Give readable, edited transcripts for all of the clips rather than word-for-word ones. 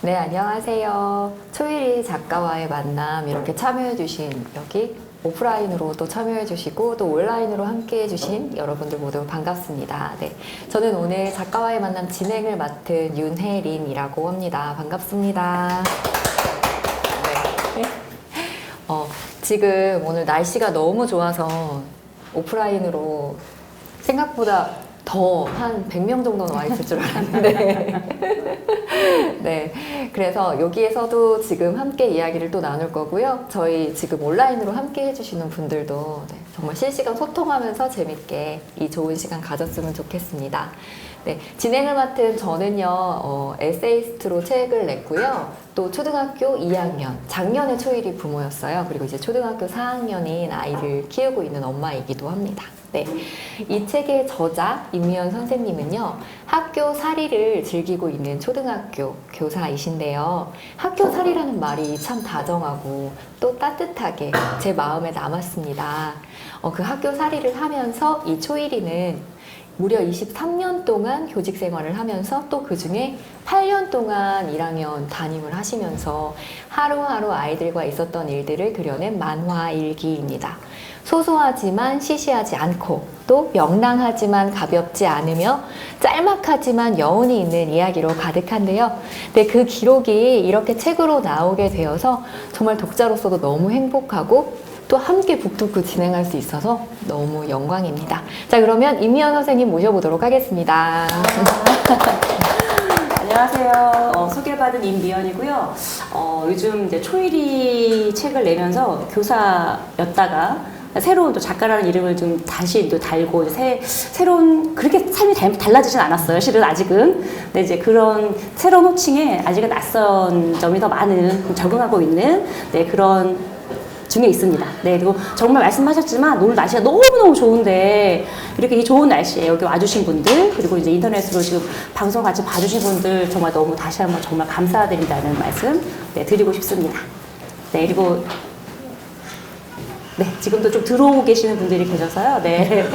네, 안녕하세요. 초일이 작가와의 만남 이렇게 참여해주신 여기 오프라인으로 또 참여해주시고 또 온라인으로 함께해주신 여러분들 모두 반갑습니다. 네, 저는 오늘 작가와의 만남 진행을 맡은 윤혜린이라고 합니다. 반갑습니다. 네. 지금 오늘 날씨가 너무 좋아서 오프라인으로 생각보다 더 한 100명 정도는 와 있을 줄 알았는데 네, 그래서 여기에서도 지금 함께 이야기를 또 나눌 거고요. 저희 지금 온라인으로 함께 해주시는 분들도 네, 정말 실시간 소통하면서 재밌게 이 좋은 시간 가졌으면 좋겠습니다. 네, 진행을 맡은 저는요, 에세이스트로 책을 냈고요. 또 초등학교 2학년, 작년에 초일이 부모였어요. 그리고 이제 초등학교 4학년인 아이를 키우고 있는 엄마이기도 합니다. 네, 이 책의 저자 임미연 선생님은요, 학교 살이를 즐기고 있는 초등학교 교사이신데요. 학교 살이라는 말이 참 다정하고 또 따뜻하게 제 마음에 남았습니다. 그 학교 살이를 하면서 이 초일이는 무려 23년 동안 교직 생활을 하면서 또 그 중에 8년 동안 1학년 담임을 하시면서 하루하루 아이들과 있었던 일들을 그려낸 만화 일기입니다. 소소하지만 시시하지 않고 또 명랑하지만 가볍지 않으며 짤막하지만 여운이 있는 이야기로 가득한데요. 네, 그 기록이 이렇게 책으로 나오게 되어서 정말 독자로서도 너무 행복하고 또 함께 북토크 진행할 수 있어서 너무 영광입니다. 자, 그러면 임미연 선생님 모셔보도록 하겠습니다. 안녕하세요. 소개받은 임미연이고요. 요즘 이제 초일이 책을 내면서 교사였다가 새로운 또 작가라는 이름을 좀 다시 또 달고 새로운 그렇게 삶이 달라지진 않았어요. 실은 아직은. 근데 이제 그런 새로운 호칭에 아직은 낯선 점이 더 많은 적응하고 있는 그런 중에 있습니다. 네, 그리고 정말 말씀하셨지만 오늘 날씨가 너무너무 좋은데 이렇게 이 좋은 날씨에 여기 와주신 분들 그리고 이제 인터넷으로 지금 방송 같이 봐주신 분들 정말 너무 다시 한번 정말 감사드린다는 말씀 드리고 싶습니다. 네, 그리고 네, 지금도 좀 들어오고 계시는 분들이 계셔서요. 네.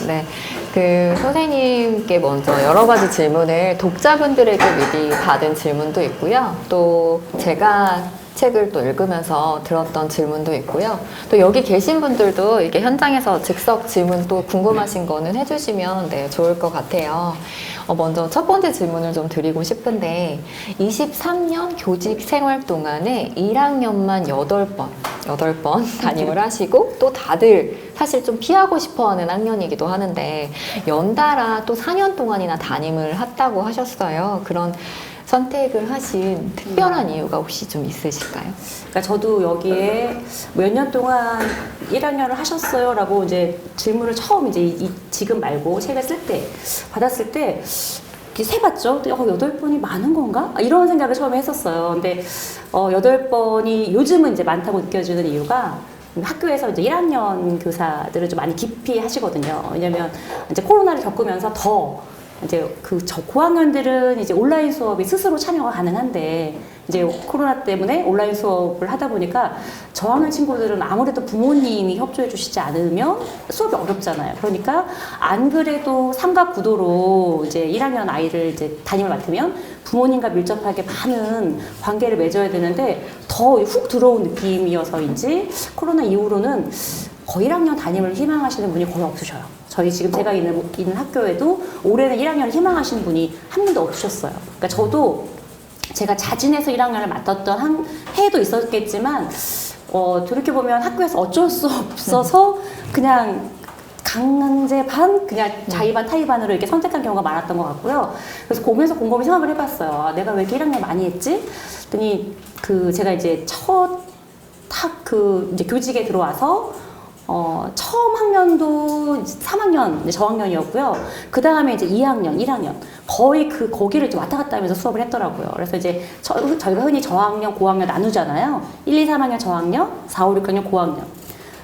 네. 그 선생님께 먼저 여러 가지 질문을 독자분들에게 미리 받은 질문도 있고요. 또 제가 책을 또 읽으면서 들었던 질문도 있고요. 또 여기 계신 분들도 이게 현장에서 즉석 질문 또 궁금하신 거는 해주시면 네, 좋을 것 같아요. 먼저 첫 번째 질문을 좀 드리고 싶은데 23년 교직 생활 동안에 1학년만 8번 담임을 하시고 또 다들 사실 좀 피하고 싶어하는 학년이기도 하는데 연달아 또 4년 동안이나 담임을 했다고 하셨어요. 그런 선택을 하신 특별한 이유가 혹시 좀 있으실까요? 그러니까 저도 여기에 몇 년 동안 1학년을 하셨어요? 라고 이제 질문을 처음 이제 지금 말고 책을 받았을 때 세봤죠? 8번이 많은 건가? 이런 생각을 처음에 했었어요. 근데 8번이 요즘은 이제 많다고 느껴지는 이유가 학교에서 이제 1학년 교사들을 좀 많이 깊이 하시거든요. 왜냐면 이제 코로나를 겪으면서 더 이제 고학년들은 이제 온라인 수업이 스스로 참여가 가능한데 이제 코로나 때문에 온라인 수업을 하다 보니까 저학년 친구들은 아무래도 부모님이 협조해 주시지 않으면 수업이 어렵잖아요. 그러니까 안 그래도 삼각구도로 이제 1학년 아이를 이제 담임을 맡으면 부모님과 밀접하게 많은 관계를 맺어야 되는데 더 훅 들어온 느낌이어서인지 코로나 이후로는 거의 1학년 담임을 희망하시는 분이 거의 없으셔요. 저희 지금 제가 있는 학교에도 올해는 1학년을 희망하시는 분이 한 분도 없으셨어요. 그러니까 저도 제가 자진해서 1학년을 맡았던 한 해도 있었겠지만 돌이켜보면 학교에서 어쩔 수 없어서 그냥 강제 반, 그냥 자의 반, 타의 반으로 이렇게 선택한 경우가 많았던 것 같고요. 그래서 보면서 곰곰이 생각을 해봤어요. 내가 왜 이렇게 1학년 많이 했지? 그랬더니 제가 이제 이제 교직에 들어와서 처음 학년도 3학년, 저학년이었고요. 그 다음에 이제 2학년, 1학년. 거의 거기를 이제 왔다 갔다 하면서 수업을 했더라고요. 그래서 이제 저희가 흔히 저학년, 고학년 나누잖아요. 1, 2, 3학년 저학년, 4, 5, 6학년 고학년.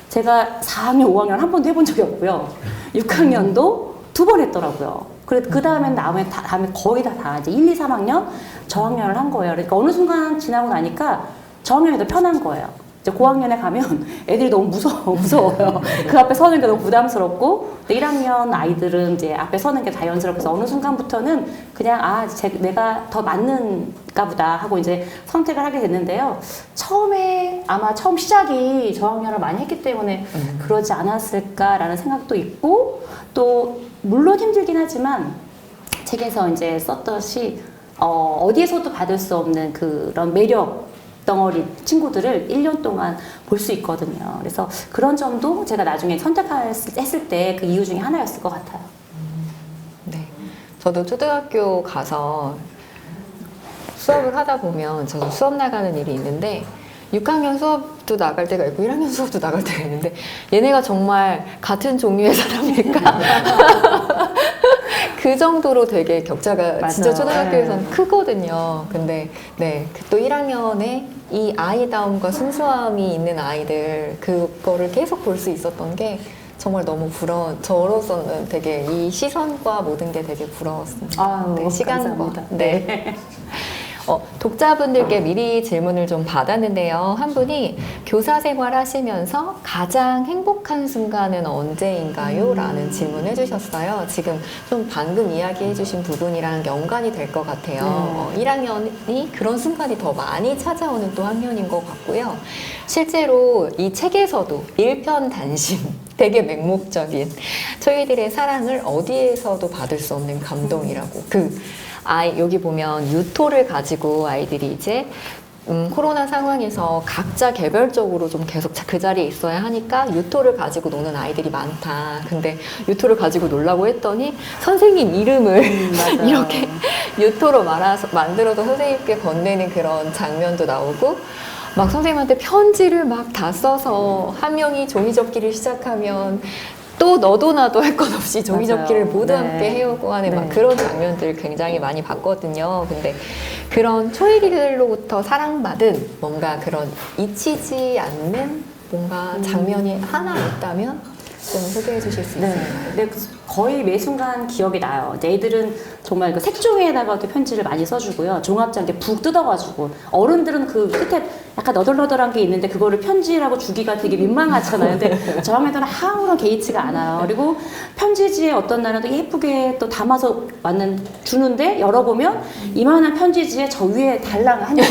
제가 4학년, 5학년 한 번도 해본 적이 없고요. 6학년도 2번 했더라고요. 그 다음에 다음에 거의 다 이제 1, 2, 3학년 저학년을 한 거예요. 그러니까 어느 순간 지나고 나니까 저학년이 더 편한 거예요. 이제 고학년에 가면 애들이 너무 무서워요. 그 앞에 서는 게 너무 부담스럽고, 1학년 아이들은 이제 앞에 서는 게 자연스럽고, 어느 순간부터는 그냥, 내가 더 맞는가 보다 하고 이제 선택을 하게 됐는데요. 처음에 아마 처음 시작이 저학년을 많이 했기 때문에 그러지 않았을까라는 생각도 있고, 또, 물론 힘들긴 하지만, 책에서 이제 썼듯이, 어디에서도 받을 수 없는 그런 매력, 덩어리 친구들을 1년 동안 볼 수 있거든요. 그래서 그런 점도 제가 나중에 선택했을 때 그 이유 중에 하나였을 것 같아요. 네. 저도 초등학교 가서 수업을 하다 보면 저도 수업 나가는 일이 있는데 6학년 수업도 나갈 때가 있고 1학년 수업도 나갈 때가 있는데 얘네가 정말 같은 종류의 사람일까? 그 정도로 되게 격차가 맞아요. 진짜 초등학교에서는 네. 크거든요. 근데 네, 또 1학년에 이 아이다움과 순수함이 있는 아이들 그거를 계속 볼 수 있었던 게 정말 너무 저로서는 되게 이 시선과 모든 게 되게 부러웠습니다. 아유, 네, 시간과. 감사합니다. 네. 독자분들께 미리 질문을 좀 받았는데요. 한 분이 교사 생활 하시면서 가장 행복한 순간은 언제인가요? 라는 질문을 해주셨어요. 지금 좀 방금 이야기해주신 부분이랑 연관이 될 것 같아요. 1학년이 그런 순간이 더 많이 찾아오는 또 학년인 것 같고요. 실제로 이 책에서도 일편단심, 되게 맹목적인 저희들의 사랑을 어디에서도 받을 수 없는 감동이라고 여기 보면 유토를 가지고 아이들이 이제 코로나 상황에서 각자 개별적으로 좀 계속 그 자리에 있어야 하니까 유토를 가지고 노는 아이들이 많다. 근데 유토를 가지고 놀라고 했더니 선생님 이름을 이렇게 유토로 만들어서 선생님께 건네는 그런 장면도 나오고 막 선생님한테 편지를 막 다 써서 한 명이 종이접기를 시작하면 또 너도 나도 할 것 없이 종이접기를 모두 함께 해오고 하는 막 그런 장면들 굉장히 많이 봤거든요. 근데 그런 초일이들로부터 사랑받은 뭔가 그런 잊히지 않는 뭔가 장면이 하나 있다면 좀 소개해 주실 수 있을까요? 네, 거의 매 순간 기억이 나요. 이제 애들은 정말 그 색종이에다가도 편지를 많이 써주고요. 종합장 이렇게 북 뜯어가지고 어른들은 그 끝에 약간 너덜너덜한 게 있는데 그거를 편지라고 주기가 되게 민망하잖아요. 근데 저학년들은 아무런 개의치가 않아요. 그리고 편지지에 어떤 날은 또 예쁘게 또 담아서 주는데 열어보면 이만한 편지지에 저 위에 달랑 한 줄.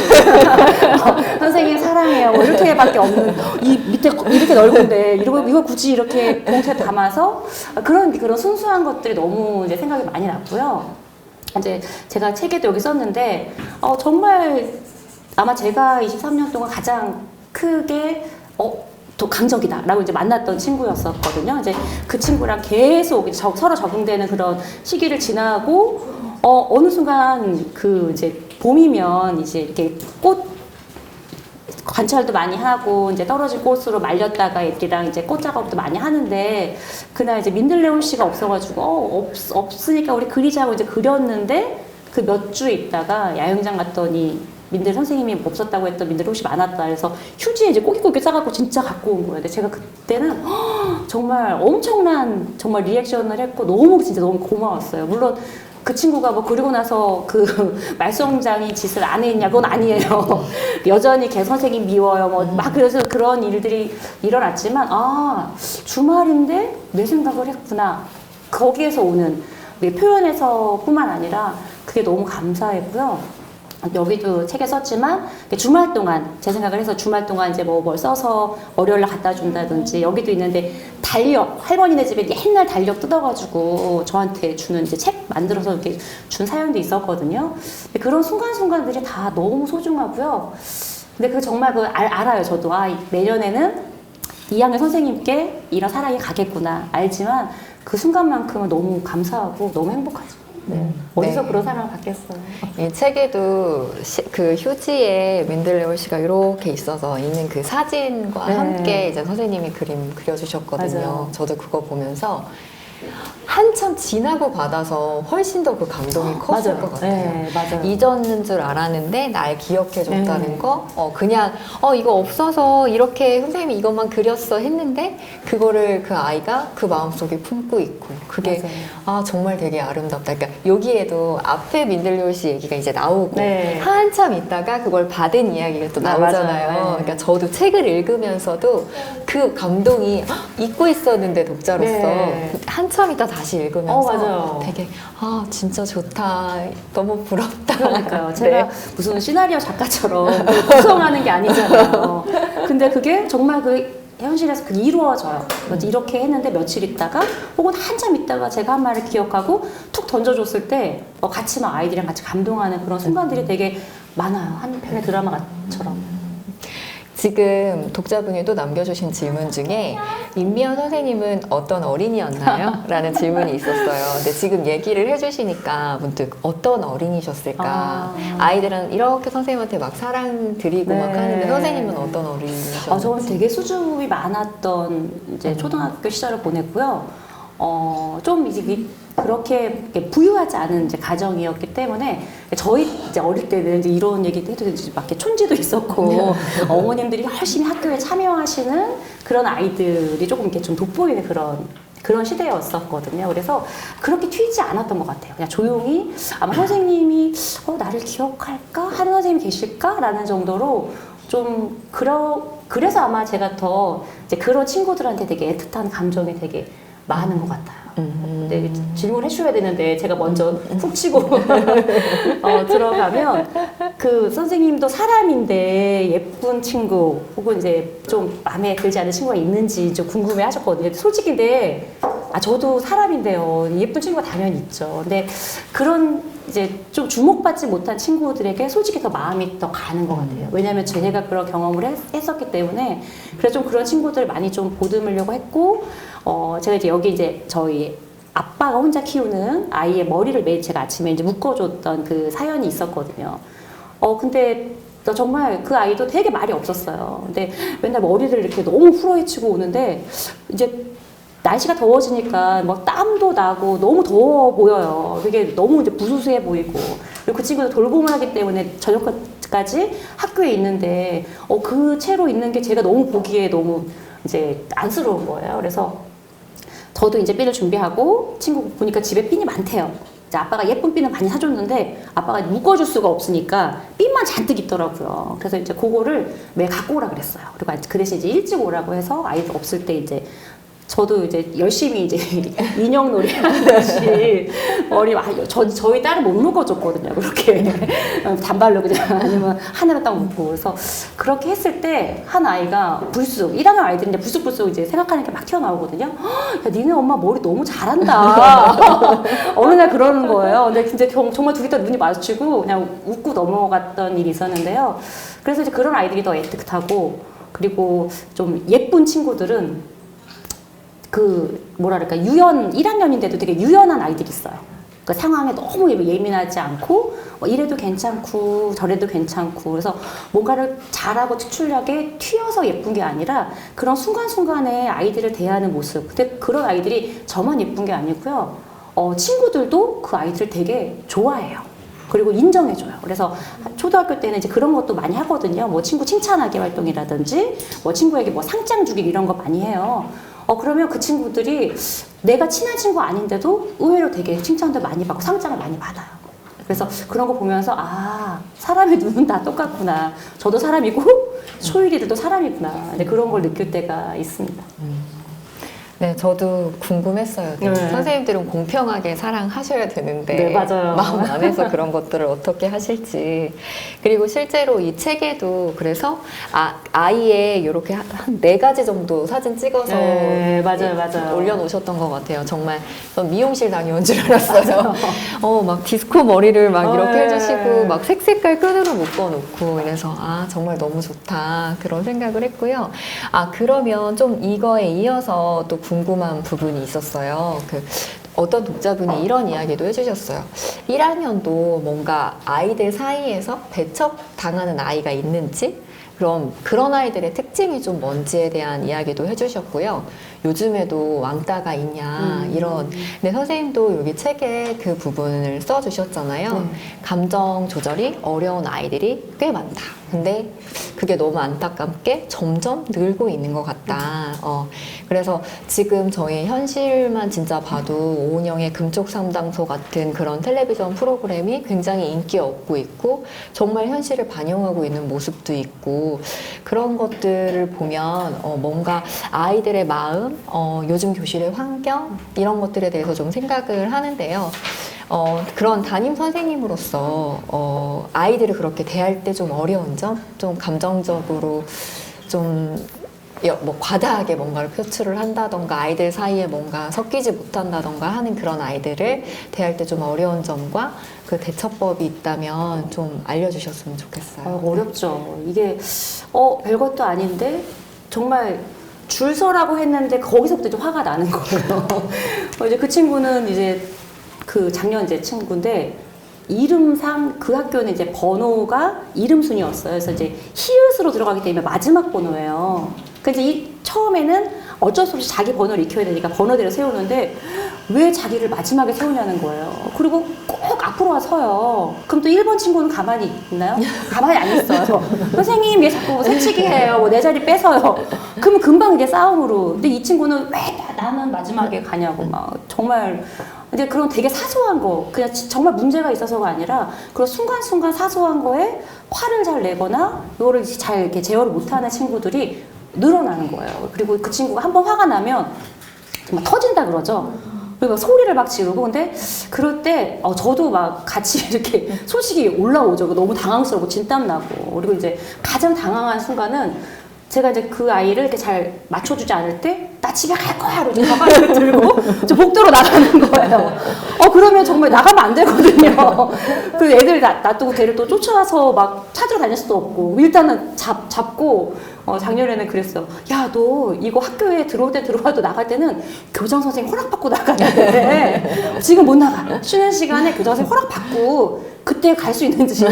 선생님 사랑해요. 뭐 이렇게밖에 없는 이 밑에 이렇게 넓은데 이거 굳이 이렇게 봉투에 담아서 그런 순수한 것들이 너무 이제 생각이 많이 났고요. 이제 제가 책에도 여기 썼는데 정말 아마 제가 23년 동안 가장 크게 또 강적이다라고 이제 만났던 친구였었거든요. 이제 그 친구랑 계속 서로 적응되는 그런 시기를 지나고 어느 순간 그 이제 봄이면 이제 이렇게 꽃 관찰도 많이 하고 이제 떨어진 꽃으로 말렸다가 애들이랑 이제 꽃 작업도 많이 하는데 그날 이제 민들레온 씨가 없어가지고 없으니까 우리 그리자고 이제 그렸는데 그 몇 주 있다가 야영장 갔더니 민들 선생님이 없었다고 했던 민들 옷이 많았다. 그래서 휴지에 이제 꼬깃꼬깃 싸갖고 진짜 갖고 온 거예요. 근데 제가 그때는 정말 엄청난 정말 리액션을 했고 진짜 너무 고마웠어요. 물론 그 친구가 뭐 그리고 나서 그 말썽장이 짓을 안 했냐 그건 아니에요. 여전히 걔 선생님 미워요. 뭐 막 그래서 그런 일들이 일어났지만 주말인데 내 생각을 했구나. 거기에서 오는 표현에서뿐만 아니라 그게 너무 감사했고요. 여기도 책에 썼지만 주말 동안 제 생각을 해서 주말 동안 이제 뭘 써서 월요일날 갖다 준다든지 여기도 있는데 달력 할머니네 집에 옛날 달력 뜯어가지고 저한테 주는 이제 책 만들어서 이렇게 준 사연도 있었거든요. 그런 순간순간들이 다 너무 소중하고요. 근데 그 정말 알아요. 저도 내년에는 2학년 선생님께 이런 사랑이 가겠구나 알지만 그 순간만큼은 너무 감사하고 너무 행복하죠. 네. 어디서 그런 사랑을 받겠어요. 이 책에도 그 휴지에 민들레올 씨가 이렇게 있어서 있는 그 사진과 함께 이제 선생님이 그림 그려주셨거든요. 맞아요. 저도 그거 보면서 한참 지나고 받아서 훨씬 더 그 감동이 컸을 맞아요. 것 같아요. 네, 맞아요. 잊었는 줄 알았는데 날 기억해줬다는 네. 거, 그냥 이거 없어서 이렇게 선생님이 이것만 그렸어 했는데 그거를 그 아이가 그 마음속에 품고 있고 그게 맞아요. 정말 되게 아름답다. 그러니까 여기에도 앞에 민들레올 씨 얘기가 이제 나오고 네. 한참 있다가 그걸 받은 이야기가 또 나오잖아요. 맞아요. 네. 그러니까 저도 책을 읽으면서도 그 감동이 잊고 있었는데 독자로서 네. 한참 있다 다시 읽으면서 맞아요. 되게 진짜 좋다, 너무 부럽다. 그러니까요. 네. 제가 무슨 시나리오 작가처럼 구성하는 게 아니잖아요. 근데 그게 정말 현실에서 그게 이루어져요. 이렇게 했는데 며칠 있다가 혹은 한참 있다가 제가 한 말을 기억하고 툭 던져줬을 때 같이 막 아이들이랑 같이 감동하는 그런 순간들이 되게 많아요. 한 편의 드라마처럼. 지금 독자분이 또 남겨주신 질문 중에 임미연 선생님은 어떤 어린이였나요? 라는 질문이 있었어요. 근데 지금 얘기를 해주시니까 문득 어떤 어린이셨을까? 아이들은 이렇게 선생님한테 막 사랑 드리고 네. 막 하는데 선생님은 어떤 어린이셨나요? 저는 되게 수줍이 많았던 이제 초등학교 시절을 보냈고요. 좀 이제 그렇게 부유하지 않은 이제 가정이었기 때문에 저희 이제 어릴 때는 이제 이런 얘기도 해도 되지 막 이렇게 촌지도 있었고 어머님들이 열심히 학교에 참여하시는 그런 아이들이 조금 이렇게 좀 돋보이는 그런 시대였었거든요. 그래서 그렇게 튀지 않았던 것 같아요. 그냥 조용히 아마 선생님이 나를 기억할까 하는 선생님이 계실까라는 정도로 좀 그래서 아마 제가 더 이제 그런 친구들한테 되게 애틋한 감정이 되게 많은 것 같아요. 네, 질문을 해주셔야 되는데 제가 먼저 훅 치고 들어가면 그 선생님도 사람인데 예쁜 친구 혹은 이제 좀 마음에 들지 않는 친구가 있는지 좀 궁금해 하셨거든요. 솔직히 근데 저도 사람인데요. 예쁜 친구가 당연히 있죠. 근데 그런 이제 좀 주목받지 못한 친구들에게 솔직히 더 마음이 더 가는 것 같아요. 왜냐하면 제가 그런 경험을 했었기 때문에 그래서 좀 그런 친구들 많이 좀 보듬으려고 했고 제가 이제 여기 이제 저희 아빠가 혼자 키우는 아이의 머리를 매일 제가 아침에 이제 묶어줬던 그 사연이 있었거든요. 근데 정말 그 아이도 되게 말이 없었어요. 근데 맨날 머리를 이렇게 너무 풀어헤치고 오는데 이제 날씨가 더워지니까 막 땀도 나고 너무 더워 보여요. 그게 너무 이제 부수수해 보이고. 그리고 그 친구도 돌봄을 하기 때문에 저녁까지 학교에 있는데 그 채로 있는 게 제가 너무 보기에 너무 이제 안쓰러운 거예요. 그래서 저도 이제 핀을 준비하고 친구 보니까 집에 핀이 많대요. 이제 아빠가 예쁜 핀을 많이 사줬는데 아빠가 묶어줄 수가 없으니까 핀만 잔뜩 있더라고요. 그래서 이제 그거를 매일 갖고 오라 그랬어요. 그리고 그 대신 이제 일찍 오라고 해서 아이들 없을 때 이제 저도 이제 열심히 이제 인형놀이 하듯이 머리 저희 딸은 못 묶어줬거든요. 그렇게 단발로 그냥 아니면 하늘에 딱 묶고 그래서 그렇게 했을 때 한 아이가 불쑥 1학년 아이들인데 불쑥불쑥 이제 생각하는 게 막 튀어나오거든요. 야 니네 엄마 머리 너무 잘한다. 어느 날 그러는 거예요. 근데 진짜 정말 둘이 다 눈이 마주치고 그냥 웃고 넘어갔던 일이 있었는데요. 그래서 이제 그런 아이들이 더 애틋하고 그리고 좀 예쁜 친구들은 뭐랄까, 1학년인데도 되게 유연한 아이들이 있어요. 그 상황에 너무 예민하지 않고, 이래도 괜찮고, 저래도 괜찮고, 그래서 뭔가를 잘하고 특출나게 튀어서 예쁜 게 아니라 그런 순간순간에 아이들을 대하는 모습. 근데 그런 아이들이 저만 예쁜 게 아니고요. 친구들도 그 아이들을 되게 좋아해요. 그리고 인정해줘요. 그래서 초등학교 때는 이제 그런 것도 많이 하거든요. 뭐 친구 칭찬하기 활동이라든지, 뭐 친구에게 뭐 상장 주기 이런 거 많이 해요. 그러면 그 친구들이 내가 친한 친구 아닌데도 의외로 되게 칭찬도 많이 받고 상장을 많이 받아요. 그래서 그런 거 보면서 사람의 눈은 다 똑같구나. 저도 사람이고 초일이들도 사람이구나. 근데 그런 걸 느낄 때가 있습니다. 네, 저도 궁금했어요. 네. 선생님들은 공평하게 사랑하셔야 되는데 네, 맞아요. 마음 안에서 그런 것들을 어떻게 하실지. 그리고 실제로 이 책에도 그래서 아이의 이렇게 한 4가지 정도 사진 찍어서 네, 맞아요. 올려놓으셨던 것 같아요. 정말 전 미용실 다녀온 줄 알았어요. 막 디스코 머리를 막 이렇게 해주시고 막 색깔 끈으로 묶어놓고 그래서 정말 너무 좋다 그런 생각을 했고요. 그러면 좀 이거에 이어서 또 궁금한 부분이 있었어요. 어떤 독자분이 이런 이야기도 해주셨어요. 1학년도 뭔가 아이들 사이에서 배척당하는 아이가 있는지, 그럼 그런 아이들의 특징이 좀 뭔지에 대한 이야기도 해주셨고요. 요즘에도 왕따가 있냐 이런. 근데 선생님도 여기 책에 그 부분을 써주셨잖아요. 네. 감정 조절이 어려운 아이들이 꽤 많다. 근데 그게 너무 안타깝게 점점 늘고 있는 것 같다. 그래서 지금 저희 현실만 진짜 봐도 오은영의 금쪽 상담소 같은 그런 텔레비전 프로그램이 굉장히 인기 얻고 있고 정말 현실을 반영하고 있는 모습도 있고 그런 것들을 보면 뭔가 아이들의 마음, 요즘 교실의 환경 이런 것들에 대해서 좀 생각을 하는데요. 그런 담임 선생님으로서 아이들을 그렇게 대할 때 좀 어려운 점, 좀 감정적으로 좀 뭐 과다하게 뭔가를 표출을 한다던가 아이들 사이에 뭔가 섞이지 못한다던가 하는 그런 아이들을 대할 때 좀 어려운 점과 그 대처법이 있다면 좀 알려주셨으면 좋겠어요. 어렵죠. 이게 별것도 아닌데 정말 줄 서라고 했는데 거기서부터 좀 화가 나는 거예요. 이제 그 친구는 이제 그 작년 이제 친구인데 이름상 그 학교는 이제 번호가 이름 순이었어요. 그래서 이제 히읗으로 들어가기 때문에 마지막 번호예요. 그래서 처음에는 어쩔 수 없이 자기 번호를 익혀야 되니까 번호대로 세우는데 왜 자기를 마지막에 세우냐는 거예요. 그리고 꼭 앞으로 와 서요. 그럼 또 1번 친구는 가만히 있나요? 가만히 안 있어요. 선생님 얘 자꾸 새치기 해요. 뭐 내 자리 뺏어요. 그러면 금방 이게 싸움으로. 근데 이 친구는 왜 나는 마지막에 가냐고 막 정말 근데 그런 되게 사소한 거, 그냥 정말 문제가 있어서가 아니라 그런 순간순간 사소한 거에 화를 잘 내거나 이거를 잘 이렇게 제어를 못하는 친구들이 늘어나는 거예요. 그리고 그 친구가 한번 화가 나면 정말 터진다 그러죠. 그리고 막 소리를 막 지르고 근데 그럴 때 저도 막 같이 이렇게 소식이 올라오죠. 너무 당황스럽고 진땀 나고 그리고 이제 가장 당황한 순간은 제가 이제 그 아이를 이렇게 잘 맞춰주지 않을 때, 나 집에 갈 거야! 이러고 가방을 들고, 저 복도로 나가는 거예요. 그러면 정말 나가면 안 되거든요. 그 애들 놔두고 걔를 또 쫓아와서 막 찾으러 다닐 수도 없고, 일단은 잡고, 작년에는 그랬어. 야, 너 이거 학교에 들어올 때 들어와도 나갈 때는 교장 선생님 허락받고 나가야 돼. 지금 못 나가. 쉬는 시간에 교장 선생님 허락받고, 그때 갈 수 있는지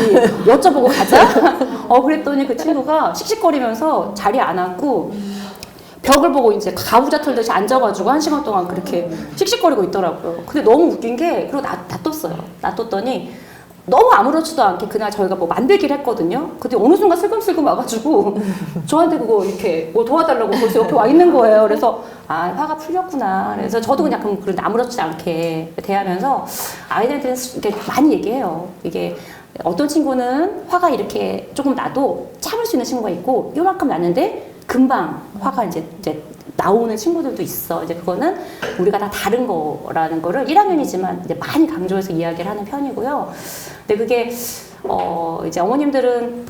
여쭤보고 가자. 그랬더니 그 친구가 씩씩거리면서 자리에 안 앉고 벽을 보고 이제 가부좌 털듯이 앉아가지고 1시간 동안 그렇게 씩씩거리고 있더라고요. 근데 너무 웃긴 게 그리고 놔뒀어요. 놔뒀더니 너무 아무렇지도 않게 그날 저희가 뭐 만들기를 했거든요. 근데 어느 순간 슬금슬금 와가지고 저한테 그거 이렇게 뭐 도와달라고 벌써 옆에 와 있는 거예요. 그래서 화가 풀렸구나. 그래서 저도 그냥 그런 아무렇지 않게 대하면서 아이들한테는 이렇게 많이 얘기해요. 이게 어떤 친구는 화가 이렇게 조금 나도 참을 수 있는 친구가 있고 요만큼 났는데 금방 화가 이제 나오는 친구들도 있어. 이제 그거는 우리가 다 다른 거라는 거를 1학년이지만 이제 많이 강조해서 이야기를 하는 편이고요. 근데 그게 이제 어머님들은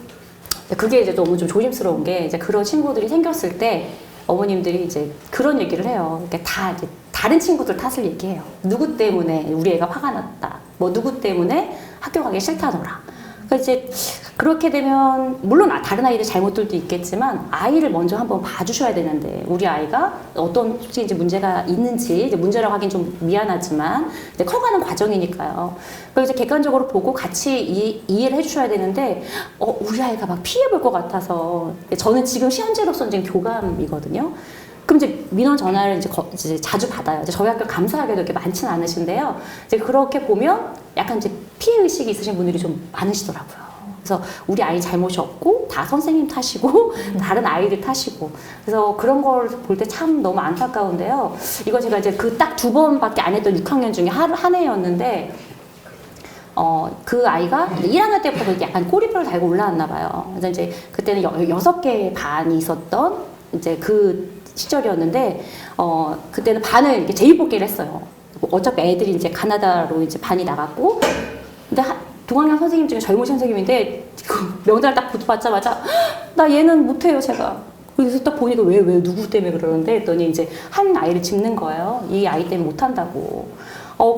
그게 이제 너무 좀 조심스러운 게 이제 그런 친구들이 생겼을 때 어머님들이 이제 그런 얘기를 해요. 그러니까 다 이제 다른 친구들 탓을 얘기해요. 누구 때문에 우리 애가 화가 났다. 뭐 누구 때문에 학교 가기 싫다더라. 그러니까 이제 그렇게 되면 물론 다른 아이들 잘못들도 있겠지만 아이를 먼저 한번 봐주셔야 되는데 우리 아이가 어떤 솔직히 이제 문제가 있는지 이제 문제라고 하긴 좀 미안하지만 이제 커가는 과정이니까요. 그래서 이제 객관적으로 보고 같이 이해를 해주셔야 되는데 우리 아이가 막 피해볼 것 같아서 저는 지금 현재로서는 지금 교감이거든요. 그럼 이제 민원 전화를 이제 자주 받아요. 이제 저희 학교 감사하게도 이렇게 많지는 않으신데요. 이제 그렇게 보면 약간 이제 피해 의식이 있으신 분들이 좀 많으시더라고요. 그래서 우리 아이 잘못이 없고 다 선생님 탓이고 다른 아이들 탓이고 그래서 그런 걸 볼 때 참 너무 안타까운데요. 이거 제가 이제 그 딱 2번밖에 안 했던 6학년 중에 한 해였는데 그 아이가 1학년 때부터 약간 꼬리표를 달고 올라왔나 봐요. 그래서 이제 그때는 6개의 반이 있었던 이제 그 시절이었는데 그때는 반을 이렇게 제비뽑기를 했어요. 어차피 애들이 이제 가나다로 이제 반이 나갔고 근데 동학년 선생님 중에 젊으신 선생님인데 그 명단 딱 붙어봤자마자 나 얘는 못해요 제가. 그래서 딱 보니까 왜 누구 때문에 그러는데 했더니 이제 한 아이를 짚는 거예요. 이 아이 때문에 못한다고.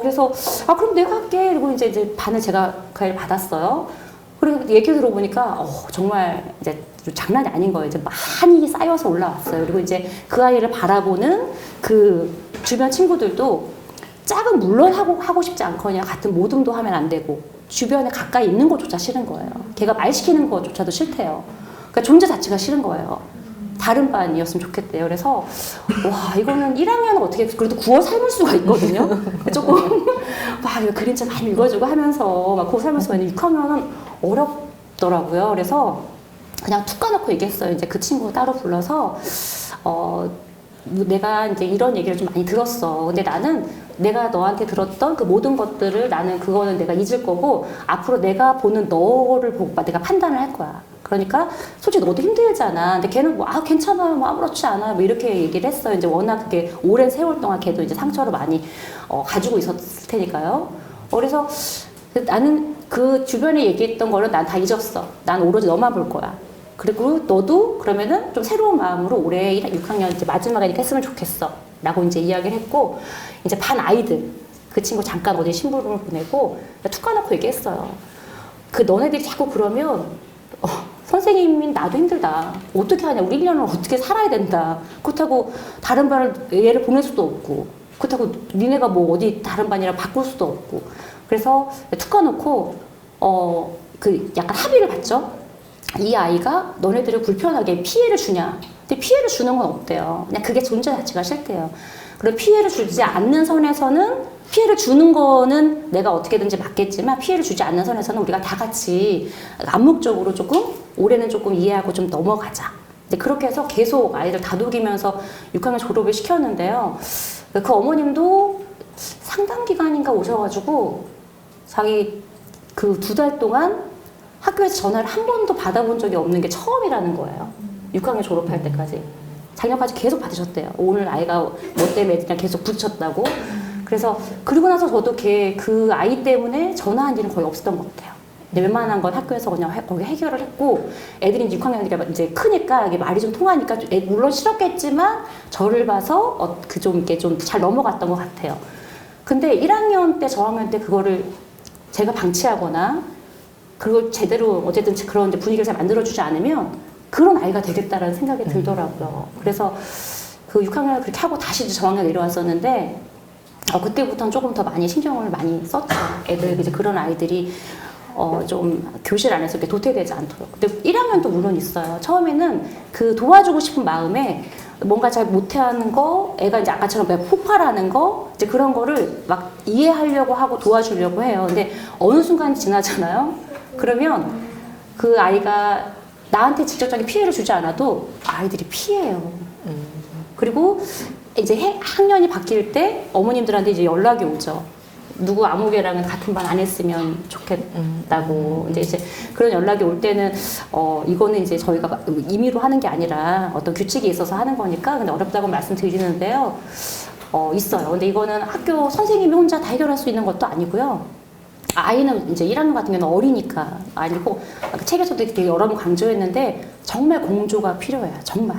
그래서 그럼 내가 할게. 그리고 이제 반을 제가 그 아이를 받았어요. 그리고 얘기 들어보니까 정말 이제 장난이 아닌 거예요. 이제 많이 쌓여서 올라왔어요. 그리고 이제 그 아이를 바라보는 그 주변 친구들도 짝은 물론 하고 싶지 않거든요. 같은 모듬도 하면 안 되고 주변에 가까이 있는 것조차 싫은 거예요. 걔가 말 시키는 것조차도 싫대요. 그러니까 존재 자체가 싫은 거예요. 다른 반이었으면 좋겠대요. 그래서 와 이거는 1학년은 어떻게 그래도 9월 삶을 수가 있거든요. 조금 막 그림자 많이 읽어주고 하면서 막 그거 살면서 6학년은 어렵더라고요. 그래서 그냥 툭 까놓고 얘기했어요. 이제 그 친구 따로 불러서 내가 이제 이런 얘기를 좀 많이 들었어. 근데 나는 내가 너한테 들었던 그 모든 것들을 나는 그거는 내가 잊을 거고 앞으로 내가 보는 너를 보고 내가 판단을 할 거야. 그러니까 솔직히 너도 힘들잖아. 근데 걔는 뭐 괜찮아, 뭐 아무렇지 않아, 뭐 이렇게 얘기를 했어요. 이제 워낙 그게 오랜 세월 동안 걔도 이제 상처를 많이 가지고 있었을 테니까요. 그래서 나는 그 주변에 얘기했던 거를 난 다 잊었어. 난 오로지 너만 볼 거야. 그리고 너도 그러면은 좀 새로운 마음으로 올해 6학년 이제 마지막이니까 했으면 좋겠어. 라고 이제 이야기를 했고, 이제 반 아이들, 그 친구 잠깐 어디 심부름을 보내고, 툭 까놓고 얘기했어요. 그 너네들이 자꾸 그러면, 선생님이 나도 힘들다. 어떻게 하냐. 우리 1년을 어떻게 살아야 된다. 그렇다고 다른 반을 얘를 보낼 수도 없고, 그렇다고 니네가 뭐 어디 다른 반이랑 바꿀 수도 없고. 그래서 툭 까놓고, 그 약간 합의를 봤죠. 이 아이가 너네들을 불편하게 피해를 주냐. 근데 피해를 주는 건 없대요. 그냥 그게 존재 자체가 싫대요. 그리고 피해를 주지 않는 선에서는 피해를 주는 거는 내가 어떻게든지 막겠지만 피해를 주지 않는 선에서는 우리가 다 같이 암묵적으로 조금 올해는 조금 이해하고 좀 넘어가자. 근데 그렇게 해서 계속 아이들 다독이면서 6학년 졸업을 시켰는데요. 그 어머님도 상담 기간인가 오셔가지고 자기 그 2달 동안 학교에서 전화를 한 번도 받아본 적이 없는 게 처음이라는 거예요. 6학년 졸업할 때까지. 작년까지 계속 받으셨대요. 오늘 아이가 뭐 때문에 그냥 계속 부딪혔다고. 그래서 그러고 나서 저도 그 아이 때문에 전화한 일은 거의 없었던 것 같아요. 근데 웬만한 건 학교에서 그냥 거기 해결을 했고, 애들이 6학년이니까 이제 크니까 이게 말이 좀 통하니까 물론 싫었겠지만 저를 봐서 이렇게 좀 잘 넘어갔던 것 같아요. 근데 1학년 때 저학년 때 그거를 제가 방치하거나 그걸 제대로 어쨌든 그런 분위기를 잘 만들어주지 않으면 그런 아이가 되겠다라는 생각이 들더라고요. 그래서 그 6학년을 그렇게 하고 다시 이제 저학년 내려왔었는데 그때부터는 조금 더 많이 신경을 많이 썼죠. 애들 이제 그런 아이들이 좀 교실 안에서 이렇게 도태되지 않도록. 근데 1학년도 물론 있어요. 처음에는 그 도와주고 싶은 마음에 뭔가 잘 못하는 거, 애가 이제 아까처럼 폭발하는 거, 이제 그런 거를 막 이해하려고 하고 도와주려고 해요. 근데 어느 순간 지나잖아요. 그러면 그 아이가 나한테 직접적인 피해를 주지 않아도 아이들이 피해요. 그리고 이제 학년이 바뀔 때 어머님들한테 이제 연락이 오죠. 누구 아무개랑은 같은 반 안 했으면 좋겠다고. 이제 그런 연락이 올 때는, 이거는 이제 저희가 임의로 하는 게 아니라 어떤 규칙이 있어서 하는 거니까, 근데 어렵다고 말씀드리는데요. 있어요. 근데 이거는 학교 선생님이 혼자 다 해결할 수 있는 것도 아니고요. 아이는 이제 1학년 같은 경우는 어리니까 아니고, 책에서도 되게 여러 번 강조했는데, 정말 공조가 필요해요. 정말.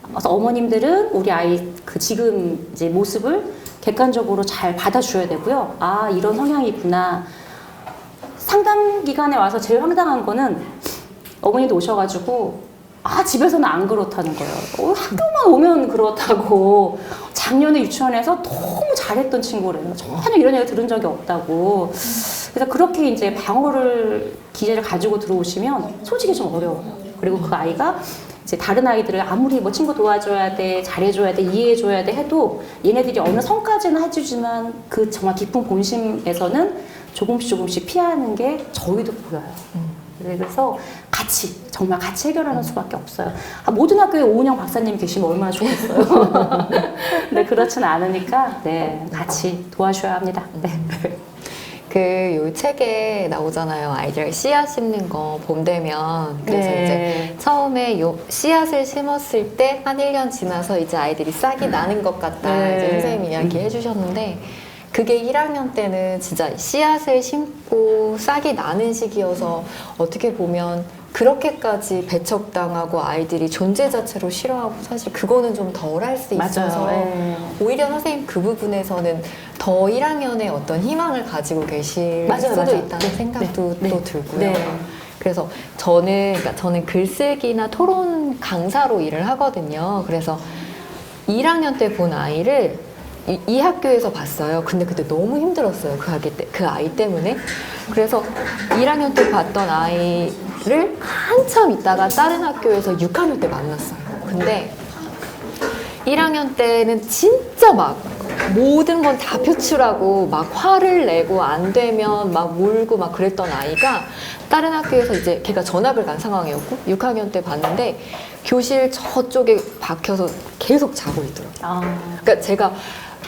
그래서 어머님들은 우리 아이 그 지금 이제 모습을 객관적으로 잘 받아줘야 되고요. 아, 이런 성향이 있구나. 상담 기간에 와서 제일 황당한 거는 어머니도 오셔가지고, 집에서는 안 그렇다는 거예요. 학교만 오면 그렇다고. 작년에 유치원에서 너무 잘했던 친구래요. 전혀 이런 얘기 들은 적이 없다고. 그래서 그렇게 이제 방어를 기제를 가지고 들어오시면 솔직히 좀 어려워요. 그리고 그 아이가 이제 다른 아이들을 아무리 뭐 친구 도와줘야 돼, 잘해줘야 돼, 이해해줘야 돼 해도 얘네들이 어느 선까지는 해주지만 그 정말 깊은 본심에서는 조금씩 피하는 게 저희도 보여요. 그래서 정말 같이 해결하는 수밖에 없어요. 모든 학교에 오은영 박사님이 계시면 얼마나 좋겠어요. 근데 그렇지는 않으니까, 네, 같이 도와줘야 합니다. 네. 요 책에 나오잖아요. 아이들 씨앗 심는 거 봄 되면. 그래서 네. 이제 처음에 씨앗을 심었을 때 한 1년 지나서 이제 아이들이 싹이 나는 것 같다. 네. 이제 선생님이 이야기해 주셨는데, 그게 1학년 때는 진짜 씨앗을 심고 싹이 나는 시기여서 어떻게 보면 그렇게까지 배척당하고 아이들이 존재 자체로 싫어하고 사실 그거는 좀 덜 할 수 있어서 네. 오히려 선생님 그 부분에서는 더 1학년에 어떤 희망을 가지고 계실 수도 있다는 생각도 또 들고요. 네. 그래서 저는 글쓰기나 토론 강사로 일을 하거든요. 그래서 1학년 때 본 아이를 이 학교에서 봤어요. 근데 그때 너무 힘들었어요. 그 아이 때문에. 그래서 1학년 때 봤던 아이를 한참 있다가 다른 학교에서 6학년 때 만났어요. 근데 1학년 때는 진짜 막 모든 건 다 표출하고 막 화를 내고 안 되면 막 울고 막 그랬던 아이가 다른 학교에서 이제 걔가 전학을 간 상황이었고 6학년 때 봤는데 교실 저쪽에 박혀서 계속 자고 있더라고요. 그러니까 제가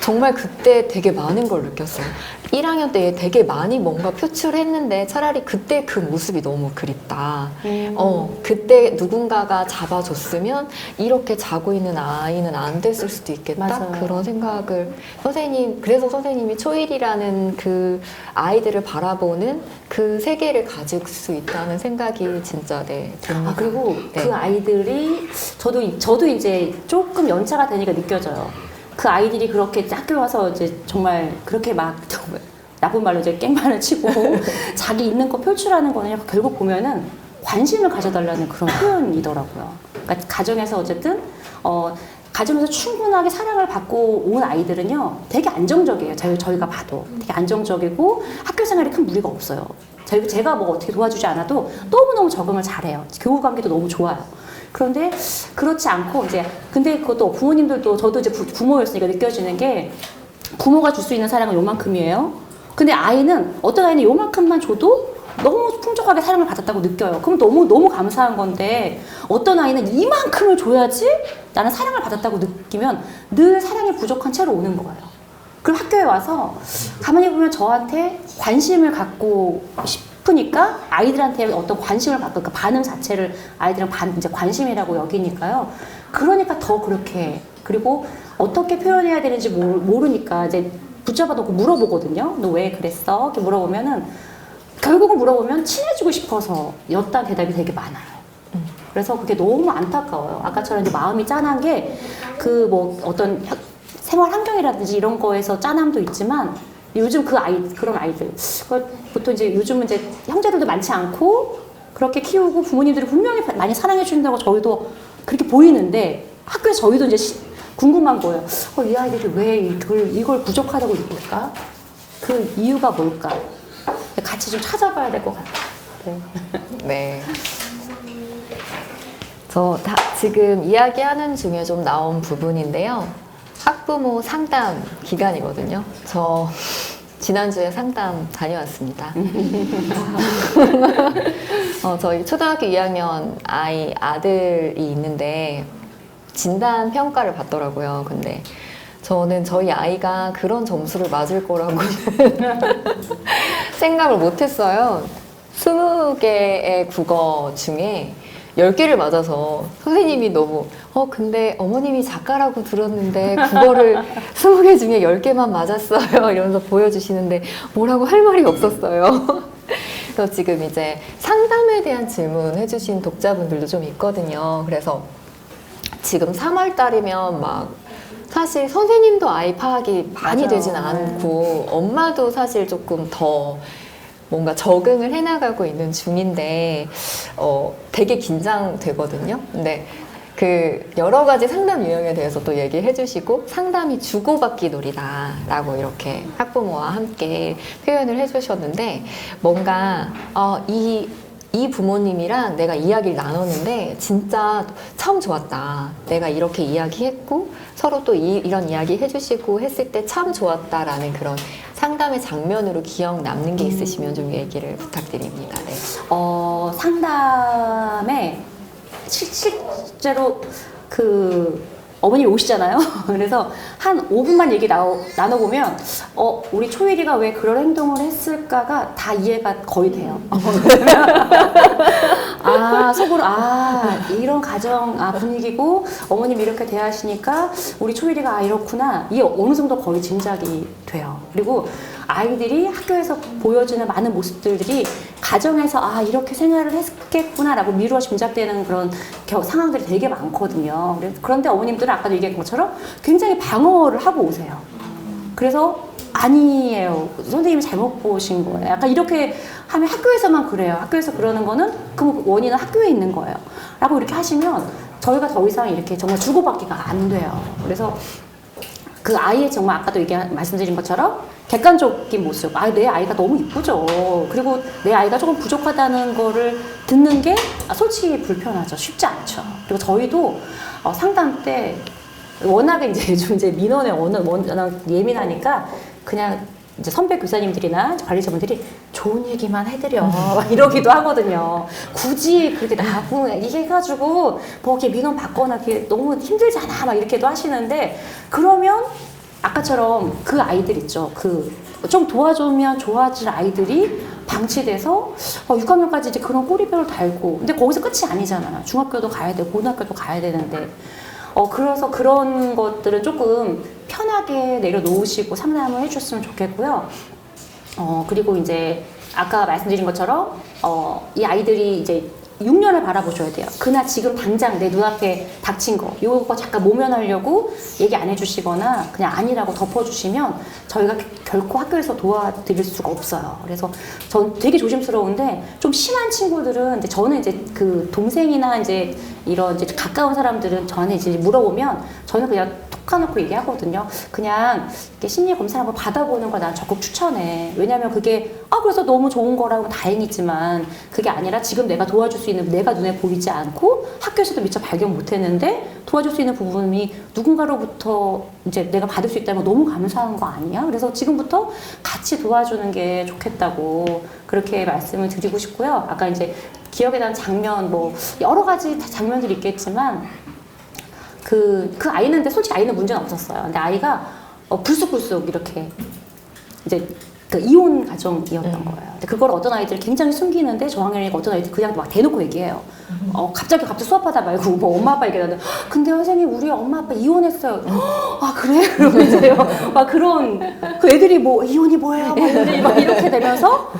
정말 그때 되게 많은 걸 느꼈어요. 1학년 때 되게 많이 뭔가 표출했는데 차라리 그때 그 모습이 너무 그립다. 그때 누군가가 잡아줬으면 이렇게 자고 있는 아이는 안 됐을 수도 있겠다. 맞아요. 그런 생각을 그래서 선생님이 초일이라는 그 아이들을 바라보는 그 세계를 가질 수 있다는 생각이 진짜 듭니다. 그리고 네. 그 아이들이 저도 이제 조금 연차가 되니까 느껴져요. 그 아이들이 그렇게 학교 와서 이제 정말 그렇게 막 정말 나쁜 말로 이제 깽판을 치고 자기 있는 거 표출하는 거는 결국 보면은 관심을 가져달라는 그런 표현이더라고요. 그러니까 가정에서 어쨌든 가정에서 충분하게 사랑을 받고 온 아이들은요 되게 안정적이에요. 저희가 봐도 되게 안정적이고 학교 생활에 큰 무리가 없어요. 제가 뭐 어떻게 도와주지 않아도 너무너무 적응을 잘해요. 교우 관계도 너무 좋아요. 그런데 그렇지 않고 이제 근데 그것도 부모님들도 저도 이제 부모였으니까 느껴지는 게 부모가 줄 수 있는 사랑은 요만큼이에요. 근데 아이는 어떤 아이는 요만큼만 줘도 너무 풍족하게 사랑을 받았다고 느껴요. 그럼 너무 감사한 건데 어떤 아이는 이만큼을 줘야지 나는 사랑을 받았다고 느끼면 늘 사랑이 부족한 채로 오는 거예요. 그럼 학교에 와서 가만히 보면 저한테 관심을 갖고 싶으니까 아이들한테 어떤 관심을 받고 그러니까 반응 자체를 아이들은 이제 관심이라고 여기니까요. 그러니까 더 그렇게 그리고 어떻게 표현해야 되는지 모르니까 이제 붙잡아 놓고 물어보거든요. 너 왜 그랬어? 이렇게 물어보면은 결국은 물어보면 친해지고 싶어서 였다는 대답이 되게 많아요. 그래서 그게 너무 안타까워요. 아까처럼 이제 마음이 짠한 게 그 뭐 어떤 생활 환경이라든지 이런 거에서 짠함도 있지만 요즘 그런 아이들 보통 이제 요즘은 이제 형제들도 많지 않고 그렇게 키우고 부모님들이 분명히 많이 사랑해 주신다고 저희도 그렇게 보이는데 학교에서 저희도 이제 궁금한 거예요. 이 아이들이 왜 이걸 부족하다고 느낄까? 그 이유가 뭘까? 같이 좀 찾아봐야 될 것 같아요. 네. 지금 이야기하는 중에 좀 나온 부분인데요. 학부모 상담 기간이거든요. 저 지난주에 상담 다녀왔습니다. 저희 초등학교 2학년 아들이 있는데 진단 평가를 받더라고요. 근데 저는 저희 아이가 그런 점수를 맞을 거라고 생각을 못했어요. 20개의 국어 중에 10개를 맞아서 선생님이 너무 근데 어머님이 작가라고 들었는데 국어를 20개 중에 10개만 맞았어요 이러면서 보여주시는데 뭐라고 할 말이 없었어요. 그래서 지금 이제 상담에 대한 질문 해주신 독자분들도 좀 있거든요. 그래서 지금 3월 달이면 막 사실 선생님도 아이 파악이 많이 맞아요. 되진 않고 엄마도 사실 조금 더 뭔가 적응을 해나가고 있는 중인데 되게 긴장되거든요. 근데 그 여러 가지 상담 유형에 대해서 또 얘기해 주시고 상담이 주고받기 놀이다라고 이렇게 학부모와 함께 표현을 해 주셨는데 뭔가 이 부모님이랑 내가 이야기를 나눴는데 진짜 참 좋았다. 내가 이렇게 이야기했고 서로 또 이런 이야기 해주시고 했을 때 참 좋았다라는 그런 상담의 장면으로 기억 남는 게 있으시면 좀 얘기를 부탁드립니다. 네. 상담에 실제로 어머님이 오시잖아요. 그래서 한 5분만 얘기 나눠보면 우리 초일이가 왜 그런 행동을 했을까가 다 이해가 거의 돼요. 속으로 이런 가정 분위기고 어머님이 이렇게 대하시니까 우리 초일이가 이렇구나. 이게 어느 정도 거의 짐작이 돼요. 그리고 아이들이 학교에서 보여주는 많은 모습들이 가정에서 이렇게 생활을 했겠구나라고 미루어 짐작되는 그런 상황들이 되게 많거든요. 그런데 어머님들은 아까도 얘기한 것처럼 굉장히 방어를 하고 오세요. 그래서 아니에요. 선생님이 잘못 보신 거예요. 약간 이렇게 하면 학교에서만 그래요. 학교에서 그러는 거는 그 원인은 학교에 있는 거예요. 라고 이렇게 하시면 저희가 더 이상 이렇게 정말 주고받기가 안 돼요. 그래서 그 아이의 정말 아까도 말씀드린 것처럼 객관적인 모습. 내 아이가 너무 이쁘죠. 그리고 내 아이가 조금 부족하다는 거를 듣는 게 솔직히 불편하죠. 쉽지 않죠. 그리고 저희도 상담 때 워낙에 이제 좀 이제 민원에 워낙 예민하니까 그냥 이제 선배 교사님들이나 관리자분들이 좋은 얘기만 해드려 막 이러기도 하거든요. 굳이 그렇게 나쁜 얘기 해가지고 뭐 이렇게 민원 받거나 이렇게 너무 힘들잖아 막 이렇게도 하시는데 그러면 아까처럼 그 아이들 있죠. 그 좀 도와주면 좋아질 아이들이 방치돼서 6학년까지 이제 그런 꼬리뼈를 달고 근데 거기서 끝이 아니잖아. 중학교도 가야 되고 고등학교도 가야 되는데 그래서 그런 것들은 조금 편하게 내려놓으시고 상담을 해주셨으면 좋겠고요. 그리고 이제 아까 말씀드린 것처럼 이 아이들이 이제 6년을 바라보셔야 돼요. 그날 지금 당장 내 눈앞에 닥친 거 요거 잠깐 모면하려고 얘기 안 해주시거나 그냥 아니라고 덮어주시면 저희가 결코 학교에서 도와드릴 수가 없어요. 그래서 전 되게 조심스러운데 좀 심한 친구들은 이제 저는 이제 그 동생이나 이제 이런 이제 가까운 사람들은 저한테 이제 물어보면 저는 그냥 톡 까놓고 얘기하거든요. 그냥 이렇게 심리 검사 한번 받아보는 걸 난 적극 추천해. 왜냐면 그게 그래서 너무 좋은 거라고 다행이지만 그게 아니라 지금 내가 도와줄 수 있는 내가 눈에 보이지 않고 학교에서도 미처 발견 못했는데 도와줄 수 있는 부분이 누군가로부터 이제 내가 받을 수 있다면 너무 감사한 거 아니야? 그래서 지금부터 같이 도와주는 게 좋겠다고 그렇게 말씀을 드리고 싶고요. 아까 이제 기억에 난 장면 뭐 여러 가지 장면들이 있겠지만 그 아이는 근데 솔직히 아이는 문제는 없었어요. 근데 아이가 불쑥불쑥 이렇게 이제 그 이혼 가정이었던 거예요. 근데 그걸 어떤 아이들이 굉장히 숨기는데 저학년이니까 어떤 아이들이 그냥 막 대놓고 얘기해요. 갑자기 수업하다 말고 뭐 엄마 아빠 얘기하는데 근데 선생님 우리 엄마 아빠 이혼했어요. 아 그래? 그러면서요. 막 그런 그 애들이 뭐 이혼이 뭐예요? 막 이렇게 되면서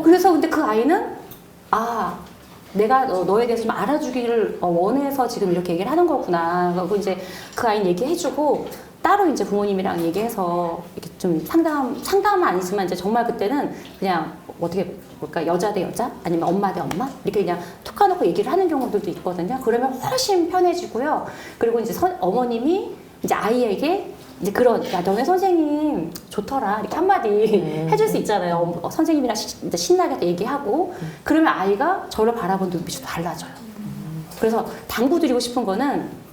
그래서 근데 그 아이는 내가 너에 대해서 좀 알아주기를 원해서 지금 이렇게 얘기를 하는 거구나. 그리고 이제 그 아이는 얘기해주고 따로 이제 부모님이랑 얘기해서 이렇게 좀 상담은 아니지만 이제 정말 그때는 그냥 어떻게 볼까 여자 대 여자 아니면 엄마 대 엄마 이렇게 그냥 툭 까놓고 얘기를 하는 경우들도 있거든요. 그러면 훨씬 편해지고요. 그리고 이제 어머님이 이제 아이에게 이제 야 너네 선생님 좋더라 이렇게 한마디 해줄 수 있잖아요. 선생님이랑 이제 신나게 얘기하고 그러면 아이가 저를 바라보는 눈빛이 달라져요. 그래서 당부드리고 싶은 거는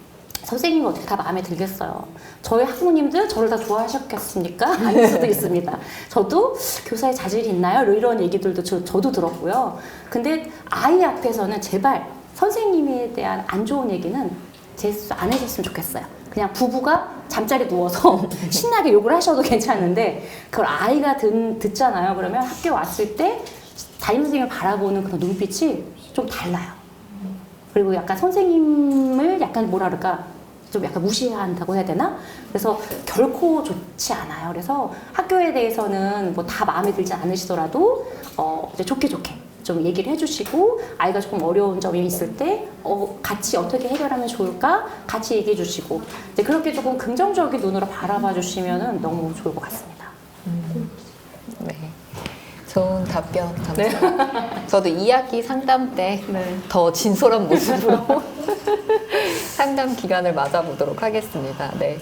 선생님이 어떻게 다 마음에 들겠어요. 저희 학부모님들 저를 다 좋아하셨겠습니까? 아닐 수도 있습니다. 저도 교사의 자질이 있나요? 이런 얘기들도 저도 들었고요. 근데 아이 앞에서는 제발 선생님에 대한 안 좋은 얘기는 재수 안 해줬으면 좋겠어요. 그냥 부부가 잠자리 누워서 신나게 욕을 하셔도 괜찮은데 그걸 아이가 듣잖아요. 그러면 학교 왔을 때 담임 선생님을 바라보는 그런 눈빛이 좀 달라요. 그리고 약간 선생님을 약간 뭐라 그럴까 좀 약간 무시한다고 해야 되나? 그래서 결코 좋지 않아요. 그래서 학교에 대해서는 뭐 다 마음에 들지 않으시더라도 이제 좋게 좀 얘기를 해주시고 아이가 조금 어려운 점이 있을 때 같이 어떻게 해결하면 좋을까 같이 얘기해 주시고 이제 그렇게 조금 긍정적인 눈으로 바라봐 주시면 너무 좋을 것 같습니다. 네. 좋은 답변 감사합니다. 저도 2학기 상담 때 더 진솔한 모습으로 상담 기간을 맞아보도록 하겠습니다. 네.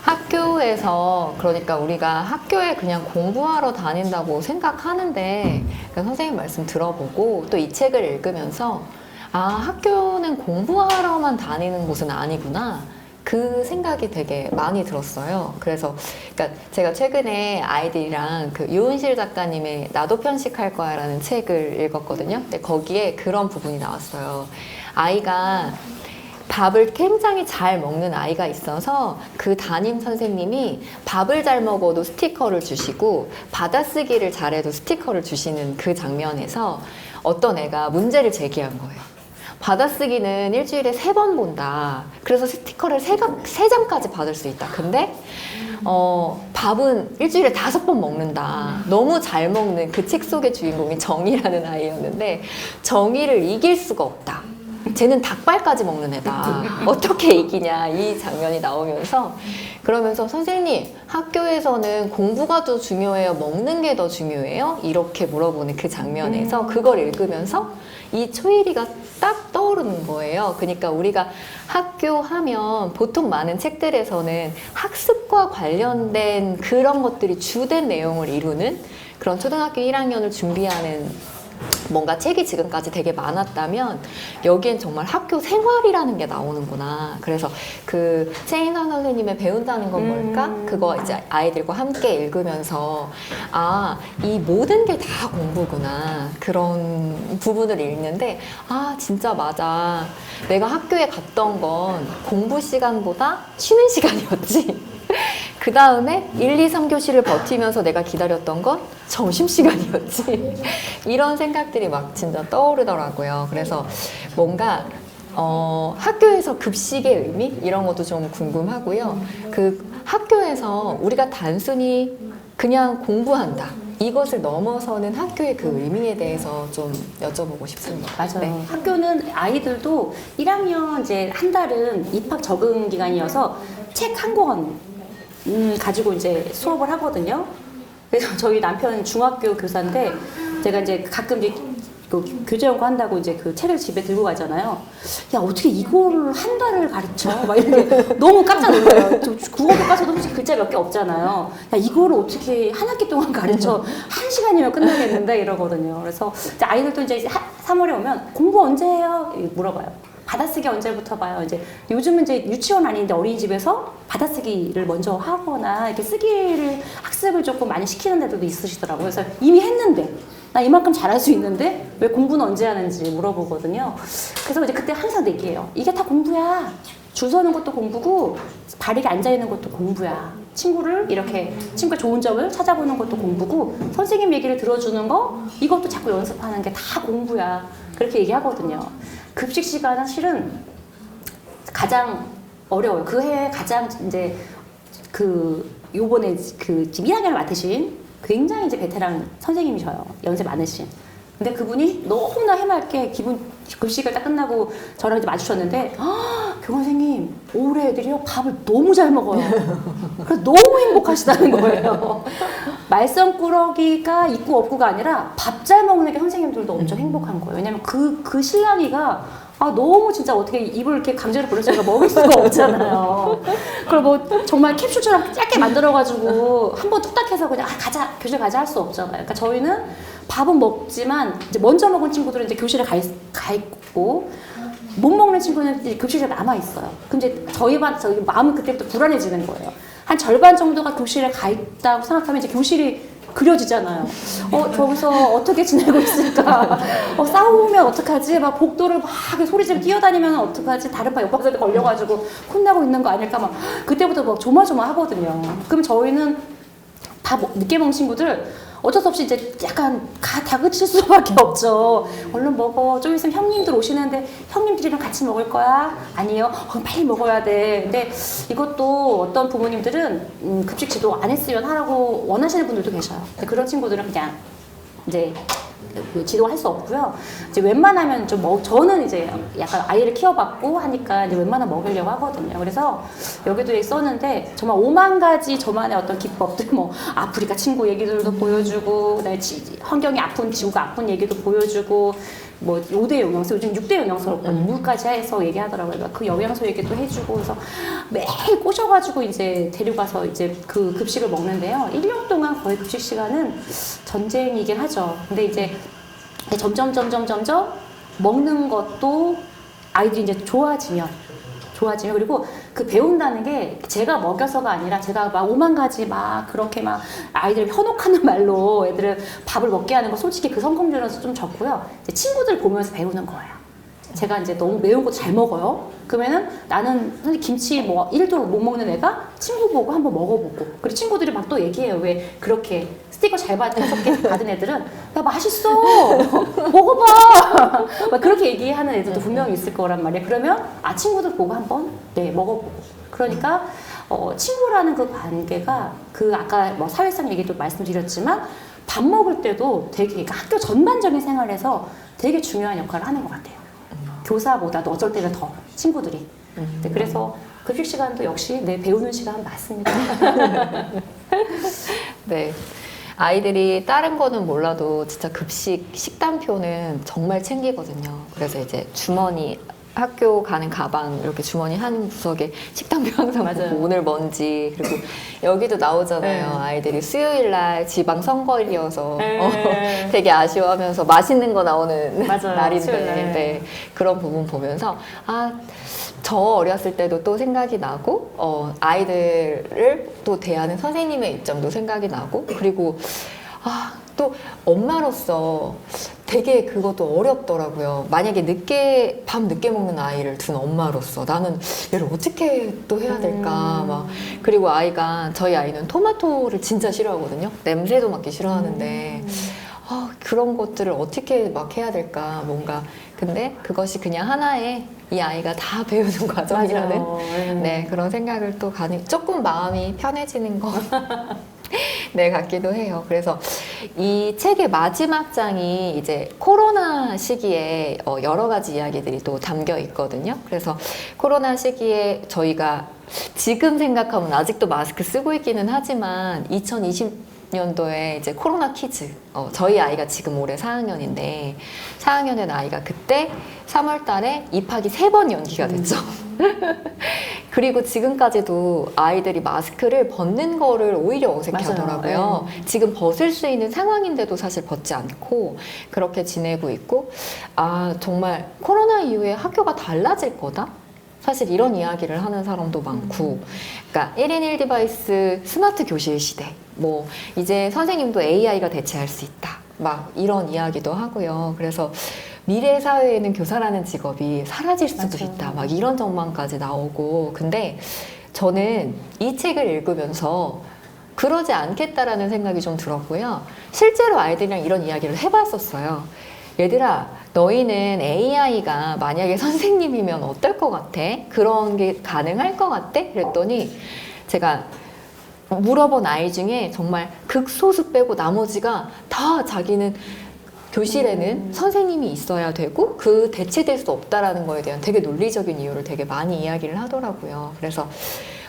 학교에서 그러니까 우리가 학교에 그냥 공부하러 다닌다고 생각하는데 그러니까 선생님 말씀 들어보고 또 이 책을 읽으면서 학교는 공부하러만 다니는 곳은 아니구나. 그 생각이 되게 많이 들었어요. 그래서 그러니까 제가 최근에 아이들이랑 그 유은실 작가님의 나도 편식할 거야라는 책을 읽었거든요. 근데 거기에 그런 부분이 나왔어요. 아이가 밥을 굉장히 잘 먹는 아이가 있어서 그 담임 선생님이 밥을 잘 먹어도 스티커를 주시고 받아쓰기를 잘해도 스티커를 주시는 그 장면에서 어떤 애가 문제를 제기한 거예요. 받아쓰기는 일주일에 3번 본다. 그래서 스티커를 3장까지 받을 수 있다. 근데 밥은 일주일에 5번 먹는다. 너무 잘 먹는 그 책 속의 주인공이 정희라는 아이였는데 정희를 이길 수가 없다. 쟤는 닭발까지 먹는 애다. 어떻게 이기냐 이 장면이 나오면서 그러면서 선생님 학교에서는 공부가 더 중요해요? 먹는 게 더 중요해요? 이렇게 물어보는 그 장면에서 그걸 읽으면서 이 초일이가 딱 떠오르는 거예요. 그러니까 우리가 학교 하면 보통 많은 책들에서는 학습과 관련된 그런 것들이 주된 내용을 이루는 그런 초등학교 1학년을 준비하는 뭔가 책이 지금까지 되게 많았다면 여기엔 정말 학교 생활이라는 게 나오는구나. 그래서 그 최인선 선생님의 배운다는 건 뭘까? 그거 이제 아이들과 함께 읽으면서 아, 이 모든 게 다 공부구나. 그런 부분을 읽는데 아, 진짜 맞아. 내가 학교에 갔던 건 공부 시간보다 쉬는 시간이었지. 그 다음에 1, 2, 3교시를 버티면서 내가 기다렸던 건 점심시간이었지. 이런 생각들이 막 진짜 떠오르더라고요. 그래서 뭔가 학교에서 급식의 의미? 이런 것도 좀 궁금하고요. 그 학교에서 우리가 단순히 그냥 공부한다. 이것을 넘어서는 학교의 그 의미에 대해서 좀 여쭤보고 싶습니다. 맞아요. 네. 학교는 아이들도 1학년 이제 한 달은 입학 적응 기간이어서 책 한 권 가지고 이제 수업을 하거든요. 그래서 저희 남편은 중학교 교사인데 제가 이제 가끔 이제 그 교재 연구 한다고 이제 그 책을 집에 들고 가잖아요. 야, 어떻게 이거를 한 달을 가르쳐? 막 이렇게 너무 깜짝 놀라요. 국어 교과서도 솔직히 글자 몇 개 없잖아요. 야, 이거를 어떻게 한 학기 동안 가르쳐? 한 시간이면 끝나겠는데 이러거든요. 그래서 이제 아이들도 이제 3월에 오면 공부 언제 해요? 물어봐요. 받아쓰기 언제부터 봐요? 이제 요즘은 이제 유치원 아닌데 어린이집에서 받아쓰기를 먼저 하거나 이렇게 쓰기를 학습을 조금 많이 시키는 데도 있으시더라고요. 그래서 이미 했는데 나 이만큼 잘할 수 있는데 왜 공부는 언제 하는지 물어보거든요. 그래서 이제 그때 항상 얘기해요. 이게 다 공부야. 줄 서는 것도 공부고 바르게 앉아 있는 것도 공부야. 친구를 이렇게 친구의 좋은 점을 찾아보는 것도 공부고 선생님 얘기를 들어주는 거 이것도 자꾸 연습하는 게 다 공부야. 그렇게 얘기하거든요. 급식 시간은 실은 가장 어려워요. 그 해에 가장 이제 그 요번에 그 지금 1학년을 맡으신 굉장히 이제 베테랑 선생님이셔요. 연세 많으신. 근데 그분이 너무나 해맑게 급식을 딱 끝나고 저랑 이제 마주쳤는데 교원 선생님 올해 애들이요 밥을 너무 잘 먹어요. 그래서 너무 행복하시다는 거예요. 말썽꾸러기가 있고 없고가 아니라 밥 잘 먹는 게 선생님들도 엄청 행복한 거예요. 왜냐면 그 신랑이가 너무 진짜 어떻게 입을 이렇게 강제로 벌려서 먹을 수가 없잖아요. 그걸 뭐 정말 캡슐처럼 짧게 만들어가지고 한번 뚝딱 해서 그냥 가자, 교실 가자 할 수 없잖아요. 그러니까 저희는 밥은 먹지만 이제 먼저 먹은 친구들은 이제 교실에 가 있고 못 먹는 친구는 이제 급식실에 남아 있어요. 그럼 이제 저희 마음은 그때부터 불안해지는 거예요. 한 절반 정도가 교실에 가 있다고 생각하면 이제 교실이 그려지잖아요. 저기서 어떻게 지내고 있을까? 싸우면 어떡하지? 막 복도를 막 소리 지르고 뛰어다니면 어떡하지? 다른 반 옆박사한테 걸려가지고 혼나고 있는 거 아닐까? 막 그때부터 막 조마조마 하거든요. 그럼 저희는 다 늦게 먹는 친구들 어쩔 수 없이 이제 약간 다그칠 수밖에 없죠. 얼른 먹어. 좀 있으면 형님들 오시는데 형님들이랑 같이 먹을 거야? 아니요. 빨리 먹어야 돼. 근데 이것도 어떤 부모님들은 급식 지도 안 했으면 하라고 원하시는 분들도 계셔요. 근데 그런 친구들은 그냥 이제 지도할 수 없고요. 이제 웬만하면 저는 이제 약간 아이를 키워봤고 하니까 이제 웬만하면 먹으려고 하거든요. 그래서 여기도 썼는데 정말 5만 가지 저만의 어떤 기법들, 뭐 아프리카 친구 얘기들도 보여주고, 그다음에 환경이 아픈 지구가 아픈 얘기도 보여주고, 뭐 5대 영양소, 요즘 6대 영양소 물까지 해서 얘기하더라고요. 그 영양소 얘기도 해주고, 그래서 매일 꼬셔가지고 이제 데려가서 이제 그 급식을 먹는데요. 1년 동안 거의 급식 시간은 전쟁이긴 하죠. 근데 이제 점점 먹는 것도 아이들이 이제 좋아지면 그리고 그 배운다는 게 제가 먹여서가 아니라 제가 막 5만 가지 막 그렇게 막 아이들을 현혹하는 말로 애들을 밥을 먹게 하는 거 솔직히 그 성공률은 좀 적고요. 이제 친구들 보면서 배우는 거예요. 제가 이제 너무 매운 거 잘 먹어요. 그러면은 나는 사실 김치 뭐 1도 못 먹는 애가 친구 보고 한번 먹어보고, 그리고 친구들이 막 또 얘기해요. 왜 그렇게 스티커 잘 받은 애들은 야 맛있어 먹어봐 막 그렇게 얘기하는 애들도 분명히 있을 거란 말이에요. 그러면 친구들 보고 한번 먹어보고, 그러니까 친구라는 그 관계가 그 아까 뭐 사회성 얘기도 말씀드렸지만 밥 먹을 때도 되게 학교 전반적인 생활에서 되게 중요한 역할을 하는 것 같아요. 교사보다도 어쩔 때는 더 친구들이. 네, 그래서 급식 시간도 역시 네, 배우는 시간 맞습니다. 네. 아이들이 다른 거는 몰라도 진짜 급식 식단표는 정말 챙기거든요. 그래서 이제 주머니 학교 가는 가방 이렇게 주머니 한 구석에 식단표 항상 맞아요. 보고 오늘 뭔지 그리고 여기도 나오잖아요. 네. 아이들이 수요일 날 지방 선거일이어서 네. 되게 아쉬워하면서 맛있는 거 나오는 맞아요. 날인데 수요일 날. 네. 그런 부분 보면서 저 어렸을 때도 또 생각이 나고 아이들을 또 대하는 선생님의 입장도 생각이 나고 그리고 또 엄마로서 되게 그것도 어렵더라고요. 만약에 밤 늦게 먹는 아이를 둔 엄마로서 나는 얘를 어떻게 또 해야 될까 막 그리고 저희 아이는 토마토를 진짜 싫어하거든요. 냄새도 맡기 싫어하는데 그런 것들을 어떻게 막 해야 될까 뭔가 근데 그것이 그냥 하나의 이 아이가 다 배우는 과정이라는 네, 그런 생각을 또 조금 마음이 편해지는 거 네, 같기도 해요. 그래서 이 책의 마지막 장이 이제 코로나 시기에 여러 가지 이야기들이 또 담겨 있거든요. 그래서 코로나 시기에 저희가 지금 생각하면 아직도 마스크 쓰고 있기는 하지만 2020년도에 이제 코로나 키즈 저희 아이가 지금 올해 4학년인데 4학년 된 아이가 그때 3월 달에 입학이 3번 연기가 됐죠. 그리고 지금까지도 아이들이 마스크를 벗는 거를 오히려 어색해 하더라고요. 지금 벗을 수 있는 상황인데도 사실 벗지 않고 그렇게 지내고 있고 정말 코로나 이후에 학교가 달라질 거다? 사실 이런 이야기를 하는 사람도 많고 그러니까 1인 1디바이스 스마트 교실 시대 뭐 이제 선생님도 AI가 대체할 수 있다 막 이런 이야기도 하고요. 그래서 미래 사회에는 교사라는 직업이 사라질 수도 있다 막 이런 전망까지 나오고 근데 저는 이 책을 읽으면서 그러지 않겠다라는 생각이 좀 들었고요. 실제로 아이들이랑 이런 이야기를 해봤었어요. 얘들아 너희는 AI가 만약에 선생님이면 어떨 것 같아? 그런 게 가능할 것 같아? 그랬더니 제가 물어본 아이 중에 정말 극소수 빼고 나머지가 다 자기는 교실에는 선생님이 있어야 되고 그 대체될 수 없다라는 거에 대한 되게 논리적인 이유를 되게 많이 이야기를 하더라고요. 그래서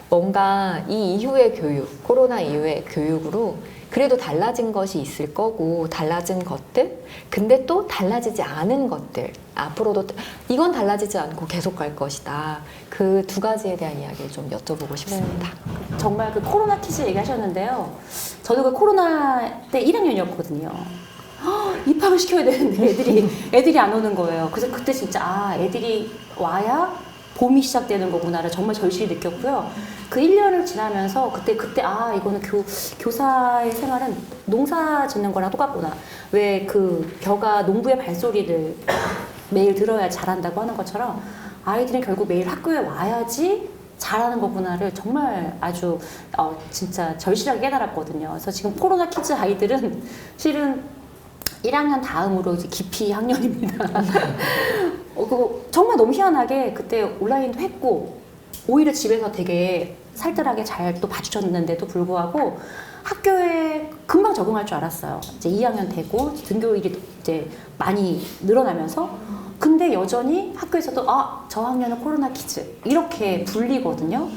뭔가 이 이후의 교육, 코로나 이후의 교육으로 그래도 달라진 것이 있을 거고 달라진 것들 근데 또 달라지지 않은 것들 앞으로도 이건 달라지지 않고 계속 갈 것이다. 그 두 가지에 대한 이야기를 좀 여쭤보고 싶습니다. 정말 그 코로나 키즈 얘기하셨는데요. 저도 그 코로나 때 1학년이었거든요. 입학을 시켜야 되는데 애들이 안 오는 거예요. 그래서 그때 진짜 애들이 와야 봄이 시작되는 거구나를 정말 절실히 느꼈고요. 그 1년을 지나면서 그때 이거는 교사의 생활은 농사 짓는 거랑 똑같구나. 왜 그 벼가 농부의 발소리를 매일 들어야 잘한다고 하는 것처럼 아이들은 결국 매일 학교에 와야지 잘하는 거구나를 정말 아주 진짜 절실하게 깨달았거든요. 그래서 지금 코로나 키즈 아이들은 실은 1학년 다음으로 이제 기피 학년입니다. 그거 정말 너무 희한하게 그때 온라인도 했고 오히려 집에서 되게 살뜰하게 잘 또 봐주셨는데도 불구하고 학교에 금방 적응할 줄 알았어요. 이제 2학년 되고 등교일이 이제 많이 늘어나면서 근데 여전히 학교에서도 저 학년은 코로나 키즈 이렇게 불리거든요.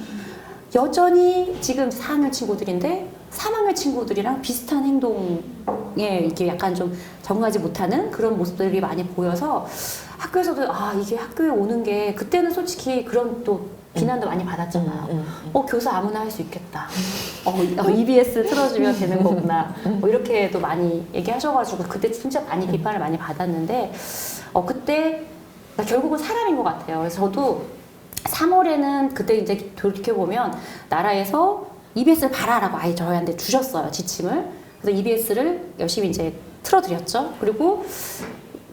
여전히 지금 4학년 친구들인데 3학년 친구들이랑 비슷한 행동에 이게 약간 좀 적응하지 못하는 그런 모습들이 많이 보여서 학교에서도 이게 학교에 오는 게 그때는 솔직히 그런 또 비난도 많이 받았잖아요. 교사 아무나 할 수 있겠다. EBS 틀어주면 되는 거구나. 이렇게도 많이 얘기하셔가지고 그때 진짜 많이 비판을 많이 받았는데 그때 결국은 사람인 것 같아요. 그래서 저도 3월에는 그때 이제 돌이켜보면 나라에서 EBS를 봐라라고 아예 저희한테 주셨어요. 지침을. 그래서 EBS를 열심히 이제 틀어드렸죠. 그리고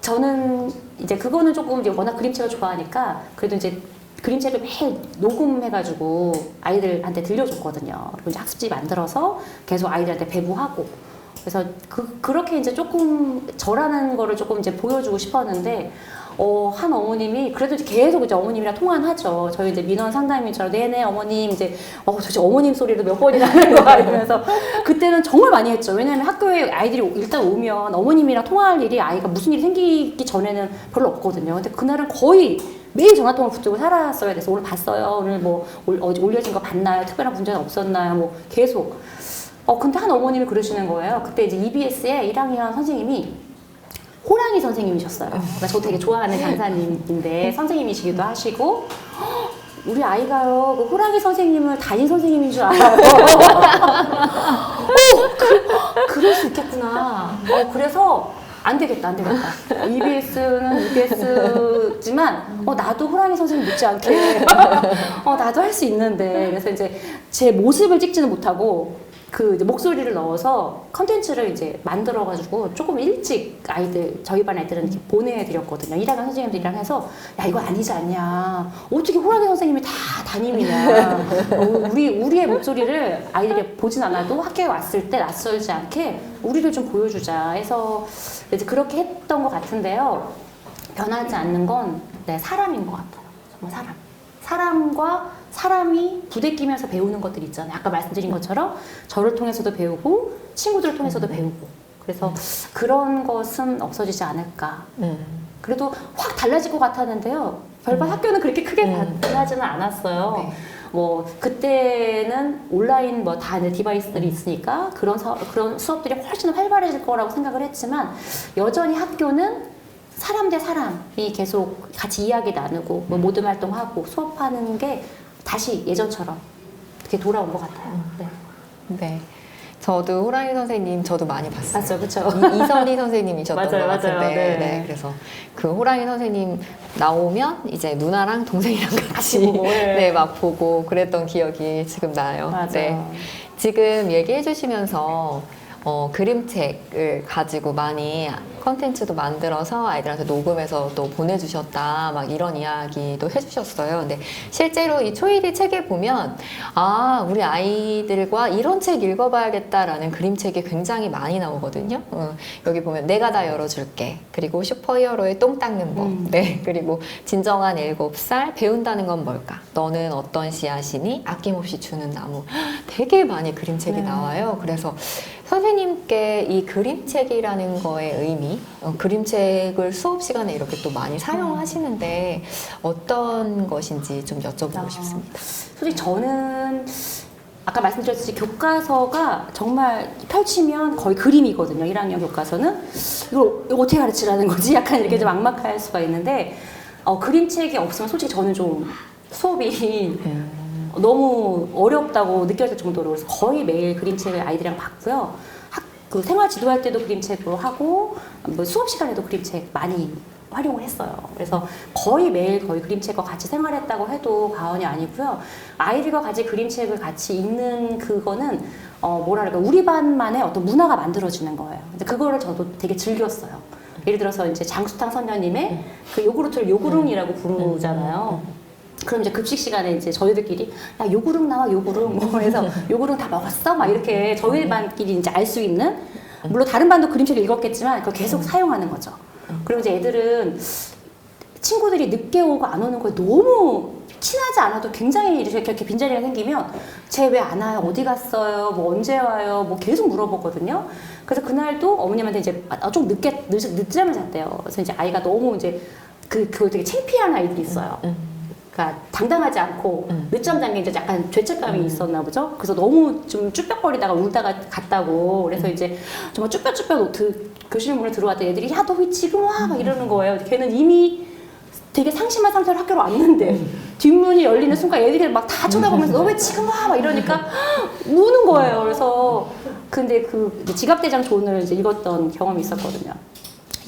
저는 이제 그거는 조금 이제 워낙 그림책을 좋아하니까 그래도 이제 그림책을 매일 녹음해가지고 아이들한테 들려줬거든요. 그리고 이제 학습지 만들어서 계속 아이들한테 배부하고. 그래서 그렇게 이제 조금 저라는 거를 조금 이제 보여주고 싶었는데 한 어머님이 그래도 이제 계속 이제 어머님이랑 통화는 하죠. 저희 이제 민원 상담인처럼 네네 어머님 이제 도대체 어머님 소리도 몇 번이나 하는 거야 이러면서 그때는 정말 많이 했죠. 왜냐면 학교에 아이들이 일단 오면 어머님이랑 통화할 일이 아이가 무슨 일이 생기기 전에는 별로 없거든요. 근데 그날은 거의 매일 전화통화를 붙들고 살았어야 돼서 오늘 봤어요. 오늘 뭐 어제 올려진 거 봤나요? 특별한 문제는 없었나요? 뭐 계속. 근데 한 어머님이 그러시는 거예요. 그때 이제 EBS에 1학년 선생님이 호랑이 선생님이셨어요. 그러니까 저 되게 좋아하는 강사님인데 선생님이시기도 하시고 우리 아이가요 그 호랑이 선생님을 담임 선생님인 줄 알아요. 그럴 수 있겠구나. 그래서 안 되겠다. EBS는 EBS지만 나도 호랑이 선생님 못지 않게 나도 할 수 있는데 그래서 이제 제 모습을 찍지는 못하고 그 이제 목소리를 넣어서 컨텐츠를 이제 만들어가지고 조금 일찍 저희 반 애들은 이렇게 보내드렸거든요. 1학년 선생님들이랑 해서 야 이거 아니지 않냐 어떻게 호랑이 선생님이 다 담임이냐 우리의 목소리를 아이들이 보진 않아도 학교에 왔을 때 낯설지 않게 우리를 좀 보여주자 해서 이제 그렇게 했던 것 같은데요. 변하지 않는 건 사람인 것 같아요. 정말 사람과 사람이 부대끼면서 배우는 것들 있잖아요. 아까 말씀드린 것처럼 저를 통해서도 배우고 친구들을 통해서도 배우고 그래서 그런 것은 없어지지 않을까. 그래도 확 달라질 것 같았는데요. 별반 학교는 그렇게 크게 변하지는 않았어요. 네. 뭐 그때는 온라인 뭐 다 디바이스들이 있으니까 그런 수업들이 훨씬 활발해질 거라고 생각을 했지만 여전히 학교는 사람 대 사람이 계속 같이 이야기 나누고 뭐 모든 활동하고 수업하는 게 다시 예전처럼 이렇게 돌아온 것 같아요. 네. 네. 저도 호랑이 선생님 저도 많이 봤어요. 맞죠, 그렇죠. 이선희 선생님이셨던 것 같은데, 맞아요. 네. 네. 그래서 그 호랑이 선생님 나오면 이제 누나랑 동생이랑 같이 보고, 네, 막 보고 그랬던 기억이 지금 나요. 맞아요. 네. 지금 얘기해 주시면서 그림책을 가지고 많이 컨텐츠도 만들어서 아이들한테 녹음해서 또 보내주셨다 막 이런 이야기도 해주셨어요. 근데 실제로 이 초일이 책에 보면 우리 아이들과 이런 책 읽어봐야겠다라는 그림책이 굉장히 많이 나오거든요. 여기 보면 내가 다 열어줄게, 그리고 슈퍼히어로의 똥 닦는 법, 네, 그리고 진정한 7살 배운다는 건 뭘까, 너는 어떤 씨앗이니, 아낌없이 주는 나무, 되게 많이 그림책이 나와요. 그래서 선생님께 이 그림책이라는 거의 의미, 그림책을 수업 시간에 이렇게 또 많이 사용하시는데 어떤 것인지 좀 여쭤보고 싶습니다. 솔직히 저는 아까 말씀드렸듯이 교과서가 정말 펼치면 거의 그림이거든요. 1학년 교과서는. 이거 어떻게 가르치라는 거지? 약간 이렇게 좀 막막할 수가 있는데 그림책이 없으면 솔직히 저는 좀 수업이 너무 어렵다고 느껴질 정도로 그래서 거의 매일 그림책을 아이들이랑 봤고요. 그 생활 지도할 때도 그림책으로 하고 뭐 수업 시간에도 그림책 많이 활용을 했어요. 그래서 거의 매일 거의 그림책과 같이 생활했다고 해도 과언이 아니고요. 아이들과 같이 그림책을 같이 읽는 그거는 뭐랄까 우리 반만의 어떤 문화가 만들어지는 거예요. 근데 그거를 저도 되게 즐겼어요. 예를 들어서 이제 장수탕 선녀님의 그 요구르트를 요구릉이라고 부르잖아요. 그럼 이제 급식 시간에 이제 저희들끼리 야 요구릉 나와 요구릉 뭐 해서 요구릉 다 먹었어? 막 이렇게 저희 반끼리 이제 알 수 있는 물론 다른 반도 그림책을 읽었겠지만 그걸 계속 사용하는 거죠. 그리고 이제 애들은 친구들이 늦게 오고 안 오는 거에 너무 친하지 않아도 굉장히 이렇게 빈자리가 생기면 쟤 왜 안 와요? 어디 갔어요? 뭐 언제 와요? 뭐 계속 물어보거든요. 그래서 그날도 어머님한테 이제 좀 늦잠을 잤대요. 그래서 이제 아이가 너무 이제 그걸 되게 창피한 아이들이 있어요. 그러니까 당당하지 않고 늦잠 잔 게 이제 약간 죄책감이 있었나 보죠. 그래서 너무 좀 쭈뼛거리다가 울다가 갔다고. 그래서 이제 정말 쭈뼛쭈뼛 교실 문을 들어왔더니 애들이 야 너 왜 지금 와? 막 이러는 거예요. 걔는 이미 되게 상심한 상태로 학교로 왔는데 뒷문이 열리는 순간 애들이 막 다 쳐다보면서 너 왜 지금 와? 막 이러니까 우는 거예요. 그래서 근데 그 지갑대장 존을 이제 읽었던 경험이 있었거든요.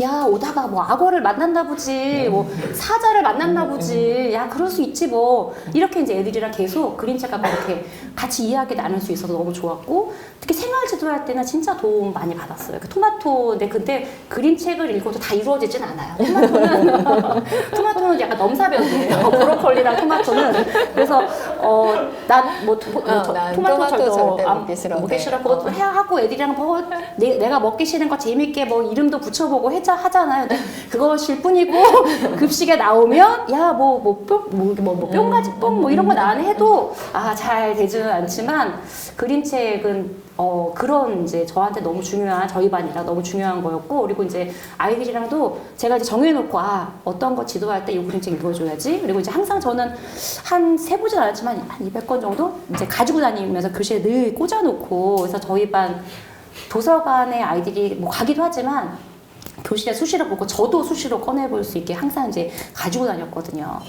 야 오다가 뭐 악어를 만났나 보지, 뭐 사자를 만났나 보지, 야 그럴 수 있지 뭐 이렇게 이제 애들이랑 계속 그림책하고 이렇게 같이 이야기 나눌 수 있어서 너무 좋았고 특히 생활 지도할 때는 진짜 도움 많이 받았어요. 그 토마토인데 근데 그림책을 읽어도 다 이루어지진 않아요. 토마토는 약간 넘사벽이에요. 브로콜리랑 토마토는. 그래서 난뭐 난 토마토 절대 절대 안 먹기 싫어. 먹기 싫어. 그것도 해야 하고 애들이랑 뭐 내가 먹기 싫은 거 재밌게 뭐 이름도 붙여보고 하잖아요. 근데 그것일 뿐이고 급식에 나오면 야 뿅가지뽕 뭐 이런 거 나는 해도 잘 되지는 않지만 그림책은 그런 이제 저한테 너무 중요한 저희 반이랑 너무 중요한 거였고 그리고 이제 아이들이랑도 제가 이제 정해놓고 어떤 거 지도할 때 이 그림책 읽어줘야지 그리고 이제 항상 저는 한 세보진 않았지만 한 200권 정도 이제 가지고 다니면서 교실에 늘 꽂아놓고 그래서 저희 반 도서관에 아이들이 뭐 가기도 하지만 교실에 수시로 보고 저도 수시로 꺼내볼 수 있게 항상 이제 가지고 다녔거든요.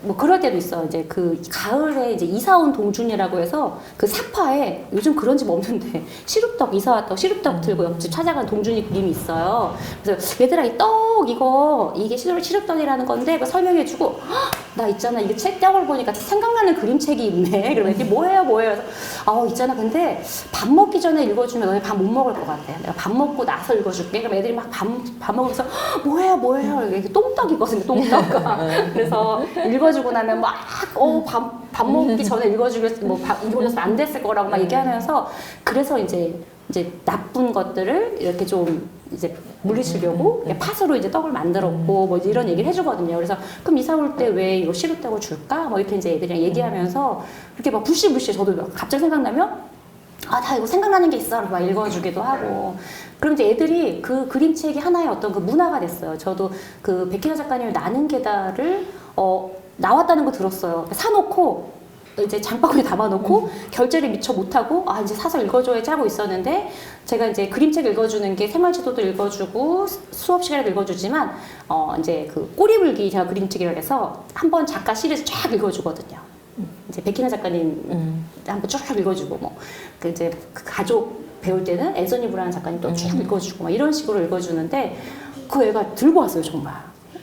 뭐 그럴 때도 있어요. 이제 그 가을에 이제 이사 온 동준이라고 해서 그 사파에 요즘 그런 집 없는데 시루떡 이사 왔다고 시루떡 들고 옆집 찾아간 동준이 그림이 있어요. 그래서 얘들아 이 떡 이게 시루떡이라는 건데 그거 설명해주고 나 있잖아 이게 떡을 보니까 생각나는 그림책이 있네. 그러면 애들이 뭐예요? 그래서 있잖아 근데 밥 먹기 전에 읽어주면 너네 밥 못 먹을 것 같아. 내가 밥 먹고 나서 읽어줄게. 그럼 애들이 막 밥 먹으면서 뭐예요? 이게 똥떡이거든요. 똥떡. 그래서 읽어주고 나면 밥 먹기 전에 읽어주겠어 읽어줘서 안 됐을 거라고 막 얘기하면서 그래서 이제 나쁜 것들을 이렇게 좀 이제 물리치려고 팥으로 이제 떡을 만들었고 뭐 이런 얘기를 해주거든요. 그래서 그럼 이사 올 때 왜 이거 시루떡을 줄까? 뭐 이렇게 이제 애들이랑 얘기하면서 이렇게 막 부시부시 저도 갑자기 생각나면 나 이거 생각나는 게 있어. 막 읽어주기도 하고. 그럼 이제 애들이 그 그림책이 하나의 어떤 그 문화가 됐어요. 저도 그 백희나 작가님의 나는 계다를 나왔다는 거 들었어요. 사놓고 이제 장바구니에 담아놓고 결제를 미처 못하고 이제 사서 읽어줘야지 하고 있었는데 제가 이제 그림책 읽어주는 게 생활지도도 읽어주고 수업 시간에도 읽어주지만 이제 그 꼬리물기 제가 그림책이라 해서 한번 작가 시리즈 쫙 읽어주거든요. 이제 백희나 작가님 한번 쭉 읽어주고 그 이제 그 가족 배울 때는 애선이 브라운 작가님 또 쭉 읽어주고 막 이런 식으로 읽어주는데 그 애가 들고 왔어요 정말.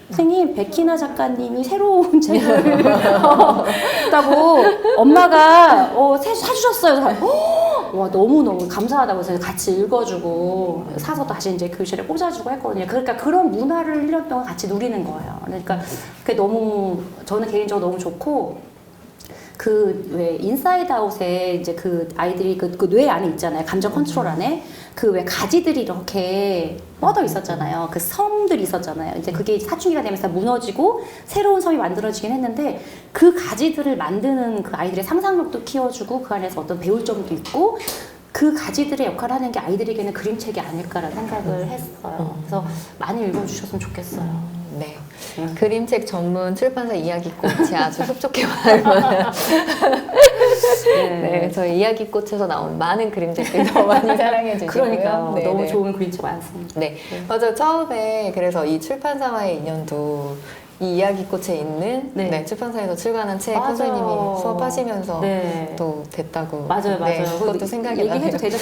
선생님, 백희나 작가님이 새로운 책을 했다고 엄마가 사주셨어요. 와, 너무너무 감사하다고 해서 같이 읽어주고 사서 다시 이제 교실에 꽂아주고 했거든요. 그러니까 그런 문화를 1년 동안 같이 누리는 거예요. 그러니까 그게 너무 저는 개인적으로 너무 좋고 그 왜 인사이드 아웃에 이제 그 아이들이 그 뇌 안에 있잖아요. 감정 컨트롤 안에 그 왜 가지들이 이렇게 뻗어 있었잖아요. 그 섬들이 있었잖아요. 이제 그게 사춘기가 되면서 무너지고 새로운 섬이 만들어지긴 했는데 그 가지들을 만드는 그 아이들의 상상력도 키워주고 그 안에서 어떤 배울 점도 있고 그 가지들의 역할을 하는 게 아이들에게는 그림책이 아닐까라는 생각을 했어요. 그래서 많이 읽어주셨으면 좋겠어요. 네. 그림책 전문 출판사 이야기꽃이 아주 흡족해 말만. 네, 저희 이야기꽃에서 나온 많은 그림책들 더 많이 사랑해 주시고요. 그러니까요. 네, 너무 네. 좋은 그림책 많습니다. 네, 맞아요. 처음에 그래서 이 출판사와의 인연도 이 이야기꽃에 있는 네. 출판사에서 출간한 책 맞아. 선생님이 수업하시면서 네. 또 됐다고. 맞아요. 네, 그것도 생각이 나네요. 얘기해도 되죠?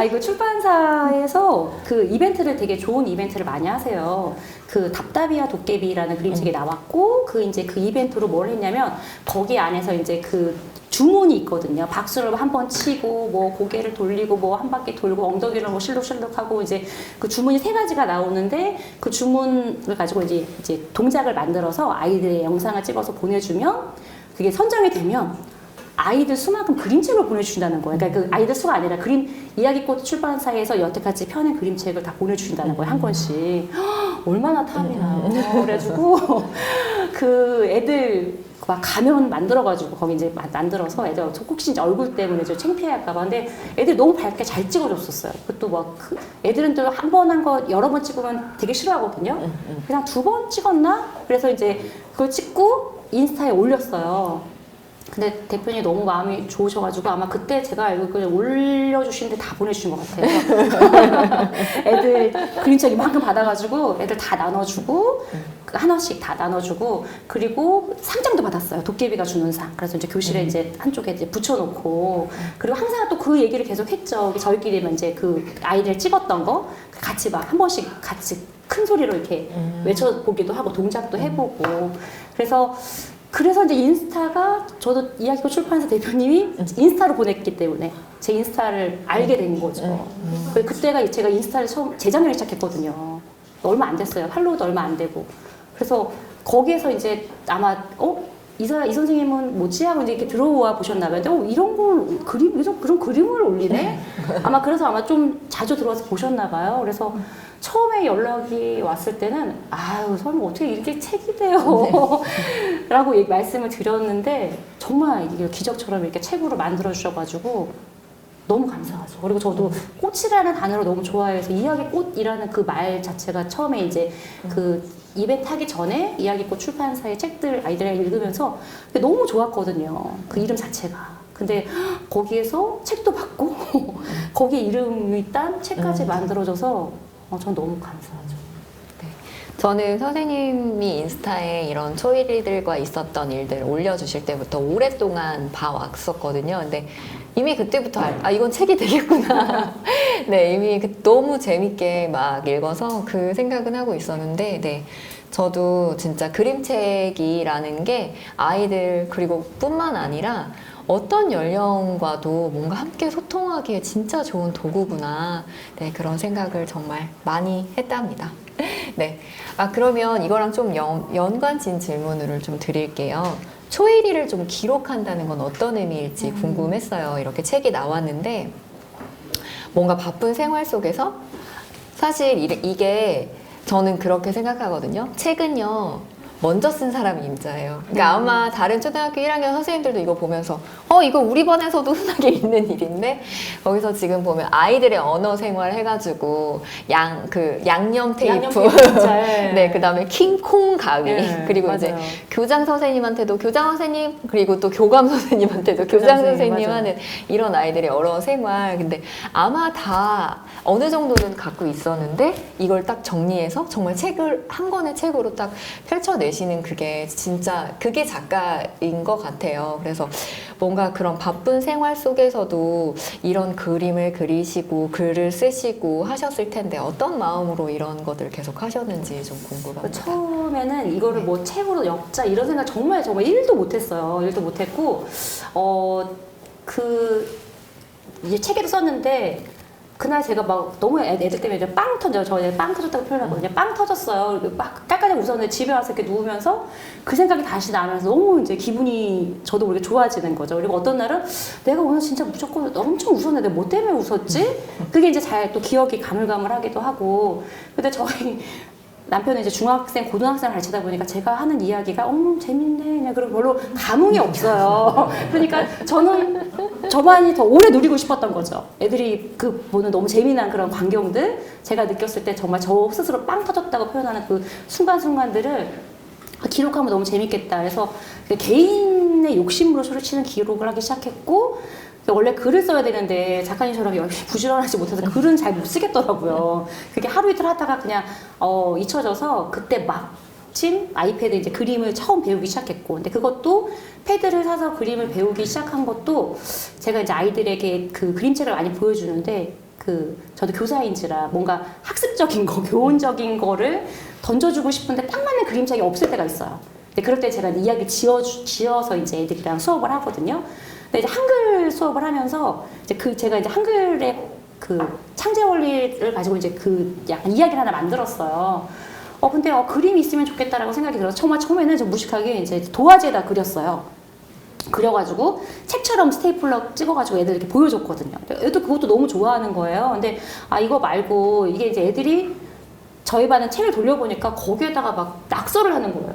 이거 출판사에서 그 이벤트를 되게 좋은 이벤트를 많이 하세요. 그 답답이와 도깨비라는 그림책이 나왔고 그 이제 그 이벤트로 뭘 했냐면 거기 안에서 이제 그 주문이 있거든요. 박수를 한 번 치고 뭐 고개를 돌리고 뭐 한 바퀴 돌고 엉덩이를 뭐 실룩실룩하고 이제 그 주문이 3가지가 나오는데 그 주문을 가지고 이제 동작을 만들어서 아이들의 영상을 찍어서 보내주면 그게 선정이 되면 아이들 수만큼 그림책을 보내주신다는 거예요. 그러니까 그 아이들 수가 아니라 이야기꽃 출판사에서 여태까지 펴낸 그림책을 다 보내주신다는 거예요. 한 권씩. 얼마나 탐이 나요. 그래가지고 그 애들 막 가면 만들어가지고 거기 이제 만들어서 애들 혹시 이제 얼굴 때문에 좀 창피할까봐 근데 애들 너무 밝게 잘 찍어줬었어요. 그것도 막 애들은 또 한 번 한 거 여러 번 찍으면 되게 싫어하거든요. 그냥 2번 찍었나? 그래서 이제 그걸 찍고 인스타에 올렸어요. 근데 대표님이 너무 마음이 좋으셔가지고 아마 그때 제가 알고 그냥 올려주시는데 다 보내주신 것 같아요. 애들 그림책 이만큼 받아가지고 애들 다 나눠주고 하나씩 다 나눠주고 그리고 상장도 받았어요. 도깨비가 주는 상. 그래서 이제 교실에 이제 한쪽에 이제 붙여놓고 그리고 항상 또 그 얘기를 계속 했죠. 저희끼리만 이제 그 아이들 찍었던 거 같이 막 한 번씩 같이 큰 소리로 이렇게 외쳐보기도 하고 동작도 해보고 그래서 이제 인스타가 저도 이야기꽃 출판사 대표님이 인스타로 보냈기 때문에 제 인스타를 알게 된 거죠. 그때가 제가 인스타를 처음 재작년에 시작했거든요. 얼마 안 됐어요. 팔로우도 얼마 안 되고. 그래서 거기에서 이제 아마 이 선생님은 뭐지 하고 이제 이렇게 들어와 보셨나 봐요. 이런 걸 그런 그림을 올리네. 아마 그래서 아마 좀 자주 들어와서 보셨나 봐요. 그래서 처음에 연락이 왔을 때는 아유 설마 어떻게 이렇게 책이 돼요? 라고 말씀을 드렸는데 정말 이게 기적처럼 이렇게 책으로 만들어 주셔가지고 너무 감사하죠. 그리고 저도 꽃이라는 단어를 너무 좋아해서 이야기꽃이라는 그 말 자체가 처음에 이제 그 이벤트 하기 전에 이야기꽃 출판사의 책들 아이들이 읽으면서 너무 좋았거든요. 그 이름 자체가. 근데 거기에서 책도 받고 거기에 이름이 딴 책까지 만들어줘서 전 너무 감사하죠. 네. 저는 선생님이 인스타에 이런 초일이들과 있었던 일들 올려주실 때부터 오랫동안 봐왔었거든요. 근데 이미 그때부터 이건 책이 되겠구나. 네, 이미 너무 재밌게 막 읽어서 그 생각은 하고 있었는데, 네. 저도 진짜 그림책이라는 게 아이들 그리고 뿐만 아니라 어떤 연령과도 뭔가 함께 소통하기에 진짜 좋은 도구구나. 네, 그런 생각을 정말 많이 했답니다. 네. 그러면 이거랑 좀 연관진 질문을 좀 드릴게요. 초일이를 좀 기록한다는 건 어떤 의미일지 궁금했어요. 이렇게 책이 나왔는데 뭔가 바쁜 생활 속에서 사실 이게 저는 그렇게 생각하거든요. 책은요. 먼저 쓴 사람이 임자예요. 그러니까 아마 다른 초등학교 1학년 선생님들도 이거 보면서 이거 우리 반에서도 흔하게 있는 일인데 거기서 지금 보면 아이들의 언어 생활 해가지고 양념 테이프 네, 그다음에 킹콩 가위 네, 그리고 맞아요. 이제 교장 선생님한테도 교장 선생님 그리고 또 교감 선생님한테도 교장 선생님 하는 이런 아이들의 언어 생활 근데 아마 다 어느 정도는 갖고 있었는데 이걸 딱 정리해서 정말 책을 한 권의 책으로 딱 펼쳐내시는 그게 진짜 그게 작가인 것 같아요. 그래서 뭔가 그런 바쁜 생활 속에서도 이런 그림을 그리시고 글을 쓰시고 하셨을 텐데 어떤 마음으로 이런 것들 계속 하셨는지 좀 궁금합니다. 처음에는 이거를 뭐 책으로 엮자 이런 생각 정말 1도 못했어요. 1도 못했고 이제 책에도 썼는데 그날 제가 막 너무 애들 때문에 이제 빵 터져요. 저 이제 빵 터졌다고 표현하거든요. 빵 터졌어요. 막 깔깔깔 웃었는데 집에 와서 이렇게 누우면서 그 생각이 다시 나면서 너무 이제 기분이 저도 모르게 좋아지는 거죠. 그리고 어떤 날은 내가 오늘 진짜 무조건 엄청 웃었는데 뭐 때문에 웃었지? 그게 이제 잘 또 기억이 가물가물하기도 하고. 근데 저희 남편은 이제 중학생, 고등학생을 가르치다 보니까 제가 하는 이야기가 재밌네. 그냥 그런 별로 감흥이 없어요. 그러니까 저는 저만이 더 오래 누리고 싶었던 거죠. 애들이 보는 너무 재미난 그런 광경들 제가 느꼈을 때 정말 저 스스로 빵 터졌다고 표현하는 그 순간순간들을 기록하면 너무 재밌겠다. 그래서 개인의 욕심으로 소리치는 기록을 하기 시작했고 원래 글을 써야 되는데 작가님처럼 열심히 부지런하지 못해서 글은 잘 못 쓰겠더라고요. 그게 하루 이틀 하다가 그냥 잊혀져서 그때 마침 아이패드 이제 그림을 처음 배우기 시작했고 근데 그것도 패드를 사서 그림을 배우기 시작한 것도 제가 이제 아이들에게 그 그림책을 많이 보여주는데 저도 교사인지라 뭔가 학습적인 거, 교훈적인 거를 던져주고 싶은데 딱 맞는 그림책이 없을 때가 있어요. 근데 그럴 때 제가 이야기 지어서 이제 애들이랑 수업을 하거든요. 근데 이제 한글 수업을 하면서 제가 이제 한글의 창제 원리를 가지고 이제 약간 이야기를 하나 만들었어요. 근데 그림이 있으면 좋겠다라고 생각이 들어서 처음에는 좀 무식하게 이제 도화지에다 그렸어요. 그려가지고 책처럼 스테이플러 찍어가지고 애들 이렇게 보여줬거든요. 애들 그것도 너무 좋아하는 거예요. 근데 이거 말고 이게 이제 애들이 저희 반은 책을 돌려보니까 거기에다가 막 낙서를 하는 거예요.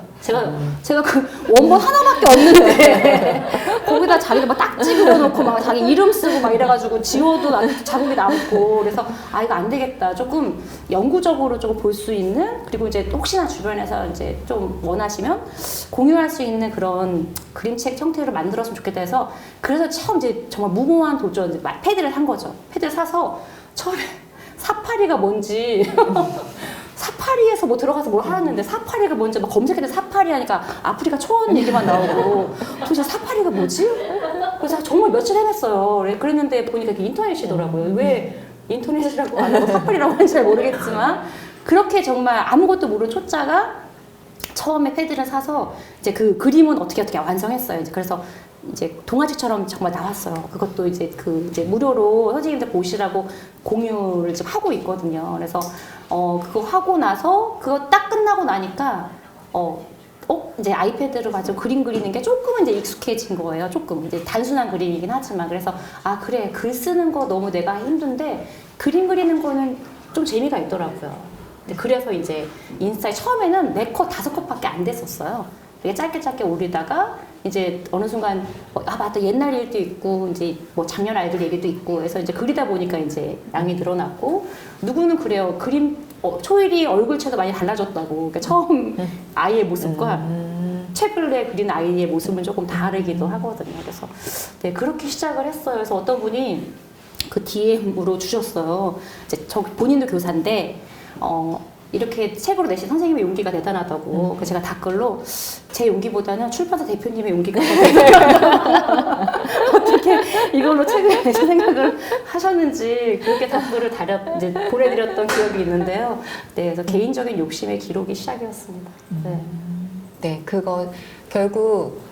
제가 그 원본 하나밖에 없는데 거기다 자기도 막 딱지 그려놓고 막 자기 이름 쓰고 막 이래가지고 지워도 자국이 남고 그래서 이거 안 되겠다. 조금 영구적으로 조금 볼 수 있는 그리고 이제 혹시나 주변에서 이제 좀 원하시면 공유할 수 있는 그런 그림책 형태를 만들었으면 좋겠다 해서 그래서 처음 이제 정말 무모한 도전 이제 패드를 산 거죠. 패드를 사서 처음에 사파리가 뭔지 사파리에서 뭐 들어가서 뭘 하는데 사파리가 뭔지 막 검색했는데 사파리 하니까 아프리카 초원 얘기만 나오고 도대체 사파리가 뭐지? 그래서 정말 며칠 헤맸어요. 그랬는데 보니까 그게 인터넷이더라고요. 왜 인터넷이라고 안 하고 사파리라고 하는지 잘 모르겠지만 그렇게 정말 아무것도 모르는 초짜가 처음에 패드를 사서 이제 그 그림은 어떻게 완성했어요. 이제 그래서 이제 동화책처럼 정말 나왔어요. 그것도 이제 이제 무료로 선생님들 보시라고 공유를 지금 하고 있거든요. 그래서 그거 하고 나서 그거 딱 끝나고 나니까 이제 아이패드로 가지고 그림 그리는 게 조금은 이제 익숙해진 거예요. 조금 이제 단순한 그림이긴 하지만 그래서 아 그래 글 쓰는 거 너무 내가 힘든데 그림 그리는 거는 좀 재미가 있더라고요. 그래서 이제 인스타에 처음에는 4컷, 5컷밖에 안 됐었어요. 되게 짧게 올리다가 이제 어느 순간 아 맞다 옛날 일도 있고 이제 뭐 작년 아이들 얘기도 있고 해서 이제 그리다 보니까 이제 양이 늘어났고 누구는 그래요. 그림 초일이 얼굴체도 많이 달라졌다고. 그러니까 처음 아이의 모습과 최근에 그린 아이의 모습은 조금 다르기도 하거든요. 그래서 네, 그렇게 시작을 했어요. 그래서 어떤 분이 그 DM으로 주셨어요. 이제 저 본인도 교사인데 이렇게 책으로 내신 선생님의 용기가 대단하다고. 그래서 제가 댓글로 제 용기보다는 출판사 대표님의 용기가 더 대단하다. 어떻게 이걸로 책을 내실 생각을 하셨는지 그렇게 댓글을 이제 보내드렸던 기억이 있는데요. 네, 그래서 개인적인 욕심의 기록이 시작이었습니다. 네. 네, 그거 결국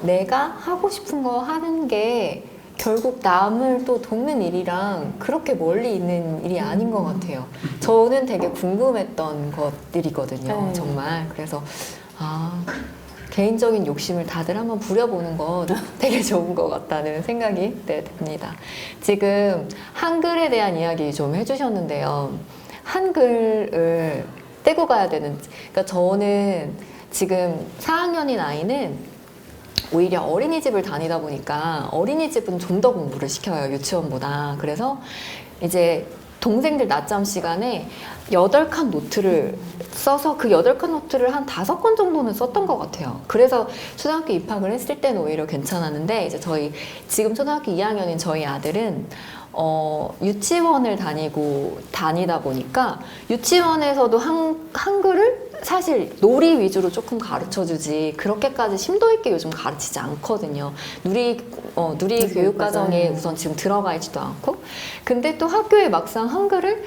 내가 하고 싶은 거 하는 게 결국 남을 또 돕는 일이랑 그렇게 멀리 있는 일이 아닌 것 같아요. 저는 되게 궁금했던 것들이거든요, 네. 정말. 그래서 개인적인 욕심을 다들 한번 부려보는 건 되게 좋은 것 같다는 생각이 듭니다. 지금 한글에 대한 이야기 좀 해주셨는데요. 한글을 떼고 가야 되는지. 그러니까 저는 지금 4학년인 아이는 오히려 어린이집을 다니다 보니까 어린이집은 좀 더 공부를 시켜요, 유치원보다. 그래서 이제 동생들 낮잠 시간에 8칸 노트를 써서 그 8칸 노트를 한 5권 정도는 썼던 것 같아요. 그래서 초등학교 입학을 했을 때는 오히려 괜찮았는데 이제 저희 지금 초등학교 2학년인 저희 아들은 유치원을 다니다 보니까 유치원에서도 한글을 사실 놀이 위주로 조금 가르쳐주지 그렇게까지 심도 있게 요즘 가르치지 않거든요. 누리 교육과정에 우선 지금 들어가 있지도 않고 근데 또 학교에 막상 한글을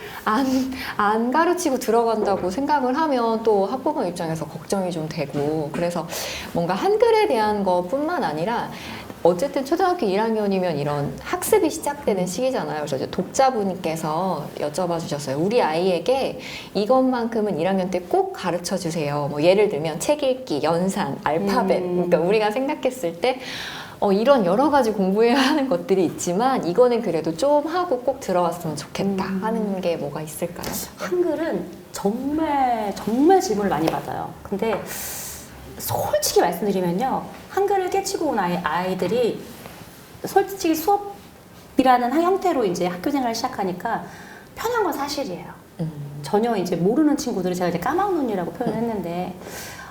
안 가르치고 들어간다고 생각을 하면 또 학부모 입장에서 걱정이 좀 되고 그래서 뭔가 한글에 대한 것뿐만 아니라 어쨌든 초등학교 1학년이면 이런 학습이 시작되는 시기잖아요. 그래서 이제 독자분께서 여쭤봐 주셨어요. 우리 아이에게 이것만큼은 1학년 때 꼭 가르쳐 주세요. 뭐 예를 들면 책 읽기, 연산, 알파벳. 그러니까 우리가 생각했을 때 이런 여러 가지 공부해야 하는 것들이 있지만 이거는 그래도 좀 하고 꼭 들어왔으면 좋겠다 하는 게 뭐가 있을까요? 한글은 정말 질문을 많이 받아요. 근데 솔직히 말씀드리면요. 한글을 깨치고 온 아이들이 솔직히 수업이라는 형태로 이제 학교 생활을 시작하니까 편한 건 사실이에요. 전혀 이제 모르는 친구들을 제가 이제 까막눈이라고 표현을 했는데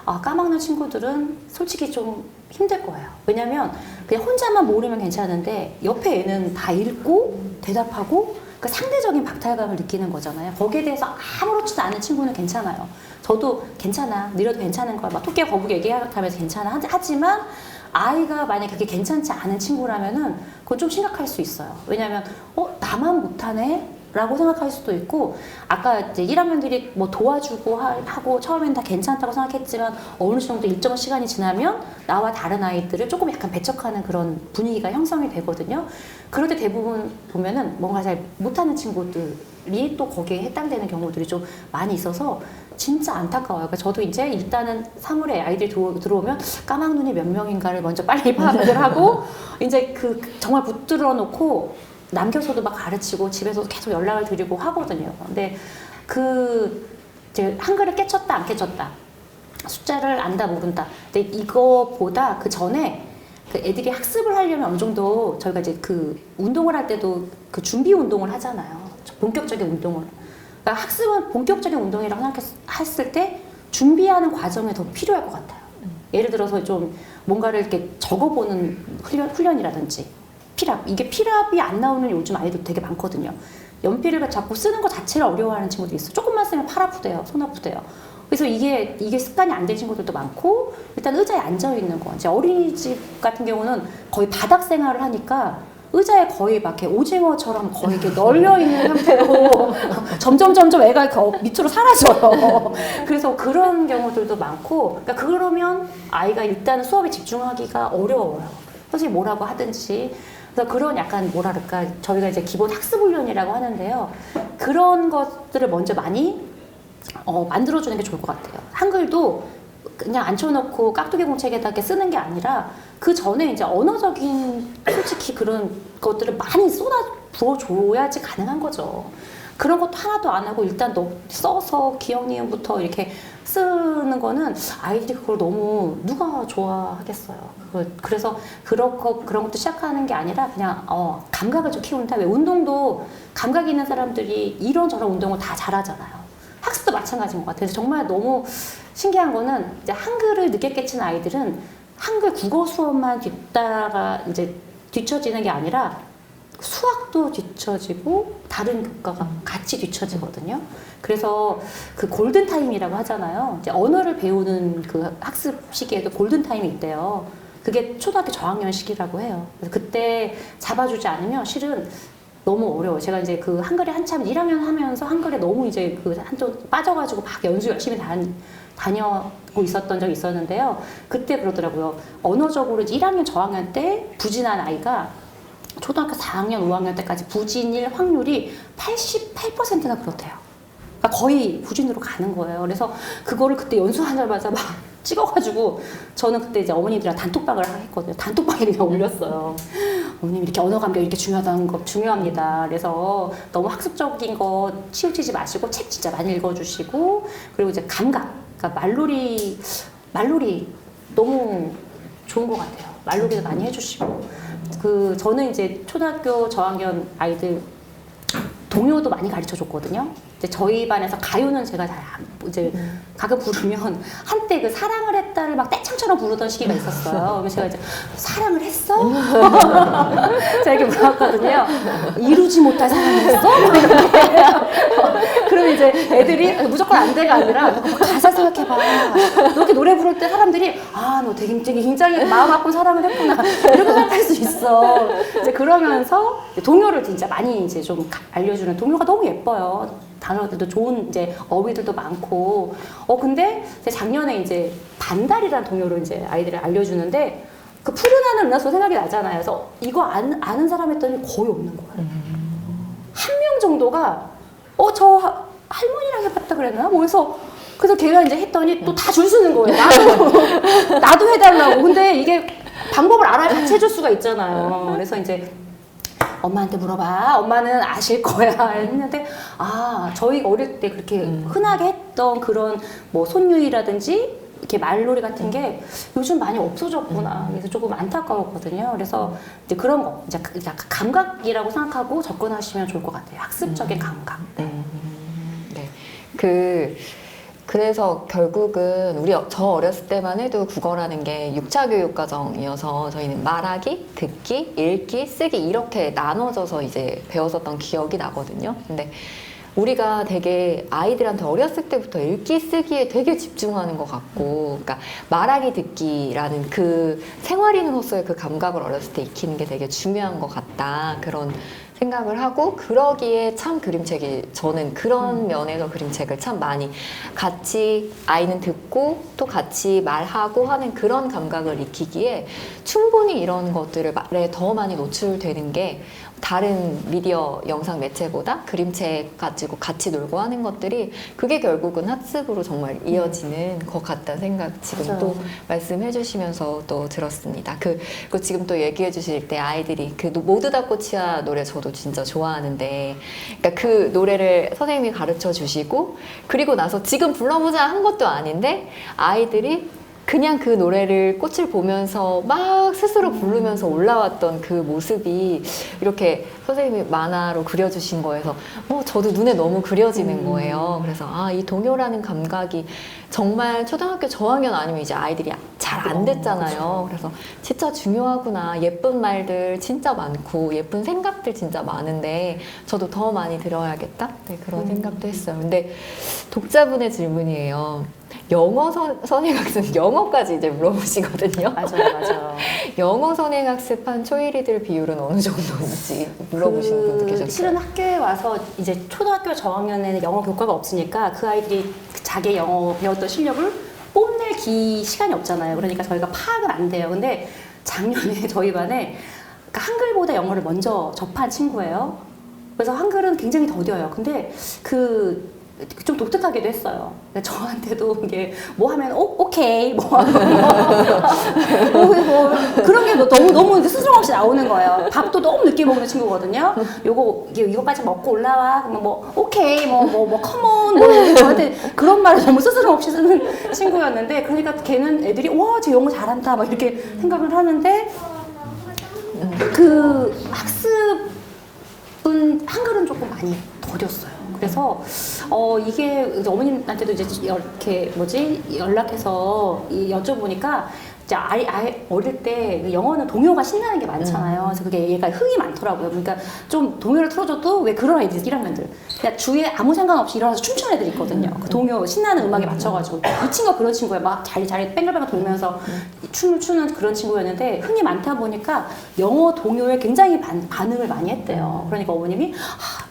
까막눈 친구들은 솔직히 좀 힘들 거예요. 왜냐면 그냥 혼자만 모르면 괜찮은데 옆에 애는 다 읽고 대답하고 그 상대적인 박탈감을 느끼는 거잖아요. 거기에 대해서 아무렇지도 않은 친구는 괜찮아요. 저도 괜찮아, 느려도 괜찮은 거야. 막 토끼 거북이 얘기하면서 괜찮아. 하지만 아이가 만약에 그게 괜찮지 않은 친구라면은 그건 좀 심각할 수 있어요. 왜냐면 나만 못하네? 라고 생각할 수도 있고 아까 이제 1학년들이 뭐 도와주고 하고 처음엔 다 괜찮다고 생각했지만 어느 정도 일정 시간이 지나면 나와 다른 아이들을 조금 약간 배척하는 그런 분위기가 형성이 되거든요. 그럴 때 대부분 보면은 뭔가 잘 못하는 친구들이 또 거기에 해당되는 경우들이 좀 많이 있어서 진짜 안타까워요. 그러니까 저도 이제 일단은 3월에 아이들이 들어오면 까막눈이 몇 명인가를 먼저 빨리 파악을 하고 이제 정말 붙들어 놓고 남겨서도 막 가르치고 집에서도 계속 연락을 드리고 하거든요. 근데 이제 한글을 깨쳤다 안 깨쳤다 숫자를 안다 모른다. 근데 이거보다 그 전에 그 애들이 학습을 하려면 어느 정도 저희가 이제 운동을 할 때도 준비 운동을 하잖아요. 본격적인 운동을. 그러니까 학습은 본격적인 운동이라고 생각했을 때 준비하는 과정이 더 필요할 것 같아요. 예를 들어서 좀 뭔가를 이렇게 적어보는 훈련이라든지 이게 필압이 안 나오는 요즘 아이들 되게 많거든요. 연필을 자꾸 쓰는 것 자체를 어려워하는 친구도 있어요. 조금만 쓰면 팔 아프대요, 손 아프대요. 그래서 이게 습관이 안 된 친구들도 많고 일단 의자에 앉아 있는 거. 이제 어린이집 같은 경우는 거의 바닥 생활을 하니까 의자에 거의 막 이렇게 오징어처럼 거의 이렇게 널려 있는 상태로 점점 애가 밑으로 사라져요. 그래서 그런 경우들도 많고, 그러니까 그러면 아이가 일단 수업에 집중하기가 어려워요. 선생님이 뭐라고 하든지. 그래서 그런 약간 뭐랄까 저희가 이제 기본 학습 훈련이라고 하는데요. 그런 것들을 먼저 많이 만들어주는 게 좋을 것 같아요. 한글도 그냥 앉혀놓고 깍두기 공책에다 이렇게 쓰는 게 아니라 그 전에 이제 언어적인 솔직히 그런 것들을 많이 쏟아 부어줘야지 가능한 거죠. 그런 것도 하나도 안 하고 일단 너 써서 기억 니은부터 이렇게 쓰는 거는 아이들이 그걸 너무 누가 좋아하겠어요. 그래서 그런 것도 시작하는 게 아니라 그냥 감각을 좀 키운다. 왜 운동도 감각 있는 사람들이 이런저런 운동을 다 잘하잖아요. 학습도 마찬가지인 것 같아요. 그래서 정말 너무 신기한 거는 이제 한글을 늦게 깨친 아이들은 한글 국어 수업만 이제 뒤처지는 게 아니라 수학도 뒤처지고 다른 교과가 같이 뒤처지거든요. 그래서 그 골든 타임이라고 하잖아요. 이제 언어를 배우는 그 학습 시기에도 골든 타임이 있대요. 그게 초등학교 저학년 시기라고 해요. 그래서 그때 잡아주지 않으면 실은 너무 어려워요. 제가 이제 그 한글에 한참 1학년 하면서 한글에 너무 이제 그 한쪽 빠져가지고 막 연수 열심히 다녀고 있었던 적이 있었는데요. 그때 그러더라고요. 언어적으로 1학년 저학년 때 부진한 아이가 초등학교 4학년, 5학년 때까지 부진일 확률이 88%나 그렇대요. 그러니까 거의 부진으로 가는 거예요. 그래서 그거를 그때 연수하자마자 막 찍어가지고 저는 그때 이제 어머니들이랑 단톡방을 했거든요. 단톡방에 그냥 올렸어요. 어머님 이렇게 언어 감각이 이렇게 중요하다는 거 중요합니다. 그래서 너무 학습적인 거 치우치지 마시고 책 진짜 많이 읽어주시고 그리고 이제 감각, 그러니까 말놀이 너무 좋은 것 같아요. 말놀이도 많이 해주시고 저는 이제 초등학교 저학년 아이들 동요도 많이 가르쳐 줬거든요. 이제 저희 반에서 가요는 제가 잘 이제 가끔 부르면 한때 그 사랑을 했다를 막 떼창처럼 부르던 시기가 있었어요. 그래서 제가 이제 사랑을 했어? 제가 이렇게 물어봤거든요. 이루지 못할 사랑을 했어? 막 이렇게. 그러면 이제 애들이 무조건 안 돼가 아니라 가사 생각해봐. 너 이렇게 노래 부를 때 사람들이 너 되게 굉장히 마음 아픈 사랑을 했구나 이렇게 생각할 수 있어. 이제 그러면서 동요를 진짜 많이 이제 좀 알려주는 동요가 너무 예뻐요. 단어들도 좋은 이제 어휘들도 많고 근데 작년에 이제 반달이라는 동요를 이제 아이들을 알려주는데 그 푸른 하늘 은하수 생각이 나잖아요. 그래서 이거 아는 사람 했더니 거의 없는 거예요. 한 명 정도가 저 할머니랑 해봤다 그랬나? 그래서 걔가 이제 했더니 또 다 줄 서는 거예요. 나도 해달라고. 근데 이게 방법을 알아야 같이 해줄 수가 있잖아요. 그래서 이제 엄마한테 물어봐. 엄마는 아실 거야. 했는데 저희가 어릴 때 그렇게 흔하게 했던 그런 뭐 손유이라든지 이렇게 말놀이 같은 게 요즘 많이 없어졌구나. 그래서 조금 안타까웠거든요. 그래서 이제 그런 거 이제 약간 감각이라고 생각하고 접근하시면 좋을 것 같아요. 학습적인 감각. 네. 그래서 결국은 저 어렸을 때만 해도 국어라는 게 6차 교육 과정이어서 저희는 말하기, 듣기, 읽기, 쓰기 이렇게 나눠져서 이제 배웠었던 기억이 나거든요. 근데 우리가 되게 아이들한테 어렸을 때부터 읽기, 쓰기에 되게 집중하는 것 같고, 그러니까 말하기, 듣기라는 그 생활인으로서의 그 감각을 어렸을 때 익히는 게 되게 중요한 것 같다. 그런 생각을 하고 그러기에 참 그림책이 저는 그런 면에서 그림책을 참 많이 같이 아이는 듣고 또 같이 말하고 하는 그런 감각을 익히기에 충분히 이런 것들을 말에 더 많이 노출되는 게 다른 미디어 영상 매체보다 그림책 가지고 같이 놀고 하는 것들이 그게 결국은 학습으로 정말 이어지는 것 같다는 생각 지금 맞아요. 또 말씀해 주시면서 또 들었습니다. 그리고 지금 또 얘기해 주실 때 아이들이 모두 다 꽃이야 노래 저도 진짜 좋아하는데 그러니까 그 노래를 선생님이 가르쳐 주시고 그리고 나서 지금 불러보자 한 것도 아닌데 아이들이 그냥 그 노래를 꽃을 보면서 막 스스로 부르면서 올라왔던 그 모습이 이렇게 선생님이 만화로 그려주신 거에서 저도 눈에 너무 그려지는 거예요. 그래서 이 동요라는 감각이 정말 초등학교 저학년 아니면 이제 아이들이 잘 안 됐잖아요. 그래서 진짜 중요하구나. 예쁜 말들 진짜 많고 예쁜 생각들 진짜 많은데 저도 더 많이 들어야겠다. 네, 그런 생각도 했어요. 근데 독자분의 질문이에요. 영어 선행학습, 영어까지 이제 물어보시거든요. 맞아요. 영어 선행학습한 초일이들 비율은 어느 정도인지 물어보시는 분도 계셨어요. 실은 학교에 와서 이제 초등학교 저학년에는 영어 교과가 없으니까 그 아이들이 자기 영어 배웠던 실력을 뽐낼 시간이 없잖아요. 그러니까 저희가 파악은 안 돼요. 근데 작년에 저희 반에 한글보다 영어를 먼저 접한 친구예요. 그래서 한글은 굉장히 더뎌요. 근데 그 좀 독특하기도 했어요. 근데 저한테도 이게 뭐 하면 오케이 뭐, 그런 게 너무 스스럼 없이 나오는 거예요. 밥도 너무 늦게 먹는 친구거든요. 이거까지 먹고 올라와. 그러면 뭐 오케이 뭐 컴온 뭐 저한테 그런 말을 너무 스스럼 없이 쓰는 친구였는데 그러니까 걔는 애들이 와 쟤 영어 잘한다 막 이렇게 생각을 하는데 그 학습은 한글은 조금 많이 더뎠어요. 그래서 이게 이제 어머님한테도 이제 이렇게 연락해서 여쭤보니까 이제 아이 어릴 때 영어는 동요가 신나는 게 많잖아요. 그래서 그게 얘가 흥이 많더라고요. 그러니까 좀 동요를 틀어줘도 왜 그런 아이들 1학년들 그냥 주위에 아무 상관없이 일어나서 춤추는 애들이 있거든요. 그 동요 신나는 음악에 맞춰가지고 이 친구가 그런 친구예요. 막 자리 뺑글뺑글 돌면서 춤을 추는 그런 친구였는데 흥이 많다 보니까 영어 동요에 굉장히 반응을 많이 했대요. 그러니까 어머님이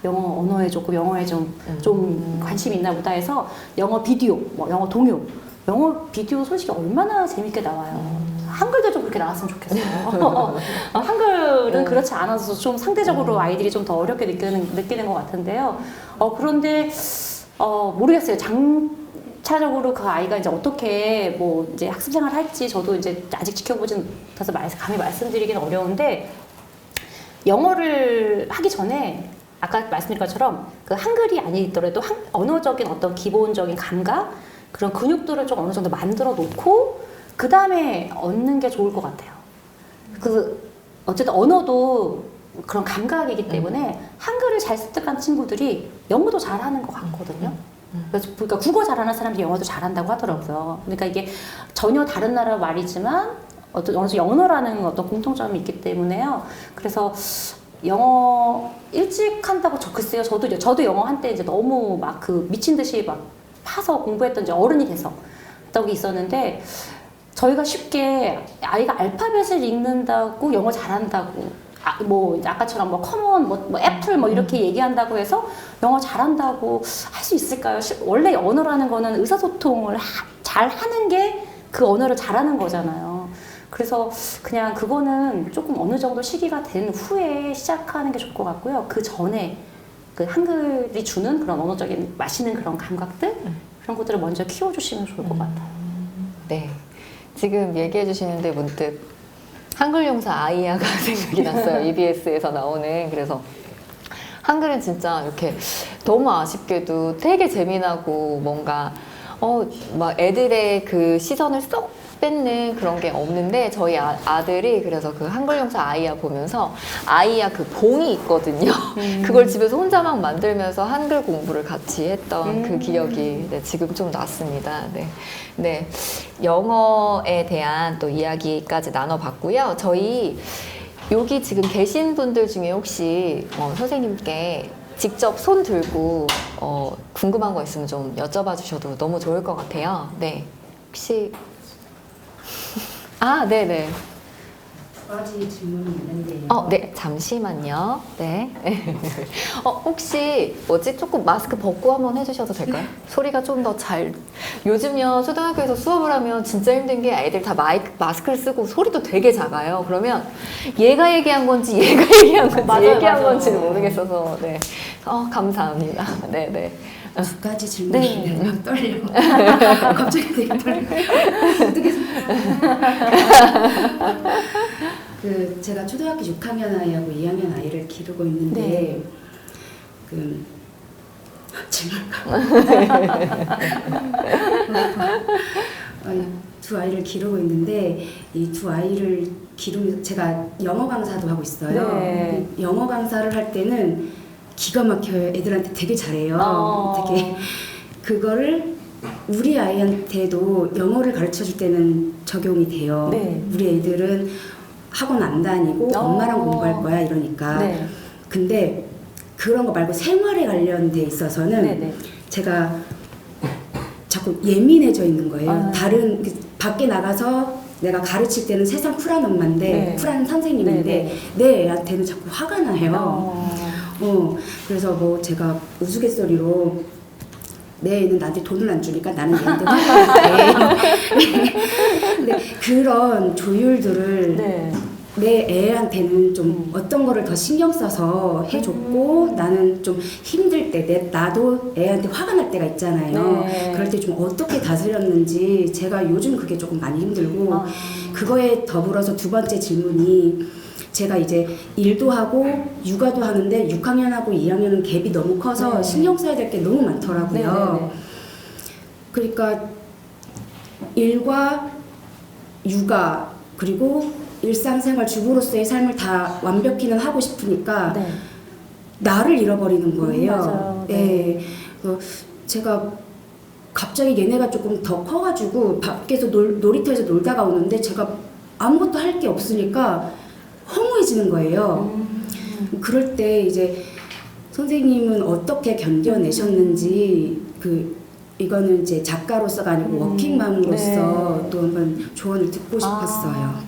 영어 언어에 좋고 영어에 좀 관심이 있나 보다 해서 영어 비디오, 뭐 영어 동요 영어 비디오 솔직히 얼마나 재밌게 나와요. 한글도 좀 그렇게 나왔으면 좋겠어요. 한글은 그렇지 않아서 좀 상대적으로 아이들이 좀 더 어렵게 느끼는 것 같은데요. 그런데 모르겠어요. 장차적으로 그 아이가 이제 어떻게 뭐 이제 학습 생활을 할지 저도 이제 아직 지켜보진 못해서 감히 말씀드리기는 어려운데 영어를 하기 전에 아까 말씀드린 것처럼 그 한글이 아니더라도 언어적인 어떤 기본적인 감각 그런 근육들을 좀 어느 정도 만들어 놓고 그 다음에 얻는 게 좋을 것 같아요. 어쨌든 언어도 그런 감각이기 때문에 한글을 잘 습득한 친구들이 영어도 잘하는 것 같거든요. 그래서 그러니까 국어 잘하는 사람들이 영어도 잘한다고 하더라고요. 그러니까 이게 전혀 다른 나라 말이지만 어느 정도 영어라는 어떤 공통점이 있기 때문에요. 그래서 영어 일찍 한다고 글쎄요. 저도 영어 한때 이제 너무 막 미친 듯이 막 파서 공부했던 이제 어른이 돼서 적이 있었는데 저희가 쉽게 아이가 알파벳을 읽는다고 영어 잘한다고 뭐 이제 아까처럼 뭐 커먼 뭐 애플 뭐 이렇게 얘기한다고 해서 영어 잘한다고 할 수 있을까요? 원래 언어라는 거는 의사소통을 잘 하는 게 그 언어를 잘하는 거잖아요. 그래서 그냥 그거는 조금 어느 정도 시기가 된 후에 시작하는 게 좋을 것 같고요. 그 전에 그 한글이 주는 그런 언어적인 마시는 그런 감각들 그런 것들을 먼저 키워주시면 좋을 것 같아요. 네, 지금 얘기해 주시는데 문득 한글 용사 아이야가 생각이 났어요. EBS에서 나오는. 그래서 한글은 진짜 이렇게 너무 아쉽게도 되게 재미나고 뭔가 막 애들의 그 시선을 쏙 뺏는 그런 게 없는데 저희 아들이 그래서 그 한글 용사 아이야 보면서 아이야 그 봉이 있거든요. 그걸 집에서 혼자 막 만들면서 한글 공부를 같이 했던 그 기억이 지금 좀 났습니다. 네, 영어에 대한 또 이야기까지 나눠봤고요. 저희 여기 지금 계신 분들 중에 혹시 선생님께 직접 손 들고 궁금한 거 있으면 좀 여쭤봐 주셔도 너무 좋을 것 같아요. 네, 혹시 네네. 두 가지 질문이 있는데요. 네, 잠시만요. 네. 혹시 조금 마스크 벗고 한번 해주셔도 될까요? 소리가 좀 더 요즘요, 초등학교에서 수업을 하면 진짜 힘든 게 애들 다 마스크를 쓰고 소리도 되게 작아요. 그러면 얘가 얘기한 건지 얘가 얘기한 건지 얘기한 건지는 모르겠어서, 네. 감사합니다. 네네. 두 가지 질문인데요. 떨려. 갑자기 되게 떨려. 어떻게 제가 초등학교 6학년 아이하고 2학년 아이를 기르고 있는데 두 아이를 기르고 있는데 이 두 아이를 기르면서 제가 영어 강사도 하고 있어요. 네. 영어 강사를 할 때는 기가 막혀요. 애들한테 되게 잘해요. 되게 그거를 우리 아이한테도 영어를 가르쳐 줄 때는 적용이 돼요. 네. 우리 애들은 학원 안 다니고 엄마랑 공부할 거야 이러니까. 네. 근데 그런 거 말고 생활에 관련돼 있어서는 네네. 제가 자꾸 예민해져 있는 거예요. 다른 밖에 나가서 내가 가르칠 때는 세상 쿨한 엄마인데 네. 쿨한 선생님인데 내 애한테는 자꾸 화가 나요. 그래서 뭐 제가 우스갯소리로 내 애는 나한테 돈을 안 주니까 나는 얘한테 화가 나는데 근데 그런 조율들을 내 애한테는 좀 어떤 거를 더 신경 써서 해줬고 나는 좀 힘들 때 나도 애한테 화가 날 때가 있잖아요. 네. 그럴 때 좀 어떻게 다스렸는지 제가 요즘 그게 조금 많이 힘들고 그거에 더불어서 두 번째 질문이 제가 이제 일도 하고 육아도 하는데 6학년하고 2학년은 갭이 너무 커서 네. 신경 써야 될 게 너무 많더라고요. 네네네. 그러니까 일과 육아 그리고 일상생활 주부로서의 삶을 다 완벽히는 하고 싶으니까 네. 나를 잃어버리는 거예요. 맞아요. 예. 제가 갑자기 얘네가 조금 더 커가지고 밖에서 놀이터에서 놀다가 오는데 제가 아무것도 할 게 없으니까 허무해지는 거예요. 그럴 때 이제 선생님은 어떻게 견뎌내셨는지 이거는 이제 작가로서가 아니고 워킹맘으로서 또 한번 조언을 듣고 싶었어요.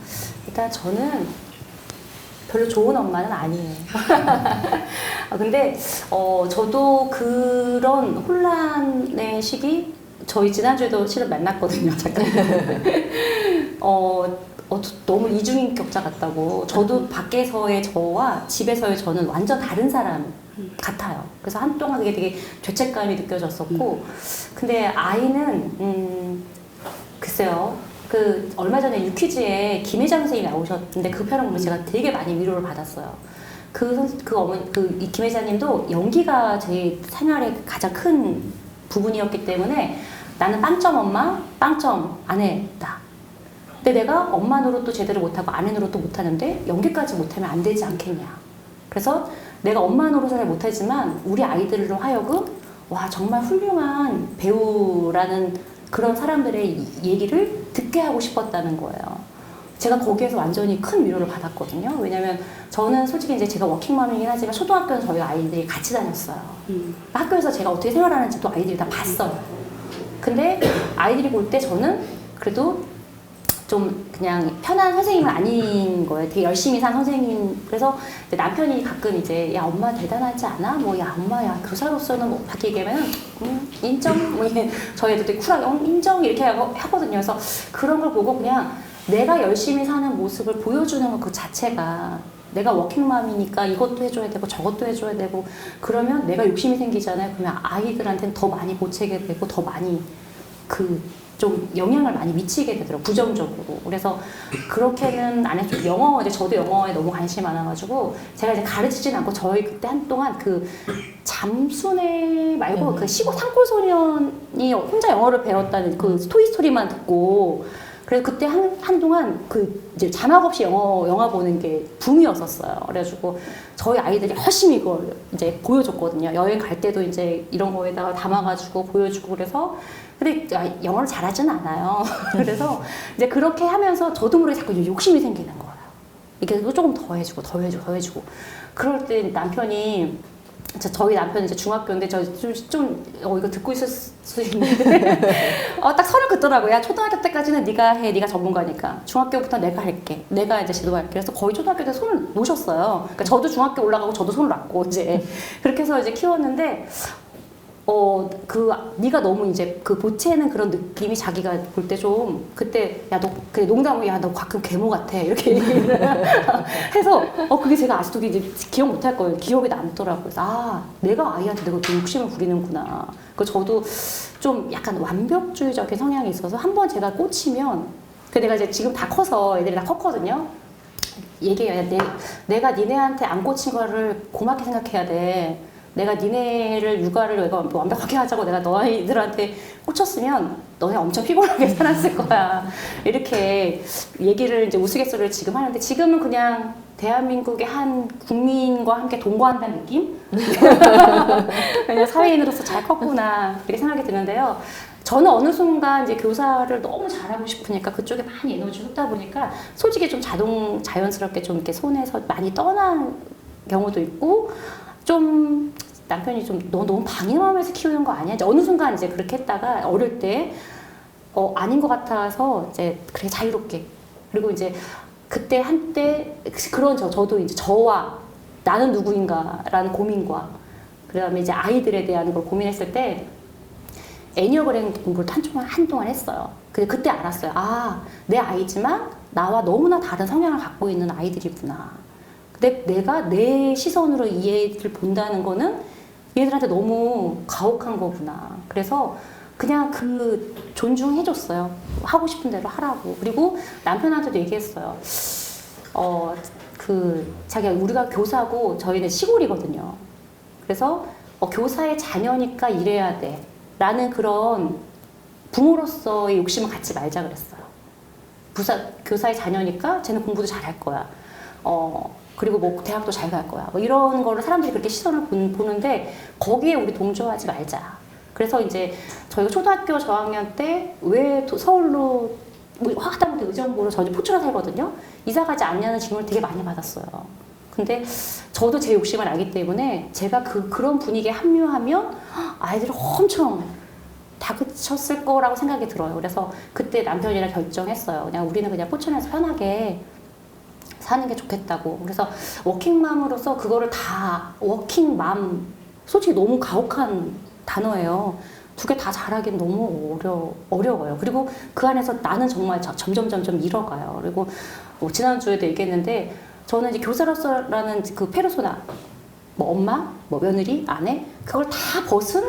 일단 저는 별로 좋은 엄마는 아니에요. 근데 저도 그런 혼란의 시기 저희 지난주에도 실은 만났거든요. 작가님. 너무 이중인격자 같다고. 저도 밖에서의 저와 집에서의 저는 완전 다른 사람 같아요. 그래서 한동안 그게 되게 죄책감이 느껴졌었고, 근데 아이는 글쎄요. 얼마 전에 유퀴즈에 김혜자 선생님이 나오셨는데 그 편을 보면 제가 되게 많이 위로를 받았어요. 이 김혜자님도 연기가 제 생활의 가장 큰 부분이었기 때문에 나는 빵점 엄마, 빵점 아내다. 근데 내가 엄마 노릇도 제대로 못하고 아내 노릇도 못하는데 연기까지 못하면 안 되지 않겠냐. 그래서 내가 엄마 노릇을 못하지만 우리 아이들로 하여금 와 정말 훌륭한 배우라는 그런 사람들의 얘기를 듣게 하고 싶었다는 거예요. 제가 거기에서 완전히 큰 위로를 받았거든요. 왜냐면 저는 솔직히 이제 제가 워킹맘이긴 하지만 초등학교는 저희 아이들이 같이 다녔어요. 학교에서 제가 어떻게 생활하는지 또 아이들이 다 봤어요. 근데 아이들이 볼 때 저는 그래도 좀 그냥 편한 선생님은 아닌 거예요. 되게 열심히 산 선생님. 그래서 남편이 가끔 이제 야 엄마 대단하지 않아? 뭐 야 엄마 야 교사로서는 뭐 밖에 얘기하면 인정? 뭐 이게 저희 애들도 쿨하게 인정 이렇게 하거든요. 그래서 그런 걸 보고 그냥 내가 열심히 사는 모습을 보여주는 것 그 자체가 내가 워킹맘이니까 이것도 해줘야 되고 저것도 해줘야 되고 그러면 내가 욕심이 생기잖아요. 그러면 아이들한테는 더 많이 보채게 되고 더 많이 좀 영향을 많이 미치게 되더라고요. 부정적으로. 그래서 그렇게는 안 했죠. 영어, 이제 저도 영어에 너무 관심이 많아가지고 제가 이제 가르치진 않고 저희 그때 한동안 잠수네 말고 시골 산골 소년이 혼자 영어를 배웠다는 토이스토리만 듣고 그래서 그때 한동안 이제 자막 없이 영화 보는 게 붐이었었어요. 그래가지고 저희 아이들이 열심히 이걸 이제 보여줬거든요. 여행 갈 때도 이제 이런 거에다가 담아가지고 보여주고 그래서 근데 영어를 잘하진 않아요. 그래서 이제 그렇게 하면서 저도 모르게 자꾸 욕심이 생기는 거예요. 이게 조금 더 해주고 더 해주고 더 해주고 그럴 때 남편이 저희 남편은 이제 중학교인데 이거 듣고 있을 수 있는데 딱 선을 긋더라고요. 야, 초등학교 때까지는 네가 해, 네가 전문가니까 중학교부터 내가 할게, 내가 이제 지도할게. 그래서 거의 초등학교 때 손을 놓으셨어요. 그러니까 저도 중학교 올라가고 저도 손을 놨고 이제 그렇게 해서 이제 키웠는데 네가 너무 이제 보채는 그런 느낌이 자기가 볼 때 좀 그때 야 너 그래 농담으로 야 너 가끔 괴모 같아 이렇게 얘기를 해서 그게 제가 아직도 이제 기억 못할 거예요. 기억에 남더라고요. 그래서 내가 아이한테 내가 그 욕심을 부리는구나. 그 저도 좀 약간 완벽주의적인 성향이 있어서 한번 제가 꽂히면 내가 이제 지금 다 커서 애들이 다 컸거든요. 얘기해요. 내가 니네한테 안 꽂힌 거를 고맙게 생각해야 돼. 내가 니네를 육아를 내가 완벽하게 하자고 내가 너희들한테 꽂혔으면 너네 엄청 피곤하게 살았을 거야. 이렇게 얘기를 이제 우스갯소리를 지금 하는데 지금은 그냥 대한민국의 한 국민과 함께 동거한다는 느낌? 그냥 사회인으로서 잘 컸구나 이렇게 생각이 드는데요. 저는 어느 순간 이제 교사를 너무 잘하고 싶으니까 그쪽에 많이 에너지를 쏟다 보니까 솔직히 좀 자연스럽게 좀 이렇게 손에서 많이 떠난 경우도 있고 좀 남편이 좀 너 너무 방임하면서 키우는 거 아니야? 이제 어느 순간 이제 그렇게 했다가 어릴 때 아닌 것 같아서 이제 그렇게 자유롭게 그리고 이제 그때 한때 그런 저도 이제 저와 나는 누구인가라는 고민과 그다음에 이제 아이들에 대한 걸 고민했을 때 애니어그램 공부를 한동안 했어요. 근데 그때 알았어요. 내 아이지만 나와 너무나 다른 성향을 갖고 있는 아이들이구나. 근데 내가 내 시선으로 이 애들을 본다는 거는 얘들한테 너무 가혹한 거구나. 그래서 그냥 존중해줬어요. 하고 싶은 대로 하라고. 그리고 남편한테도 얘기했어요. 자기가 우리가 교사고 저희는 시골이거든요. 그래서 교사의 자녀니까 이래야 돼. 라는 그런 부모로서의 욕심을 갖지 말자 그랬어요. 교사의 자녀니까 쟤는 공부도 잘할 거야. 그리고 뭐 대학도 잘 갈 거야. 뭐 이런 거를 사람들이 그렇게 시선을 보는데 거기에 우리 동조하지 말자. 그래서 이제 저희가 초등학교 저학년 때 왜 서울로 뭐 하다못해 의정부로 저희 포천에 살거든요. 이사 가지 않냐는 질문을 되게 많이 받았어요. 근데 저도 제 욕심을 알기 때문에 제가 그런 분위기에 합류하면 아이들이 엄청 다그쳤을 거라고 생각이 들어요. 그래서 그때 남편이랑 결정했어요. 우리는 그냥 포천에서 편하게 사는 게 좋겠다고. 그래서 워킹맘으로서 그거를 다 워킹맘 솔직히 너무 가혹한 단어예요. 두 개 다 잘하기는 너무 어려워요. 그리고 그 안에서 나는 정말 점점 잃어가요. 그리고 지난주에도 얘기했는데 저는 이제 교사로서라는 그 페르소나 뭐 엄마, 뭐 며느리, 아내 그걸 다 벗은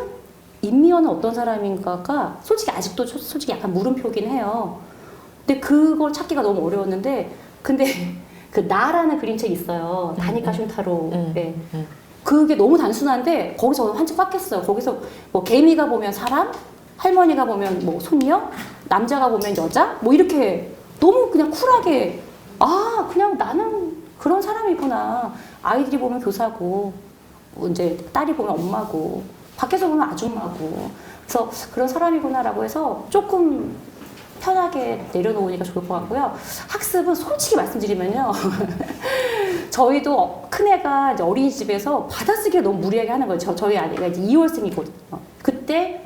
임미연은 어떤 사람인가가 솔직히 아직도 솔직히 약간 물음표긴 해요. 근데 그걸 찾기가 너무 어려웠는데 근데 그 나라는 그림책이 있어요. 다니카 슌타로. 네. 그게 너무 단순한데 거기서 한층 빡겠어요. 거기서 뭐 개미가 보면 사람, 할머니가 보면 뭐 손녀, 남자가 보면 여자, 뭐 이렇게 너무 그냥 쿨하게 그냥 나는 그런 사람이구나. 아이들이 보면 교사고, 뭐 이제 딸이 보면 엄마고, 밖에서 보면 아줌마고. 그래서 그런 사람이구나라고 해서 조금 편하게 내려놓으니까 좋을 것 같고요. 학습은 솔직히 말씀드리면요. 저희도 큰애가 이제 어린이집에서 받아쓰기를 너무 무리하게 하는 거예요. 저희 아이가 이제 2월생이거든요. 그때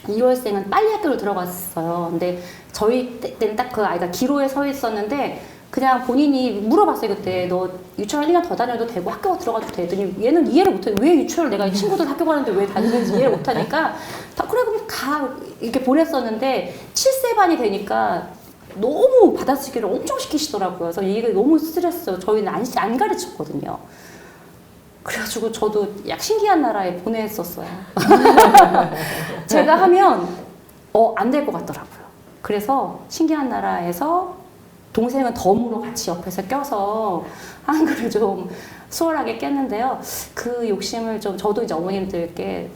2월생은 빨리 학교를 들어갔어요. 근데 저희 때는 딱 그 아이가 기로에 서 있었는데 그냥 본인이 물어봤어요. 그때 너 유치원 1년 더 다녀도 되고 학교 들어가도 되더니 얘는 이해를 못해. 왜 유치원을 내가 친구들 학교 가는데 왜 다니는지 이해를 못하니까 그래 그럼 가 이렇게 보냈었는데 7세 반이 되니까 너무 받아쓰기를 엄청 시키시더라고요. 그래서 이게 너무 스트레스예요. 저희는 안 가르쳤거든요. 그래가지고 저도 약 신기한 나라에 보냈었어요. 제가 하면 안 될 것 같더라고요. 그래서 신기한 나라에서 동생은 덤으로 같이 옆에서 껴서 한글을 좀 수월하게 깼는데요. 그 욕심을 좀 저도 이제 어머님들께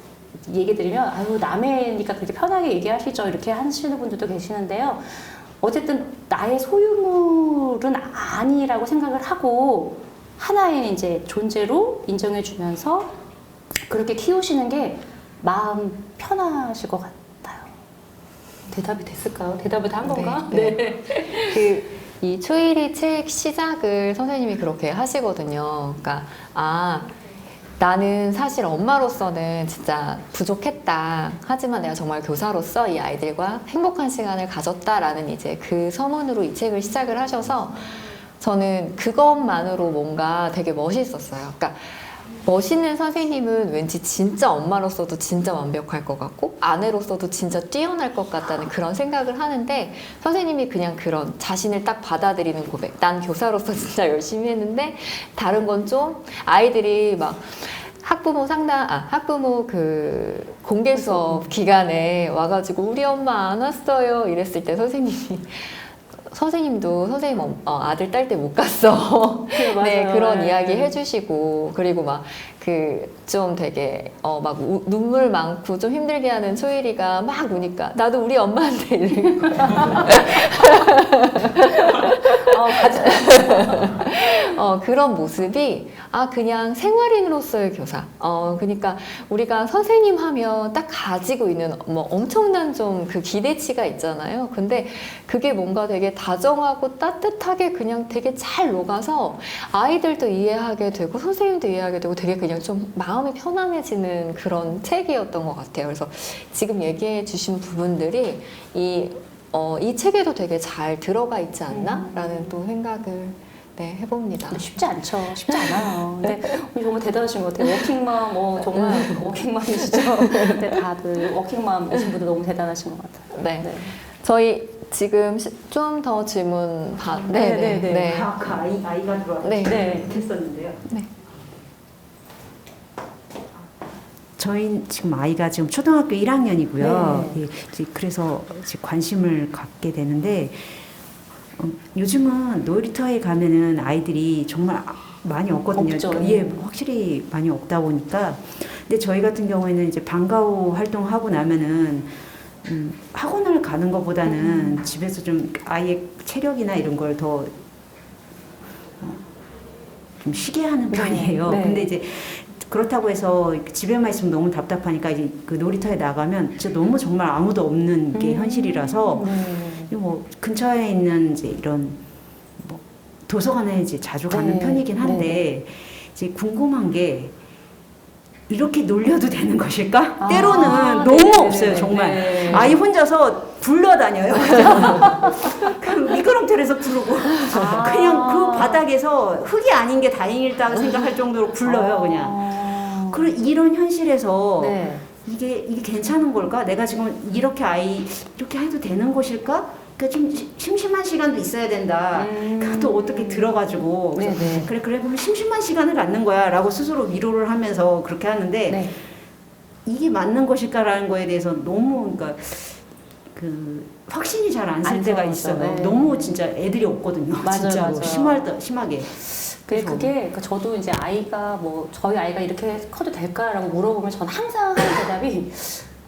얘기 드리면 아유 남해니까 그렇게 편하게 얘기하시죠 이렇게 하시는 분들도 계시는데요. 어쨌든 나의 소유물은 아니라고 생각을 하고 하나의 이제 존재로 인정해주면서 그렇게 키우시는 게 마음 편하실 것 같아요. 대답이 됐을까요? 대답을 다 한 건가? 네. 이 초일이 책 시작을 선생님이 그렇게 하시거든요. 그러니까 나는 사실 엄마로서는 진짜 부족했다. 하지만 내가 정말 교사로서 이 아이들과 행복한 시간을 가졌다라는 이제 그 서문으로 이 책을 시작을 하셔서 저는 그것만으로 뭔가 되게 멋있었어요. 그러니까 멋있는 선생님은 왠지 진짜 엄마로서도 진짜 완벽할 것 같고 아내로서도 진짜 뛰어날 것 같다는 그런 생각을 하는데 선생님이 그냥 그런 자신을 딱 받아들이는 고백. 난 교사로서 진짜 열심히 했는데 다른 건 좀 아이들이 막 학부모 그 공개 수업 기간에 와가지고 우리 엄마 안 왔어요 이랬을 때 선생님도 선생님 아들 딸 때 못 갔어. 네, 그런 이야기 해주시고 그리고 막 좀 되게 막 눈물 많고 좀 힘들게 하는 초일이가 막 우니까 나도 우리 엄마한테 이러는 거야. 그런 모습이 그냥 생활인으로서의 교사. 그러니까 우리가 선생님 하면 딱 가지고 있는 뭐 엄청난 좀 그 기대치가 있잖아요. 근데 그게 뭔가 되게 다정하고 따뜻하게 그냥 되게 잘 녹아서 아이들도 이해하게 되고 선생님도 이해하게 되고 되게 그냥 좀 마음이 편안해지는 그런 책이었던 것 같아요. 그래서 지금 얘기해 주신 부분들이 이 책에도 되게 잘 들어가 있지 않나? 라는 또 생각을 해봅니다. 쉽지 않죠. 쉽지 않아요. 근데 정말 대단하신 것 같아요. 워킹맘, 정말 워킹맘이시죠. 근데 다들 워킹맘이신 분들 너무 대단하신 것 같아요. 네. 저희 지금 좀 더 질문 네네네. 아이가 들어와서 네. 네. 했었는데요. 네. 저희 지금 아이가 지금 초등학교 1학년이고요. 네. 그래서 관심을 갖게 되는데 요즘은 놀이터에 가면은 아이들이 정말 많이 없거든요. 없죠. 예, 확실히 많이 없다 보니까. 근데 저희 같은 경우에는 이제 방과 후 활동하고 나면은 학원을 가는 것보다는 집에서 좀 아이의 체력이나 이런 걸 더 좀 쉬게 하는 편이에요. 네. 근데 이제 그렇다고 해서 집에만 있으면 너무 답답하니까 이제 그 놀이터에 나가면 진짜 너무 정말 아무도 없는 게 현실이라서 뭐 근처에 있는 이제 이런 뭐 도서관에 이제 자주 가는 네. 편이긴 한데 이제 궁금한 게 이렇게 놀려도 되는 것일까? 때로는 너무 네네네네. 없어요, 정말. 네. 아이 혼자서 굴러다녀요. 그 미끄럼틀에서 구르고 그냥 그 바닥에서 흙이 아닌 게 다행이다고 생각할 정도로 굴러요, 그냥. 그리고 이런 현실에서 네. 이게 괜찮은 걸까? 내가 지금 이렇게 아이 이렇게 해도 되는 것일까? 그러니까 좀 심심한 시간도 있어야 된다. 또 어떻게 들어가지고 그래서 네네. 그래 그러면 심심한 시간을 갖는 거야라고 스스로 위로를 하면서 그렇게 하는데 네. 이게 맞는 것일까라는 거에 대해서 너무 그러니까 그 확신이 잘 안 쓸 안 때가 들어가죠. 있어요. 네. 너무 진짜 애들이 없거든요. 맞아요, 진짜로 맞아요. 심하게. 그게 그래서 그러니까 저도 이제 아이가 뭐 저희 아이가 이렇게 커도 될까라고 물어보면 저는 항상 하는 대답이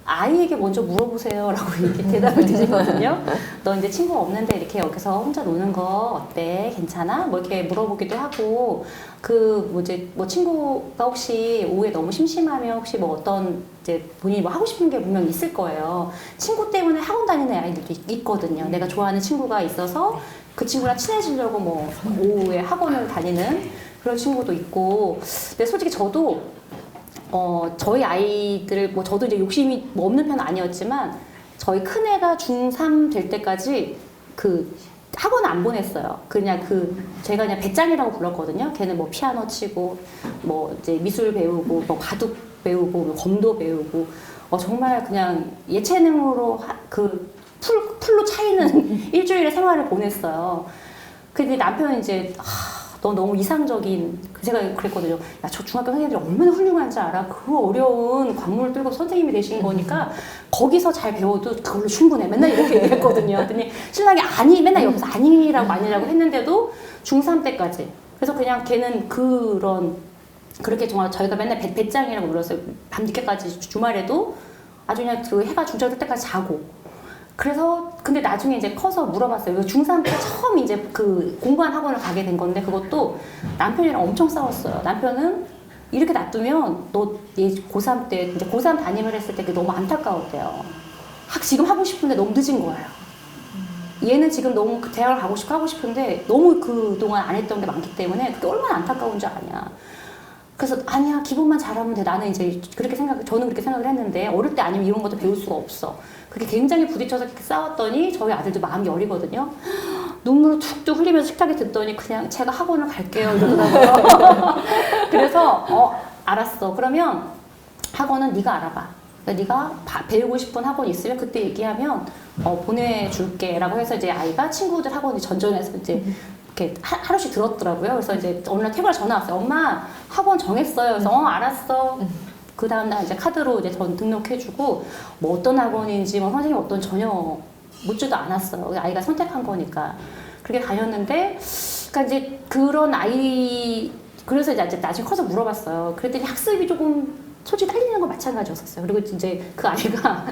아이에게 먼저 물어보세요라고 이렇게 대답을 드리거든요. 너 이제 친구가 없는데 이렇게 여기서 혼자 노는 거 어때? 괜찮아? 뭐 이렇게 물어보기도 하고 그 뭐지 뭐 친구가 혹시 오후에 너무 심심하면 혹시 뭐 어떤 이제 본인이 뭐 하고 싶은 게 분명 있을 거예요. 친구 때문에 학원 다니는 아이들도 있거든요. 내가 좋아하는 친구가 있어서 그 친구랑 친해지려고 뭐 오후에 학원을 다니는 그런 친구도 있고. 근데 솔직히 저도 저희 아이들, 뭐 저도 이제 욕심이 뭐 없는 편은 아니었지만, 저희 큰애가 중3 될 때까지 그 학원 안 보냈어요. 제가 그냥 배짱이라고 불렀거든요. 걔는 뭐 피아노 치고, 뭐 이제 미술 배우고, 뭐 바둑 배우고, 뭐 검도 배우고, 정말 그냥 예체능으로 풀로 차이는 일주일의 생활을 보냈어요. 근데 남편은 이제, 너 너무 이상적인, 제가 그랬거든요. 야, 저 중학교 선생님들이 얼마나 훌륭한지 알아? 그 어려운 관문을 뚫고 선생님이 되신 거니까 거기서 잘 배워도 그걸로 충분해. 맨날 이렇게 얘기했거든요. 그랬더니 신랑이 아니, 맨날 여기서 아니라고 했는데도 중3 때까지. 그래서 그냥 걔는 그렇게 정말 저희가 맨날 배짱이라고 불렀어요. 밤늦게까지 주말에도 아주 그냥 그 해가 중천이 뜰 때까지 자고. 그래서 근데 나중에 이제 커서 물어봤어요. 중3 때 처음 이제 그 공부한 학원을 가게 된 건데 그것도 남편이랑 엄청 싸웠어요. 남편은 이렇게 놔두면 너 고3 때 이제 고3 담임을 했을 때 그게 너무 안타까웠대요. 지금 하고 싶은데 너무 늦은 거예요. 얘는 지금 너무 그 대학을 하고 싶은데 너무 그동안 안 했던 게 많기 때문에 그게 얼마나 안타까운 줄 아냐. 그래서 아니야 기본만 잘하면 돼. 나는 이제 저는 그렇게 생각을 했는데 어릴 때 아니면 이런 것도 배울 수가 없어. 그게 굉장히 부딪혀서 그렇게 싸웠더니 저희 아들도 마음이 여리거든요. 눈물을 툭툭 흘리면서 식탁에 듣더니 그냥 제가 학원을 갈게요 이러더라고요. 그래서 알았어. 그러면 학원은 네가 알아봐. 네가 배우고 싶은 학원 있으면 그때 얘기하면 보내줄게라고 해서 이제 아이가 친구들 학원에 전전해서 이제 이렇게 하루씩 들었더라고요. 그래서 이제 어느 날 퇴근에 전화 왔어요. 엄마 학원 정했어요. 그래서 알았어. 그 다음날 이제 카드로 이제 전 등록해주고 뭐 어떤 학원인지 뭐 선생님 어떤 전혀 묻지도 않았어요. 아이가 선택한 거니까 그렇게 다녔는데, 그러니까 이제 그런 아이 그래서 이제 나중에 커서 물어봤어요. 그랬더니 학습이 조금 솔직히 딸리는 건 마찬가지였었어요. 그리고 이제 그 아이가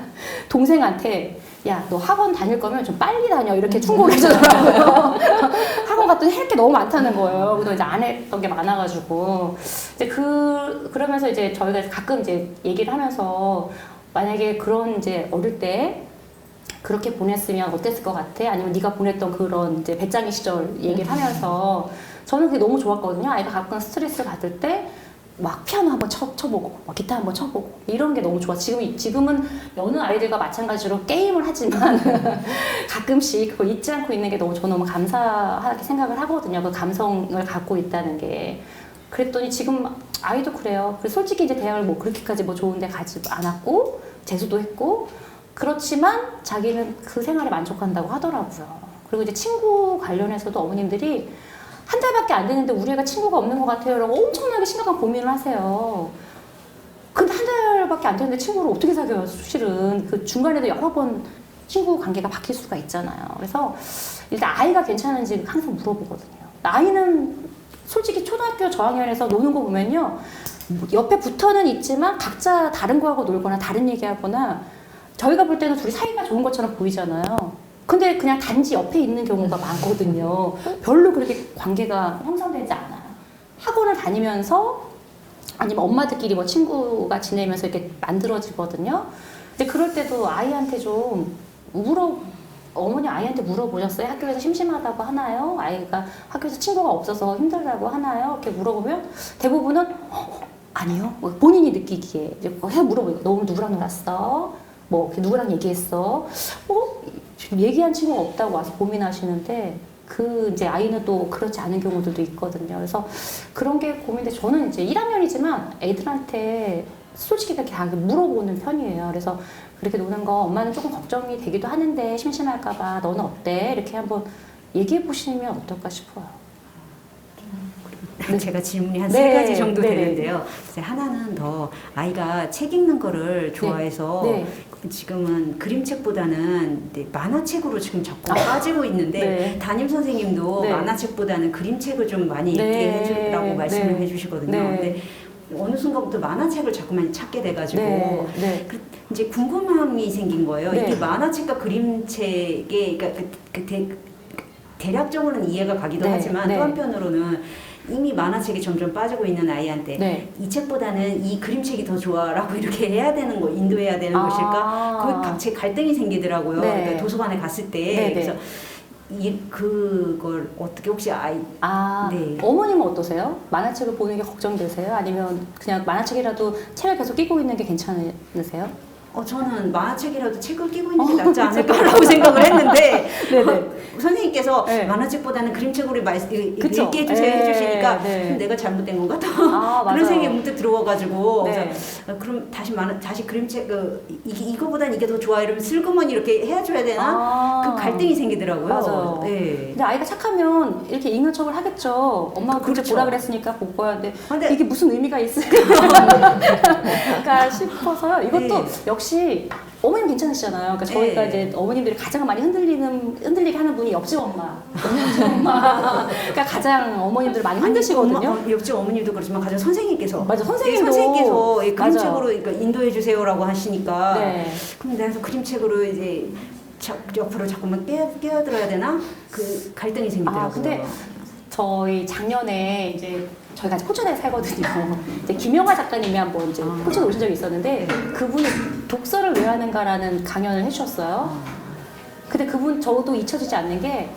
동생한테 야, 너 학원 다닐 거면 좀 빨리 다녀 이렇게 충고해주더라고요. 학원 갔더니 할 게 너무 많다는 거예요. 그래서 이제 안 했던 게 많아가지고 이제 그러면서 이제 저희가 가끔 이제 얘기를 하면서 만약에 그런 이제 어릴 때 그렇게 보냈으면 어땠을 것 같아? 아니면 네가 보냈던 그런 이제 배짱이 시절 얘기를 하면서 저는 그게 너무 좋았거든요. 아이가 가끔 스트레스 받을 때 막 피아노 한번 쳐보고 막 기타 한번 쳐보고 이런 게 너무 좋아. 지금은 여느 아이들과 마찬가지로 게임을 하지만 가끔씩 그거 잊지 않고 있는 게 저는 너무 감사하게 생각을 하거든요. 그 감성을 갖고 있다는 게. 그랬더니 지금 아이도 그래요. 그래서 솔직히 이제 대학을 뭐 그렇게까지 뭐 좋은 데 가지 않았고 재수도 했고 그렇지만 자기는 그 생활에 만족한다고 하더라고요. 그리고 이제 친구 관련해서도 어머님들이 한 달밖에 안 됐는데 우리 애가 친구가 없는 것 같아요 라고 엄청나게 심각한 고민을 하세요. 근데 한 달밖에 안 됐는데 친구를 어떻게 사귀어요? 실은 그 중간에도 여러 번 친구 관계가 바뀔 수가 있잖아요. 그래서 일단 아이가 괜찮은지 항상 물어보거든요. 아이는 솔직히 초등학교 저학년에서 노는 거 보면요, 옆에 붙어는 있지만 각자 다른 거하고 놀거나 다른 얘기하거나 저희가 볼 때는 둘이 사이가 좋은 것처럼 보이잖아요. 근데 그냥 단지 옆에 있는 경우가 많거든요. 별로 그렇게 관계가 형성되지 않아요. 학원을 다니면서 아니면 엄마들끼리 뭐 친구가 지내면서 이렇게 만들어지거든요. 근데 그럴 때도 아이한테 좀 어머니 아이한테 물어보셨어요? 학교에서 심심하다고 하나요? 아이가 학교에서 친구가 없어서 힘들다고 하나요? 이렇게 물어보면 대부분은 아니요. 뭐 본인이 느끼기에 이제 계속 물어보니까 너 오늘 누구랑 놀았어? 뭐 누구랑 얘기했어? 지금 얘기한 친구가 없다고 와서 고민하시는데 그 이제 아이는 또 그렇지 않은 경우들도 있거든요. 그래서 그런 게 고민돼. 저는 이제 1학년이지만 애들한테 솔직히 그렇게 다 물어보는 편이에요. 그래서 그렇게 노는 거 엄마는 조금 걱정이 되기도 하는데 심심할까봐 너는 어때? 이렇게 한번 얘기해 보시면 어떨까 싶어요. 제가 질문이 한 네. 세 가지 정도 네. 되는데요. 이제 하나는 더 아이가 책 읽는 거를 좋아해서 네. 지금은 그림책보다는 만화책으로 지금 자꾸 빠지고 있는데 네. 담임 선생님도 네. 만화책보다는 그림책을 좀 많이 네. 읽게 해주라고 말씀을 네. 해주시거든요. 네. 근데 어느 순간부터 만화책을 자꾸만 찾게 돼가지고 네. 네. 이제 궁금함이 생긴 거예요. 네. 이게 만화책과 그림책의 그러니까 대략적으로는 이해가 가기도 네. 하지만 네. 또 한편으로는 이미 만화책이 점점 빠지고 있는 아이한테 네. 이 책보다는 이 그림책이 더 좋아라고 이렇게 해야 되는 거, 인도해야 되는 것일까? 그 갑자기 갈등이 생기더라고요. 네. 그러니까 도서관에 갔을 때. 네, 네. 그래서 그걸 어떻게 혹시 네. 어머님은 어떠세요? 만화책을 보는 게 걱정되세요? 아니면 그냥 만화책이라도 책을 계속 끼고 있는 게 괜찮으세요? 저는 만화책이라도 책을 끼고 있는 게 낫지 않을까라고 생각을 했는데 선생님께서 네. 만화책보다는 그림책으로 그쵸? 읽게 해주세요 해주시니까 네. 그럼 내가 잘못된 건가? 맞아요. 그런 생각이 문득 들어와가지고 네. 그래서 그럼 다시 그림책 이거보단 이게 더 좋아 이러면 슬그머니 이렇게 해줘야 되나? 그 갈등이 생기더라고요. 맞아요. 네. 근데 아이가 착하면 이렇게 읽는 척을 하겠죠. 엄마가 그렇게 그렇죠. 보라 그랬으니까 볼 거야. 근데 근데 이게 무슨 의미가 있을까 싶어서요. 이것도 네. 역시 어머님 괜찮으시잖아요. 그러니까 저희가 네. 이제 어머님들이 가장 많이 흔들리게 하는 분이 옆집 엄마. 옆집 엄마. 그러니까 가장 어머님들 많이 흔드시거든요. 옆집 어머님도 그렇지만 가장 선생님께서 맞아, 선생님도. 선생님께서 그림책으로 맞아. 그러니까 인도해 주세요라고 하시니까 네. 그럼 내가 그림책으로 이제 옆으로 자꾸만 끼어들어야 되나? 그 갈등이 생기더라고요. 근데 저희 작년에 이제 저희가 포천에 살거든요. 이제 김영하 작가님이 한번 이제 포천에 오신 적이 있었는데 그분이 독서를 왜 하는가라는 강연을 해주셨어요. 근데 그분 저도 잊혀지지 않는 게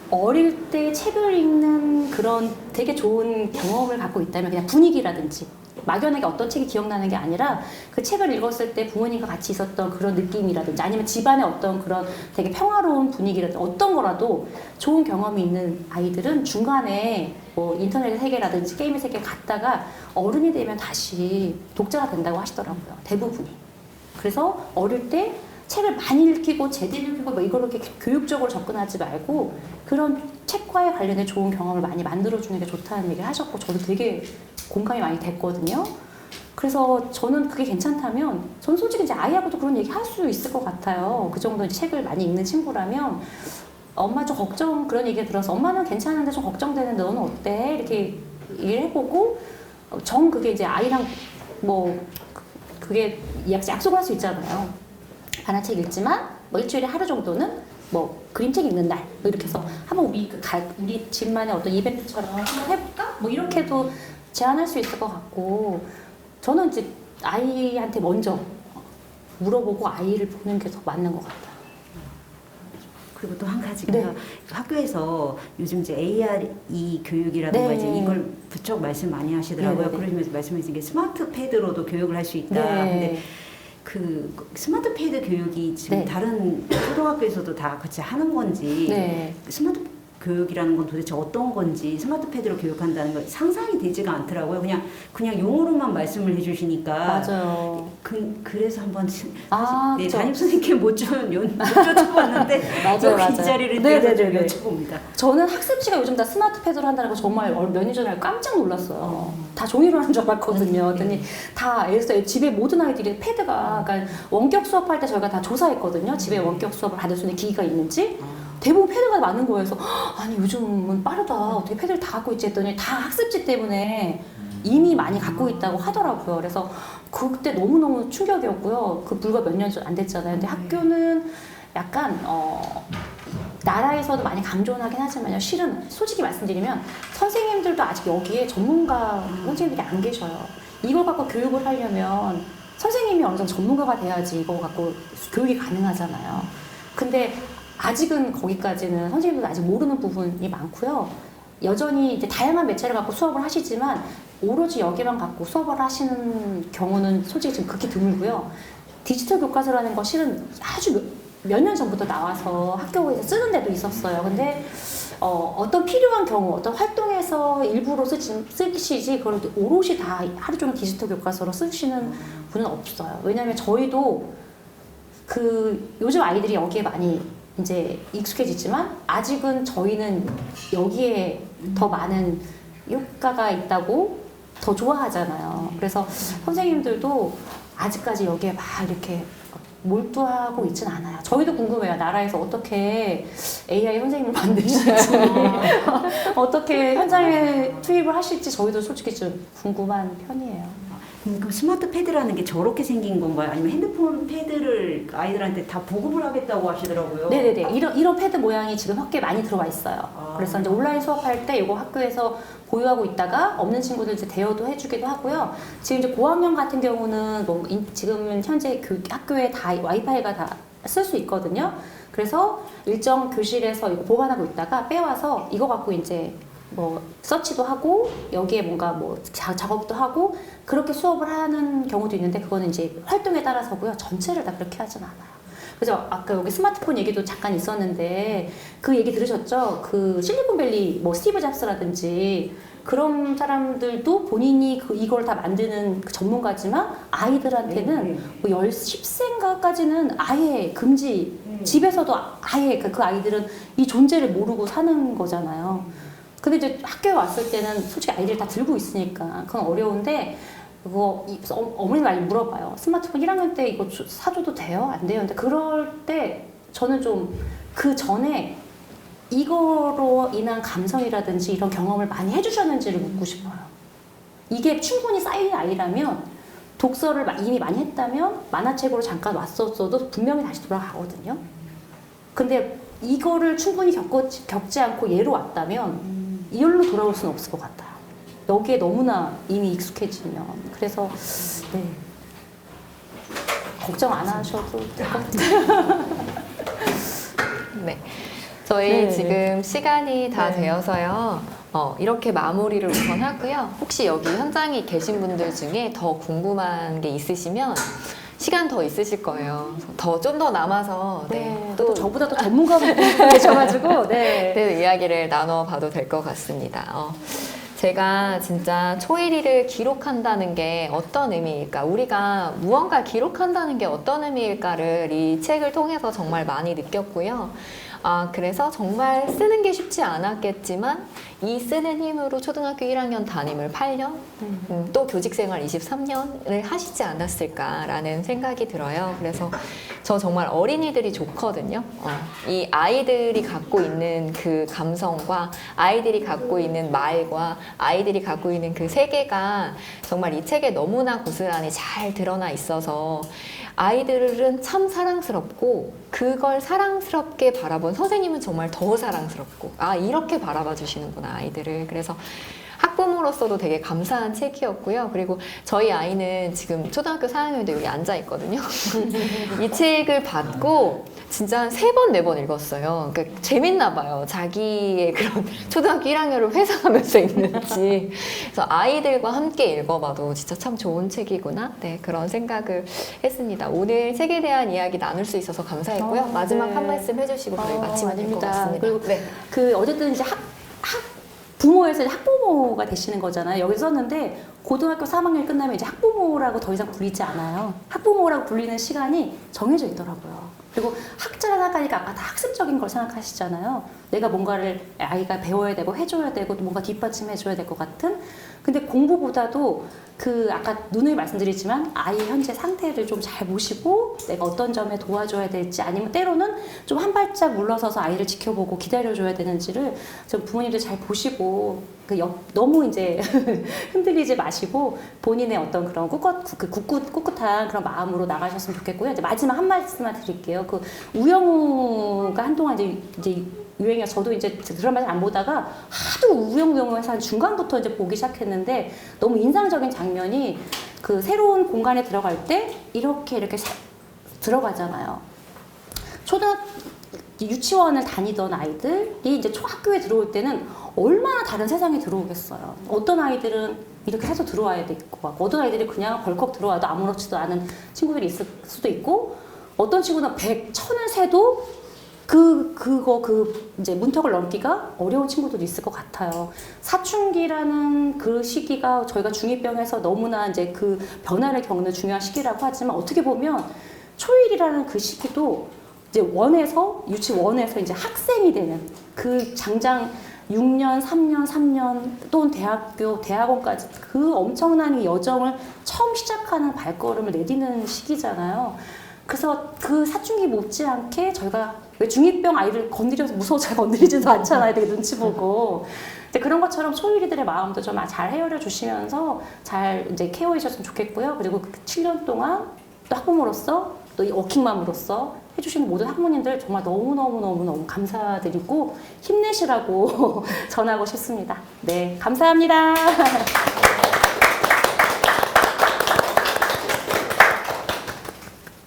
어릴 때 책을 읽는 그런 되게 좋은 경험을 갖고 있다면 그냥 분위기라든지 막연하게 어떤 책이 기억나는 게 아니라 그 책을 읽었을 때 부모님과 같이 있었던 그런 느낌이라든지 아니면 집안의 어떤 그런 되게 평화로운 분위기라든지 어떤 거라도 좋은 경험이 있는 아이들은 중간에 뭐 인터넷의 세계라든지 게임의 세계에 갔다가 어른이 되면 다시 독자가 된다고 하시더라고요. 대부분이. 그래서 어릴 때 책을 많이 읽히고 제대로 읽히고 뭐 이걸 이렇게 교육적으로 접근하지 말고 그런 책과의 관련된 좋은 경험을 많이 만들어주는 게 좋다는 얘기를 하셨고 저도 되게 공감이 많이 됐거든요. 그래서 저는 그게 괜찮다면 저는 솔직히 이제 아이하고도 그런 얘기 할 수 있을 것 같아요. 그 정도 책을 많이 읽는 친구라면 엄마 좀 그런 얘기 들어서 엄마는 괜찮은데 좀 걱정되는데 너는 어때? 이렇게 얘기를 해보고 그게 이제 아이랑 뭐 그게 약속을 할 수 있잖아요. 만화책 읽지만 뭐 일주일에 하루 정도는 뭐 그림책 읽는 날 뭐 이렇게 해서 한번 우리 집만의 어떤 이벤트처럼 한번 해볼까? 뭐 이렇게도 제안할 수 있을 것 같고 저는 이제 아이한테 먼저 물어보고 아이를 보는 게 더 맞는 것 같아요. 그리고 또 한 가지가요. 네. 학교에서 요즘 이제 ARE 교육이라든가 네. 이제 이걸 부쩍 말씀 많이 하시더라고요. 네, 네, 네. 그러시면서 말씀하신 게 스마트 패드로도 교육을 할 수 있다. 네. 근데 그 스마트 패드 교육이 지금 네. 다른 초등학교에서도 다 같이 하는 건지 네. 스마트 교육이라는 건 도대체 어떤 건지 스마트 패드로 교육한다는 거 상상이 되지가 않더라고요. 그냥 용어로만 말씀을 해주시니까. 맞아요. 그래서 한번 네, 그쵸. 담임 선생님께 못 여쭤봤는데 맞아요. 이 자리를 네네네네. 빌어서 좀 여쭤봅니다. 저는 학습지가 요즘 다 스마트 패드로 한다는 거 정말 몇 년 전에 깜짝 놀랐어요. 다 종이로 하는 줄 알았거든요. 그랬더니 다 그래서 집에 모든 아이들이 패드가 그러니까 원격 수업할 때 저희가 다 조사했거든요. 집에 원격 수업을 받을 수 있는 기기가 있는지. 대부분 패드가 많은 거예요. 그래서 아니 요즘은 빠르다. 어떻게 패드를 다 갖고 있지 했더니 다 학습지 때문에 이미 많이 갖고 있다고 하더라고요. 그래서 그때 너무너무 충격이었고요. 그 불과 몇 년 안 됐잖아요. 근데 학교는 약간 나라에서도 많이 강조는 하긴 하지만요. 실은 솔직히 말씀드리면 선생님들도 아직 여기에 전문가 선생님들이 안 계셔요. 이걸 갖고 교육을 하려면 선생님이 어느 정도 전문가가 돼야지 이거 갖고 교육이 가능하잖아요. 근데 아직은 거기까지는 선생님들도 아직 모르는 부분이 많고요. 여전히 이제 다양한 매체를 갖고 수업을 하시지만 오로지 여기만 갖고 수업을 하시는 경우는 솔직히 지금 극히 드물고요. 디지털 교과서라는 거 실은 아주 몇 년 전부터 나와서 학교에서 쓰는 데도 있었어요. 근데 어떤 필요한 경우, 어떤 활동에서 일부러 쓰시지 그걸 오롯이 다 하루 종일 디지털 교과서로 쓰시는 분은 없어요. 왜냐하면 저희도 요즘 아이들이 여기에 많이 이제 익숙해지지만 아직은 저희는 여기에 더 많은 효과가 있다고 더 좋아하잖아요. 그래서 선생님들도 아직까지 여기에 막 이렇게 몰두하고 있진 않아요. 저희도 궁금해요. 나라에서 어떻게 AI 선생님을 만드실지 어떻게 현장에 투입을 하실지 저희도 솔직히 좀 궁금한 편이에요. 그럼 스마트 패드라는 게 저렇게 생긴 건가요? 아니면 핸드폰 패드를 아이들한테 다 보급을 하겠다고 하시더라고요. 네네네. 이런 패드 모양이 지금 학교에 많이 들어와 있어요. 그래서 이제 온라인 수업할 때 이거 학교에서 보유하고 있다가 없는 친구들 이제 대여도 해주기도 하고요. 지금 이제 고학년 같은 경우는 지금 현재 학교에 다 와이파이가 다 쓸 수 있거든요. 그래서 일정 교실에서 이거 보관하고 있다가 빼와서 이거 갖고 이제 뭐 서치도 하고 여기에 뭔가 뭐 작업도 하고 그렇게 수업을 하는 경우도 있는데 그거는 이제 활동에 따라서고요. 전체를 다 그렇게 하진 않아요. 그래서 아까 여기 스마트폰 얘기도 잠깐 있었는데 그 얘기 들으셨죠? 그 실리콘밸리 뭐 스티브 잡스라든지 그런 사람들도 본인이 이걸 다 만드는 전문가지만 아이들한테는 뭐 10세인가까지는 아예 금지 집에서도 아예 그 아이들은 이 존재를 모르고 사는 거잖아요. 근데 이제 학교에 왔을 때는 솔직히 아이들이 다 들고 있으니까 그건 어려운데 어머니 많이 물어봐요. 스마트폰 1학년 때 이거 사줘도 돼요? 안 돼요? 근데 그럴 때 저는 좀 그 전에 이거로 인한 감성이라든지 이런 경험을 많이 해주셨는지를 묻고 싶어요. 이게 충분히 쌓인 아이라면 독서를 이미 많이 했다면 만화책으로 잠깐 왔었어도 분명히 다시 돌아가거든요. 근데 이거를 충분히 겪지 않고 얘로 왔다면 이걸로 돌아올 수는 없을 것 같아요. 여기에 너무나 이미 익숙해지면. 그래서 네. 걱정 안 하셔도 될 것 같아요. 네. 저희 네, 지금 시간이 다 네. 되어서요. 이렇게 마무리를 우선 하고요. 혹시 여기 현장에 계신 분들 중에 더 궁금한 게 있으시면 시간 더 있으실 거예요. 좀 더 남아서 또 저보다 더 전문가분 계셔가지고 네, 이야기를 나눠봐도 될 것 같습니다. 제가 진짜 초일이를 기록한다는 게 어떤 의미일까? 우리가 무언가 기록한다는 게 어떤 의미일까를 이 책을 통해서 정말 많이 느꼈고요. 그래서 정말 쓰는 게 쉽지 않았겠지만 이 쓰는 힘으로 초등학교 1학년 담임을 8년, 또 교직생활 23년을 하시지 않았을까라는 생각이 들어요. 그래서 저 정말 어린이들이 좋거든요. 이 아이들이 갖고 있는 그 감성과 아이들이 갖고 있는 말과 아이들이 갖고 있는 그 세계가 정말 이 책에 너무나 고스란히 잘 드러나 있어서 아이들은 참 사랑스럽고 그걸 사랑스럽게 바라본 선생님은 정말 더 사랑스럽고 이렇게 바라봐 주시는구나 아이들을. 그래서 학부모로서도 되게 감사한 책이었고요. 그리고 저희 아이는 지금 초등학교 4학년인데 여기 앉아 있거든요. 이 책을 받고 진짜 한 3번, 4번 읽었어요. 그러니까 재밌나 봐요. 자기의 그런 초등학교 1학년을 회상하면서 읽는지. 그래서 아이들과 함께 읽어봐도 진짜 참 좋은 책이구나. 네, 그런 생각을 했습니다. 오늘 책에 대한 이야기 나눌 수 있어서 감사했고요. 마지막 네. 한 말씀 해주시고 저희 마치면 될 것 아닙니다. 같습니다. 그리고 네. 그 어쨌든 이제 부모에서 이제 학부모가 되시는 거잖아요. 여기 썼는데 고등학교 3학년 끝나면 이제 학부모라고 더 이상 불리지 않아요. 학부모라고 불리는 시간이 정해져 있더라고요. 그리고 학자라 생각하니까 아까 다 학습적인 걸 생각하시잖아요. 내가 뭔가를 아이가 배워야 되고 해줘야 되고 뭔가 뒷받침해줘야 될 것 같은. 근데 공부보다도 그 아까 누누이 말씀드리지만 아이의 현재 상태를 좀 잘 보시고 내가 어떤 점에 도와줘야 될지 아니면 때로는 좀 한 발짝 물러서서 아이를 지켜보고 기다려줘야 되는지를 좀 부모님들 잘 보시고 너무 이제 흔들리지 마시고 본인의 어떤 그런 꿋꿋한 그런 마음으로 나가셨으면 좋겠고요. 이제 마지막 한 말씀만 드릴게요. 그 우영우가 한동안 이제 유행이야. 저도 이제 드라마를 안 보다가 하도 우영우영우해서 한 중간부터 이제 보기 시작했는데 너무 인상적인 장면이 그 새로운 공간에 들어갈 때 이렇게 들어가잖아요. 유치원을 다니던 아이들이 이제 초학교에 들어올 때는 얼마나 다른 세상에 들어오겠어요. 어떤 아이들은 이렇게 해서 들어와야 될 것 같고, 어떤 아이들이 그냥 벌컥 들어와도 아무렇지도 않은 친구들이 있을 수도 있고, 어떤 친구는 100, 1000을 세도 이제 문턱을 넘기가 어려운 친구들도 있을 것 같아요. 사춘기라는 그 시기가 저희가 중2병에서 너무나 이제 그 변화를 겪는 중요한 시기라고 하지만 어떻게 보면 초일이라는 그 시기도 이제 유치원에서 이제 학생이 되는 그 장장 6년, 3년 또는 대학원까지 그 엄청난 여정을 처음 시작하는 발걸음을 내디는 시기잖아요. 그래서 그 사춘기 못지않게 저희가 왜 중2병 아이를 건드려서 무서워 잘 건드리지도 않잖아요. 되게 눈치 보고. 이제 그런 것처럼 초일이들의 마음도 좀 잘 헤아려 주시면서 잘 이제 케어해 주셨으면 좋겠고요. 그리고 그 7년 동안 또 학부모로서 또 이 워킹맘으로서 해주시는 모든 학부모님들 정말 너무 감사드리고 힘내시라고 전하고 싶습니다. 네, 감사합니다.